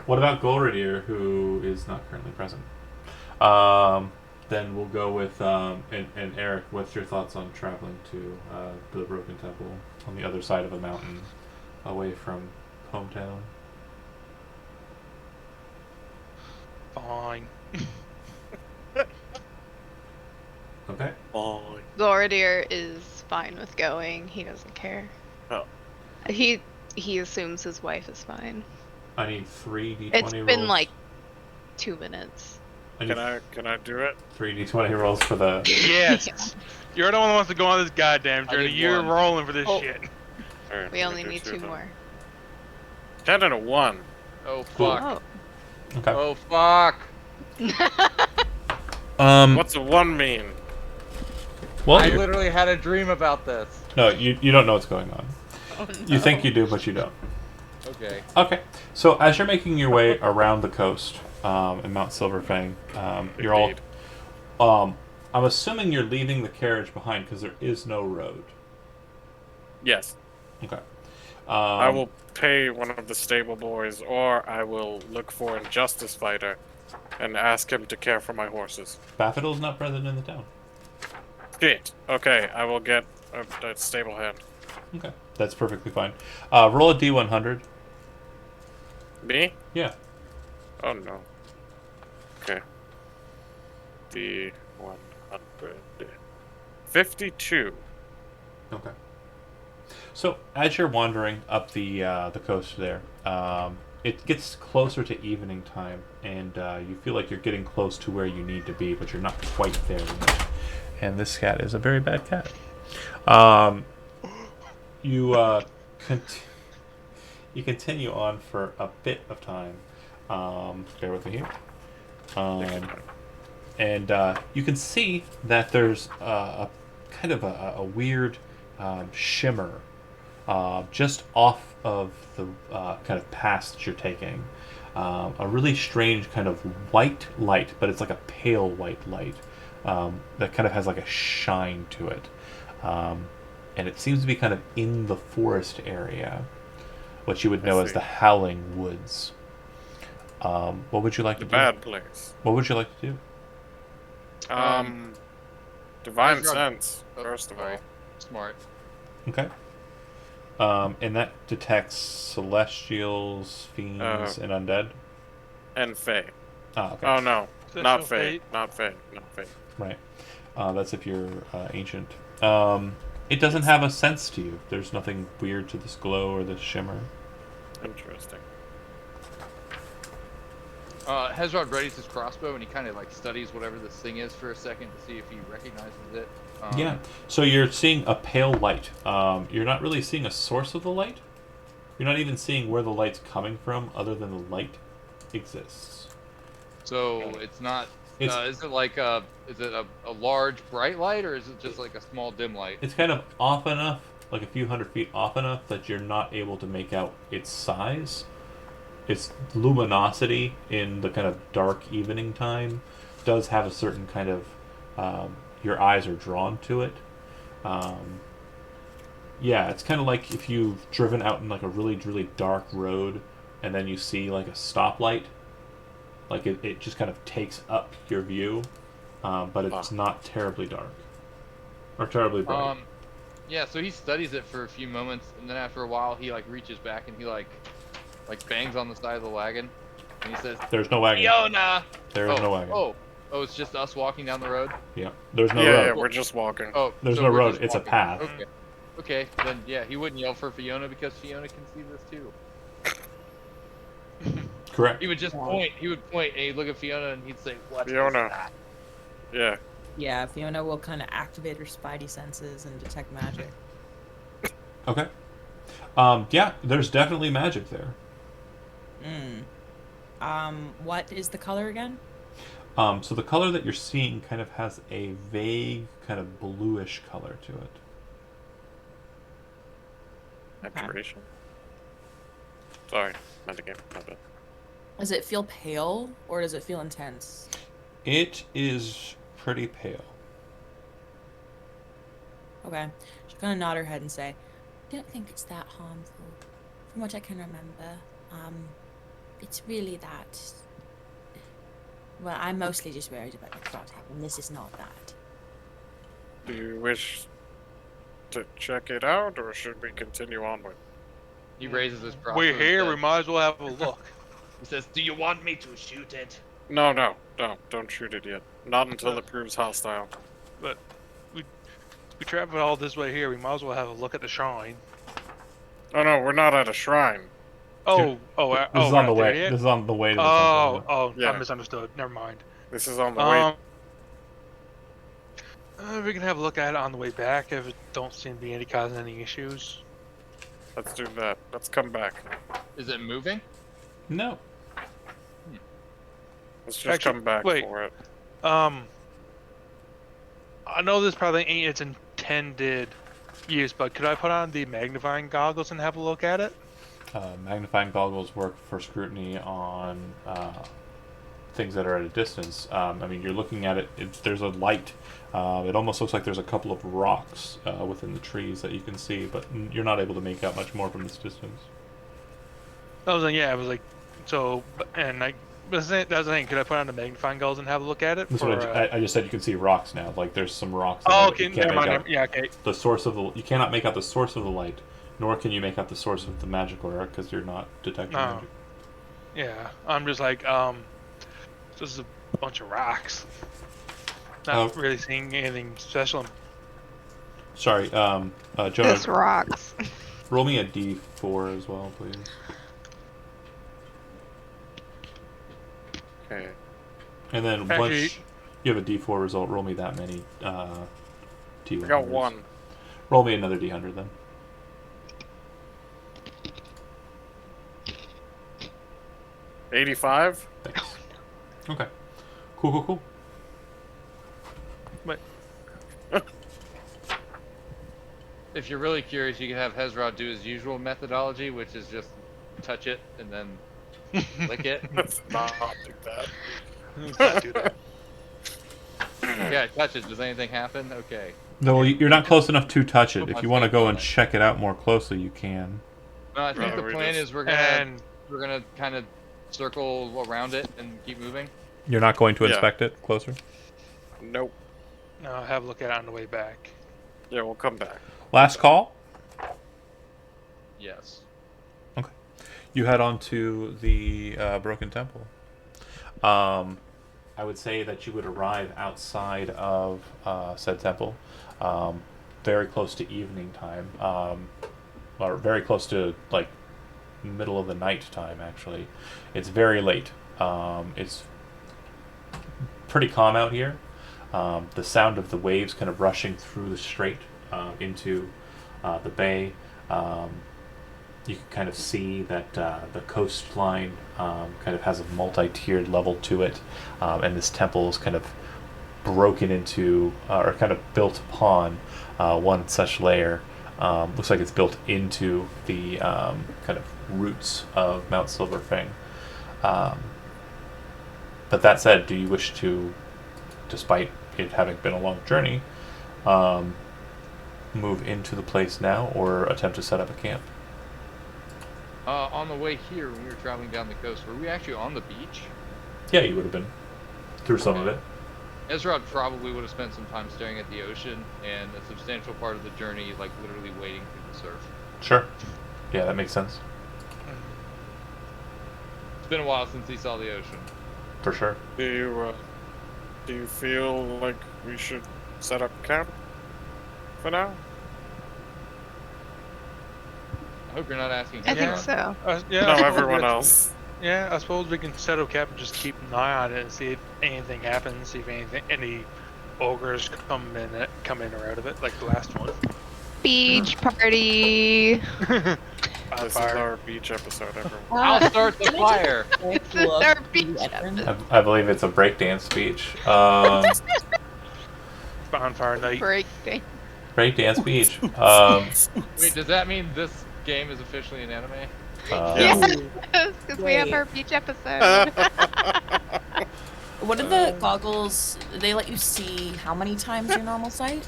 What about Golridir, who is not currently present? Then we'll go with and Eric. What's your thoughts on traveling to the Broken Temple on the other side of a mountain, away from hometown? Fine. Okay. Fine. Goridir is fine with going. He doesn't care. Oh. He assumes his wife is fine. I need 3 d20 It's rolls. been like 2 minutes. I need Can I do it? 3 d20 rolls for the. Yes. You're the one that wants to go on this goddamn I journey. did You're one. rolling for this Oh. shit. Alright, We let only me do need 2 then. more. 10 and a 1. Oh Cool. fuck. Oh. Okay. Oh fuck. What's a 1 mean? Well, I you're- literally had a dream about this. no, you don't know what's going on. You think you do, but you don't. Okay. Okay, so as you're making your way around the coast in Mount Silverfang, you're all. Indeed. I'm assuming you're leaving the carriage behind because there is no road. Yes. Okay. I will pay one of the stable boys, or I will look for a justice fighter and ask him to care for my horses. Baffadil's not present in the town. Shit. Okay, I will get a stable hand. Okay, that's perfectly fine. Roll a d100. Me? Yeah. Oh no. Okay. D100. 52. Okay. So as you're wandering up the coast there, it gets closer to evening time, and you feel like you're getting close to where you need to be, but you're not quite there yet. And this cat is a very bad cat. You you continue on for a bit of time. Bear with me here. And you can see that there's a kind of a weird shimmer just off of the kind of path that you're taking. A really strange kind of white light, but it's like a pale white light that kind of has like a shine to it. And it seems to be kind of in the forest area, what you would know as the Howling Woods. What would you like to do? Bad place. What would you like to do? Divine Ezra- sense, Oh, first of all. sorry. Smart. Okay. And that detects celestials, fiends, and undead. And Fae. Ah, okay. Oh no, Official not Fae. fate. Not Fae. Not Fae. Right. That's if you're ancient. It doesn't have a sense to you. There's nothing weird to this glow or this shimmer. Interesting. Hezrod readies his crossbow and he kind of like studies whatever this thing is for a second to see if he recognizes it. Yeah. So you're seeing a pale light. You're not really seeing a source of the light. You're not even seeing where the light's coming from, other than the light exists. So it's not. It's- Is it like a? Is it a large bright light or is it just like a small dim light? It's kind of off enough, like a few hundred feet off enough, that you're not able to make out its size. Its luminosity in the kind of dark evening time does have a certain kind of your eyes are drawn to it. Yeah, it's kind of like if you've driven out in like a really, really dark road and then you see like a stoplight. Like it just kind of takes up your view, but it's not terribly dark or terribly bright. Yeah. So he studies it for a few moments and then after a while he like reaches back and he like bangs on the side of the wagon and he says, There's no wagon. "Fiona!" There is no wagon. Oh, it's just us walking down the road. Yeah, there's no Yeah, road. yeah, we're just walking. Oh, There's so no we're road, just it's a walking. path. Okay. Okay, then yeah, he wouldn't yell for Fiona because Fiona can see this too. Correct. He would just point. He would point and he'd look at Fiona and he'd say, "What is Fiona. that?" Yeah. Yeah, Fiona will kind of activate her spidey senses and detect magic. Okay. Yeah, there's definitely magic there. What is the color again? So the color that you're seeing kind of has a vague kind of bluish color to it. Abjuration. Sorry, meant again. My bad. Does it feel pale or does it feel intense? It is pretty pale. Okay. She'll kind of nod her head and say, I don't think it's that harmful. From what I can remember, it's really that. Well, I'm mostly just worried about the plot, and this is not that. Do you wish to check it out, or should we continue onward? He raises his crossbow. We're and here. says- We might as well have a look. He says, "Do you want me to shoot it?" No, don't shoot it yet. Not until it proves hostile. But we traveled all this way here. We might as well have a look at the shrine. Oh no, we're not at a shrine. Oh, This is we're on not the there way. yet? This is on the way to the Oh, temple. oh, Yeah. I misunderstood. Never mind. This is on the way. We can have a look at it on the way back if it don't seem to be any causing any issues. Let's do that. Let's come back. Is it moving? No. Let's just Actually, come back wait. for it. I know this probably ain't its intended use, but could I put on the magnifying goggles and have a look at it? Magnifying goggles work for scrutiny on things that are at a distance. I mean, you're looking at it. There's a light. It almost looks like there's a couple of rocks within the trees that you can see, but you're not able to make out much more from this distance. I was like, yeah, I was like, so, and I. That was the thing. Could I put on the magnifying goggles and have a look at it? That's For, what I just said. You can see rocks now. Like there's some rocks. oh, there that okay. you can't Never make mind. out Yeah, okay. the source of the. You cannot make out the source of the light, nor can you make out the source of the magical arc because you're not detecting No. magic. Yeah, I'm just like, this is a bunch of rocks. Not really seeing anything special. Sorry, Jonah. This rocks. Roll me a d4 as well, please. Okay. And then Actually- once you have a d4 result, roll me that many d100s. I got 1. Roll me another d100 then. $85? Thanks. Okay. Cool. If you're really curious, you can have Hezrod do his usual methodology, which is just touch it and then lick it. Let's not do that. Let's not do that. Yeah, touch it. Does anything happen? Okay. No, you're not close enough to touch it. Put If my you want to face go on and it. check it out more closely, you can. No, I think No, the we plan just- is we're And gonna kind of circle around it and keep moving. You're not going to Yeah. inspect it closer? Nope. no, have a look at it on the way back. Yeah, we'll come back. Last call. Yes. You head on to the Broken Temple. I would say that you would arrive outside of said temple, very close to evening time, or very close to like middle of the night time. Actually, it's very late. It's pretty calm out here. The sound of the waves kind of rushing through the strait into the bay. You can kind of see that the coastline kind of has a multi-tiered level to it, and this temple is kind of broken into, or kind of built upon one such layer. Looks like it's built into the kind of roots of Mount Silverfang. But that said, do you wish to, despite it having been a long journey, move into the place now, or attempt to set up a camp? On the way here, when we were traveling down the coast, were we actually on the beach? Yeah, you would have been through some of it. Ezra probably would have spent some time staring at the ocean, and a substantial part of the journey, like literally wading through the surf. Sure. Yeah, that makes sense. It's been a while since he saw the ocean. For sure. Do you feel like we should set up camp for now? I hope you're not asking I him. think Yeah. so. Yeah, No, I suppose everyone we- else. Yeah, I suppose we can set up camp and just keep an eye on it and see if anything happens, see if any ogres come in or out of it, like the last one. Beach party. This is our beach episode, everyone. I'll start the fire. It's Love our the beach veteran. episode. I believe it's a breakdance speech. Bonfire night. Breakdance. Breakdance beach. Wait, does that mean this game is officially an anime? Yes, because we have Wait. our beach episode. What are the goggles? They let you see how many times your normal sight?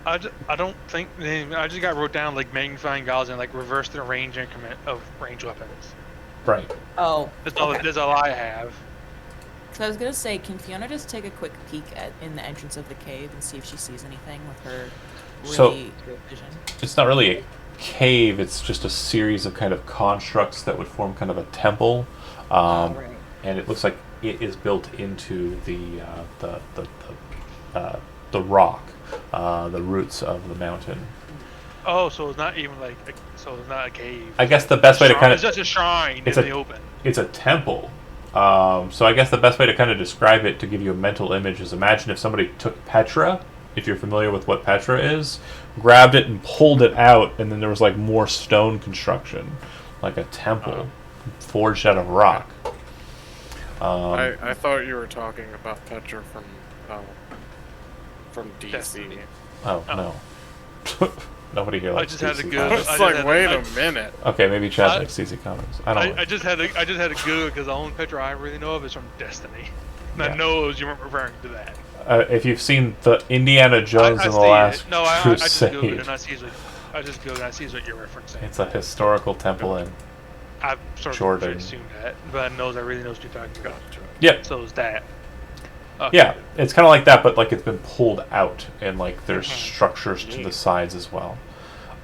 I don't think I just got wrote down like magnifying goggles and like reverse the range increment of range weapons. Right. Oh, That's all I have. so I was gonna say, can Fiona just take a quick peek in the entrance of the cave and see if she sees anything with her So- really good vision? It's not really a cave, it's just a series of kind of constructs that would form kind of a temple. Right. And it looks like it is built into the rock, the roots of the mountain. Oh, so it's not even like so it's not a cave. I guess the best way to kind It's of just a shrine it's in a- the open. it's a temple. So I guess the best way to kind of describe it, to give you a mental image, is imagine if somebody took Petra, if you're familiar with what Petra is, grabbed it and pulled it out, and then there was like more stone construction, like a temple forged out of rock. I thought you were talking about Petra from DC. Destiny. Oh Oh. no. Nobody here I likes just had to DC go. I Comics. was I like, just had- wait I- a minute. Okay, maybe Chad I- likes DC Comics. I don't know. I just had to Google because the only picture I really know of is from Destiny. And Yeah. I know you weren't referring to that. If you've seen the Indiana Jones I and the see Last it. No, I just Crusade, googled it and I see what you're referencing. it's a historical temple in. I sort of Jordan. assumed that, but I really knows what you're talking about. Yep. So is that. Okay. Yeah, it's kind of like that, but like it's been pulled out, and like there's Mhm. structures to the sides as well.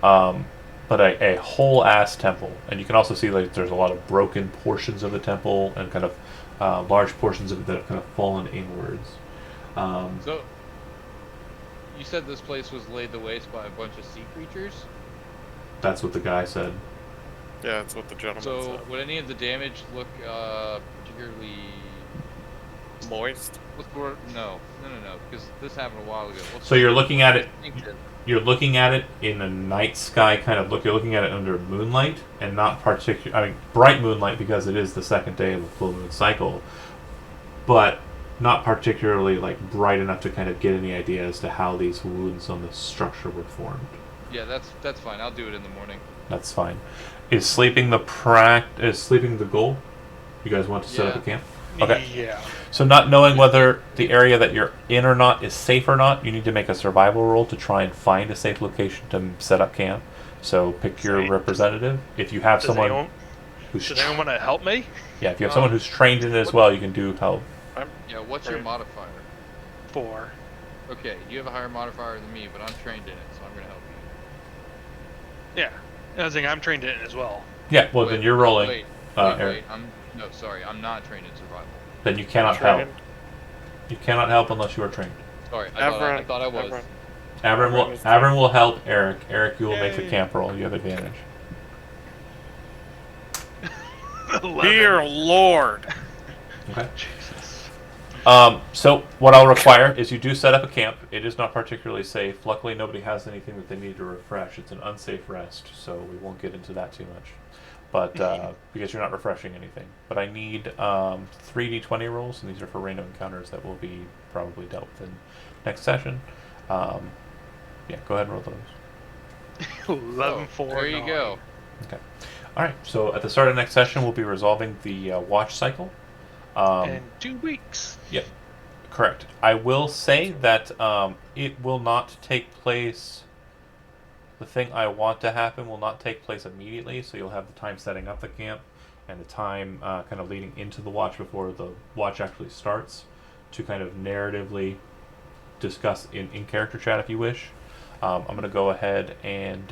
But a whole ass temple, and you can also see like there's a lot of broken portions of the temple and kind of large portions of it that have kind of fallen inwards. So, you said this place was laid to waste by a bunch of sea creatures. That's what the guy said. Yeah, that's what the gentleman So, said. would any of the damage look particularly? Moist. What's the word? No, because this happened a while ago. So you're looking at it. Tainted. You're looking at it in a night sky kind of look. You're looking at it under moonlight, and not particular. I mean, bright moonlight because it is the second day of the full moon cycle, but not particularly like bright enough to kind of get any idea as to how these wounds on the structure were formed. Yeah, that's fine. I'll do it in the morning. That's fine. Is sleeping the goal? You guys want to set up a Yeah. camp? Okay. Yeah. So not knowing whether the area that you're in or not is safe or not, you need to make a survival roll to try and find a safe location to set up camp. So pick your Same. representative. If you have Does someone anyone, who's does anyone want to help me? yeah, if you have someone who's trained in it as well, you can do help. Yeah, what's your Right. modifier? 4. Okay, you have a higher modifier than me, but I'm trained in it, so I'm gonna help you. Yeah. I was saying I'm trained in it as well. Yeah, well then you're rolling. Wait, Eric. I'm not trained in survival. Then you cannot help. Trained. You cannot help unless you are trained. Sorry, I thought I was. Everett. Avram will help Eric. Eric, you will make the Yay. camp roll. You have advantage. 11. Dear Lord. Okay. Jesus. So what I'll require is you do set up a camp. It is not particularly safe. Luckily, nobody has anything that they need to refresh. It's an unsafe rest, so we won't get into that too much. But because you're not refreshing anything. But I need 3d20 rolls, and these are for random encounters that will be probably dealt with in next session. Yeah, go ahead and roll those. 11, 4. There you 9. go. Okay. All right. So at the start of next session, we'll be resolving the watch cycle. In 2 weeks. Yep, correct. I will say that it will not take place. The thing I want to happen will not take place immediately, so you'll have the time setting up the camp and the time kind of leading into the watch before the watch actually starts to kind of narratively discuss in character chat if you wish. I'm going to go ahead and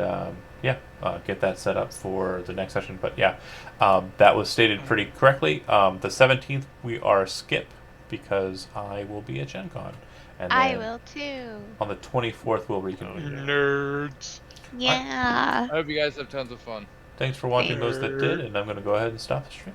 get that set up for the next session. But yeah, that was stated pretty correctly. The 17th we are skip because I will be at Gen Con. And I then will too. on the 24th we'll reconvene. Nerds. Yeah. I hope you guys have tons of fun. Thanks for watching those that did, and I'm going to go ahead and stop the stream.